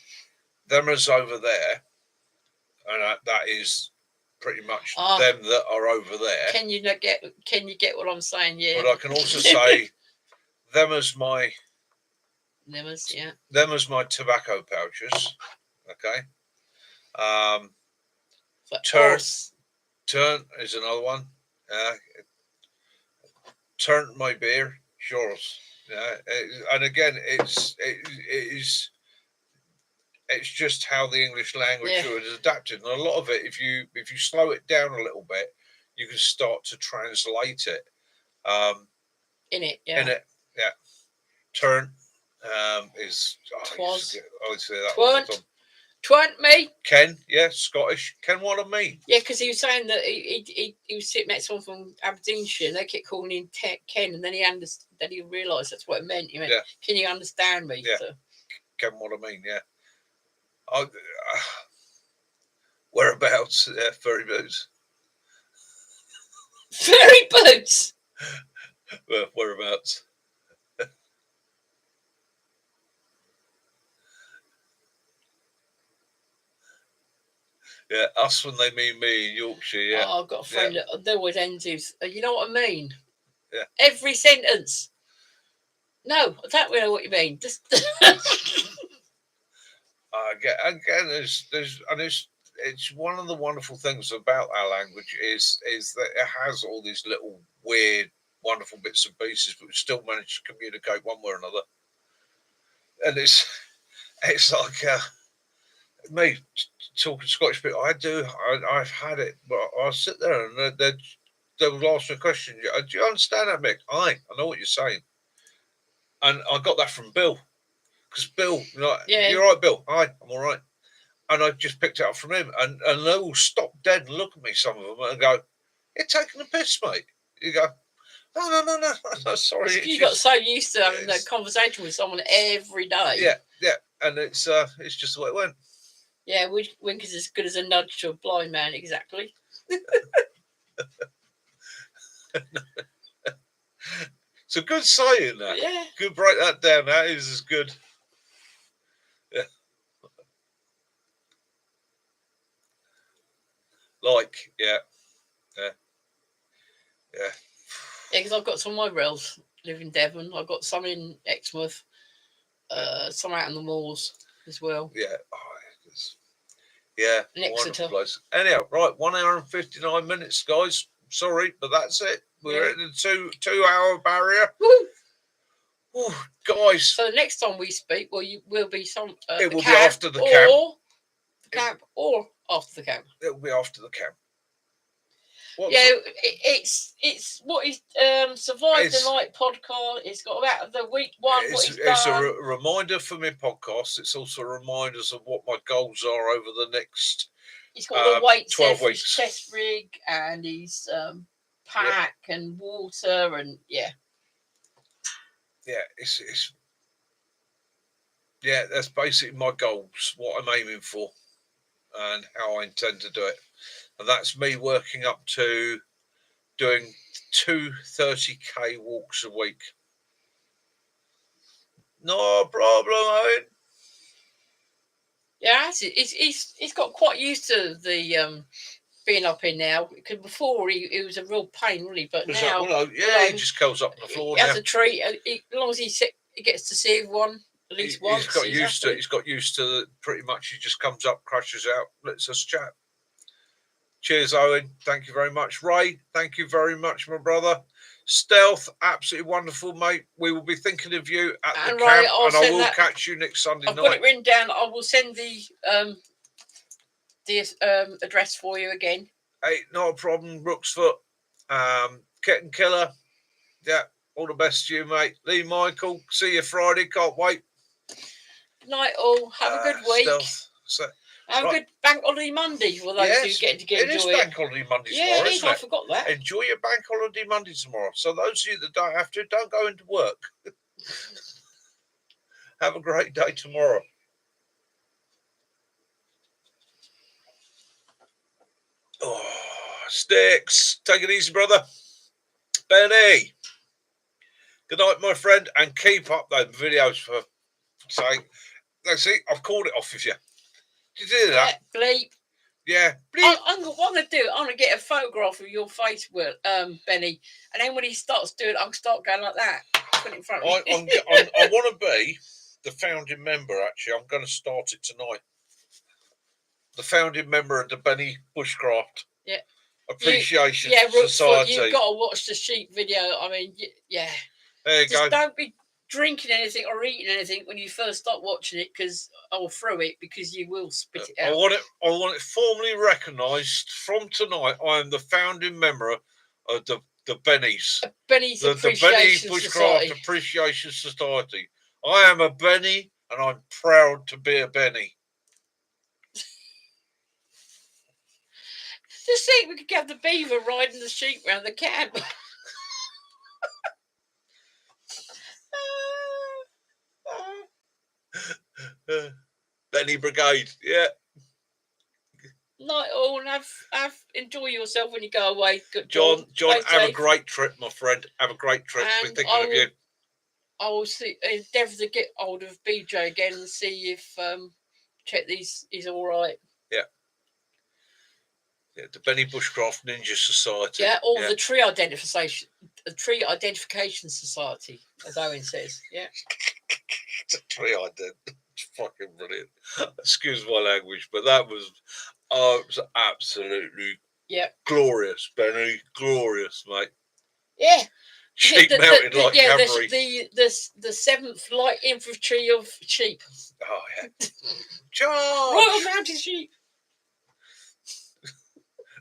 themers over there, and that is pretty much them that are over there. Can you get what I'm saying? Yeah. But I can also say them as my tobacco pouches. Okay. Turn is another one. Turn my beer, yours. Yeah. And again, it's just how the English language is adapted, and a lot of it, if you slow it down a little bit, you can start to translate it. In it, yeah. Turn is. Twas. I would say that. Twant me. Ken, yeah, Scottish. Ken, what I mean? Yeah, because he was saying that he was sitting next to someone from Aberdeenshire, and they kept calling him Ken, and then he realised that's what it meant. He went, "Can you understand me?" Yeah. So. Ken, what I mean? Yeah. Whereabouts? Yeah, ferry boats. Ferry boats. Whereabouts? Yeah, us when they mean me in Yorkshire. Yeah. Oh, I've got a friend that they always ends with, "You know what I mean?" Yeah. Every sentence. No, I don't really know what you mean. Just. Again, it's one of the wonderful things about our language is that it has all these little weird wonderful bits and pieces, but we still manage to communicate one way or another. And it's like me talking Scottish people. I've had it, but I'll sit there and they will ask me a question. Do you understand that, Mick? I know what you're saying. And I got that from Bill. Because Bill, you're right, Bill. Hi, I'm all right. And I just picked it up from him. And they all stop dead and look at me, some of them, and go, "You're taking the piss, mate." You go, no, sorry. You got so used to having that conversation with someone every day. Yeah. And it's just the way it went. Yeah, wink is as good as a nudge to a blind man, exactly. It's a good saying, that. Yeah. Good, break that down. That is as good. Yeah. Like, yeah. Yeah, because I've got some of my relatives live in Devon. I've got some in Exmouth, some out in the moors as well. Yeah. In Exeter. Place. Anyhow, right, 1 hour and 59 minutes, guys. Sorry, but that's it. We're at the 2 hour barrier. Woo! Ooh, guys. So the next time we speak, will be some. It will be after the camp. Or the camp, or after the camp. It will be after the camp. It's what is Survive the Night podcast. It's got about the week one. It's a reminder for me podcast. It's also reminders of what my goals are over the next. He's got the weights 12 there, weeks. his chest rig and his pack and water and that's basically my goals. What I'm aiming for, and how I intend to do it. And that's me working up to doing 2 30k walks a week. No problem, Owen. Yeah, he's got quite used to the being up in now. Because before he was a real pain, really. But now, he just goes up on the floor. He has a treat. As long as he gets to see everyone at least once. He's got used to it. He's got used to it. Pretty much, he just comes up, crashes out, lets us chat. Cheers, Owen. Thank you very much. Ray, thank you very much, my brother. Stealth, absolutely wonderful, mate. We will be thinking of you at the camp, and I will catch you next Sunday night. I've got it written down. I will send the address for you again. Hey, not a problem. Rooksfoot, Kitten Killer. Yeah, all the best to you, mate. Lee Michael, see you Friday. Can't wait. Good night, all. Have a good week. Have a good bank holiday Monday for those who get to enjoy it. It is bank holiday Monday tomorrow, isn't it? I forgot that. Enjoy your bank holiday Monday tomorrow. So those of you that don't have to, don't go into work. Have a great day tomorrow. Oh, Sticks. Take it easy, brother. Benny. Good night, my friend. And keep up those videos for saying. See, I've called it off of you. Did you do that? Yeah, bleep. Yeah, bleep. What I'm going to do, I'm going to get a photograph of your face, Benny. And then when he starts doing it, I'll start going like that. Put it in front of me. I want to be the founding member, actually. I'm going to start it tonight. The founding member of the Benny Bushcraft Appreciation Society. You've got to watch the sheep video. I mean, yeah. There you go. Don't be drinking anything or eating anything when you first start watching it, because I'll throw it, because you will spit it out. I want it formally recognised from tonight. I am the founding member of the Bennies. The Benny Bushcraft Appreciation Society. I am a Benny, and I'm proud to be a Benny. Just think we could have the beaver riding the sheep around the camp. Benny Brigade, yeah. Night all, and enjoy yourself when you go away. Good John, have a great trip, my friend. Have a great trip. We're thinking of you. I will endeavour to get hold of BJ again and see if check these is all right. Yeah, the Benny Bushcraft Ninja Society. Yeah, the tree identification society, as Owen says. Yeah. It's a tree identification. It's fucking brilliant. Excuse my language, but that was absolutely glorious, Benny. Glorious, mate. Yeah. Sheep mounted like cavalry. The 7th Light Infantry of sheep. Oh yeah. Charge! Royal Mounted Sheep.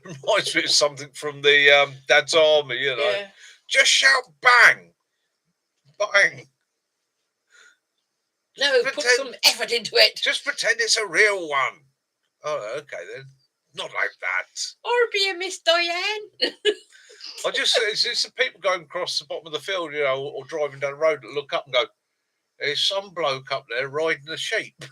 Reminds me of something from the Dad's Army, you know. Yeah. Just shout bang! Bang! No, put some effort into it. Just pretend it's a real one. Oh, okay then. Not like that. Or be a Miss Diane. It's the people going across the bottom of the field, you know, or driving down the road that look up and go, there's some bloke up there riding a sheep.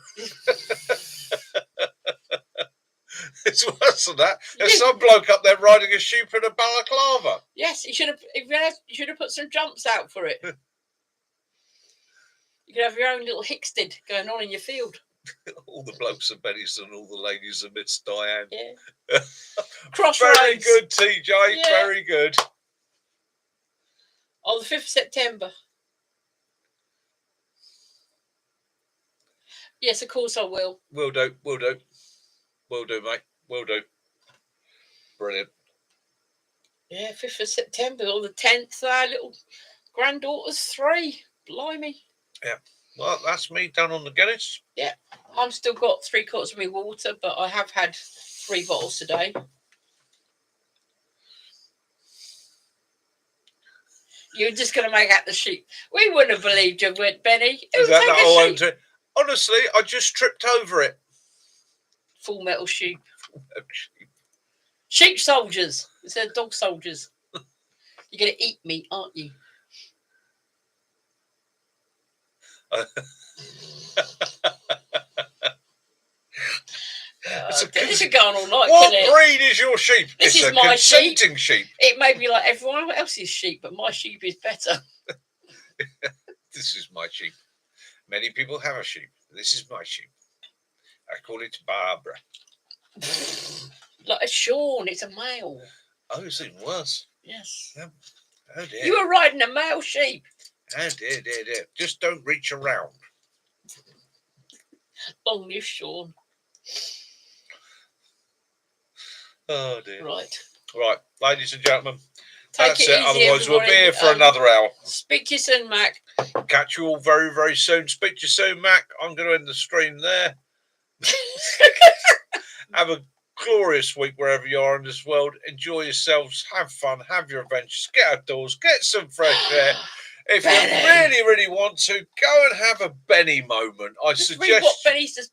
It's worse than that. There's some bloke up there riding a sheep in a balaclava. Yes, you should have put some jumps out for it. You could have your own little Hickstead going on in your field. All the blokes are Benny's and all the ladies are Miss Diane. Yeah. Crossroads. Very good, TJ. Yeah. Very good. On the 5th of September. Yes, of course I will. Will do. Will do. Will do, mate. Will do. Brilliant. Yeah, 5th of September or the 10th. Our little granddaughter's 3. Blimey. Yeah. Well, that's me done on the Guinness. Yeah. I've still got 3/4 of my water, but I have had 3 bottles today. You're just going to make out the sheep. We wouldn't have believed you, Benny. Is that the whole Honestly, I just tripped over it. Full metal sheep. Sheep soldiers instead of dog soldiers. You're going to eat me, aren't you? This is going all night. What breed is your sheep? This is my sheep. It may be like everyone else's sheep, but my sheep is better. This is my sheep. Many people have a sheep. This is my sheep. I call it Barbara. Like a Sean, it's a male. Oh, it's even worse. Yes. Yeah. Oh dear. You were riding a male sheep. Oh dear, dear, dear. Just don't reach around. Long live Sean. Oh dear. Right, ladies and gentlemen. Take it easy, Otherwise we'll be here for another hour. Speak to you soon, Mac. Catch you all very, very soon. Speak to you soon, Mac. I'm going to end the stream there. Have a glorious week wherever you are in this world. Enjoy yourselves. Have fun. Have your adventures. Get outdoors. Get some fresh air. If Benny. you really, really want to, go and have a Benny moment. I Just suggest. read what Benny's just.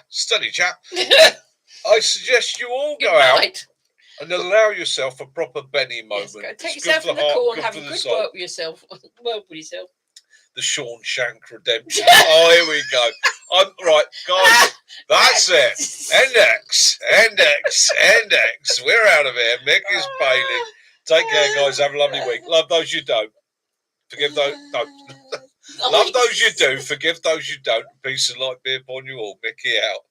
Study, chap. I suggest you all go out and allow yourself a proper Benny moment. Yes, take yourself in the corner and have a good work with yourself. Work with yourself. The Shawshank Redemption. Oh, here we go. I'm right, guys. That's it. Index. We're out of here. Mick is bailing. Take care, guys. Have a lovely week. Love those you don't. Forgive those. No. Love those you do. Forgive those you don't. Peace and light be upon you all. Mickey out.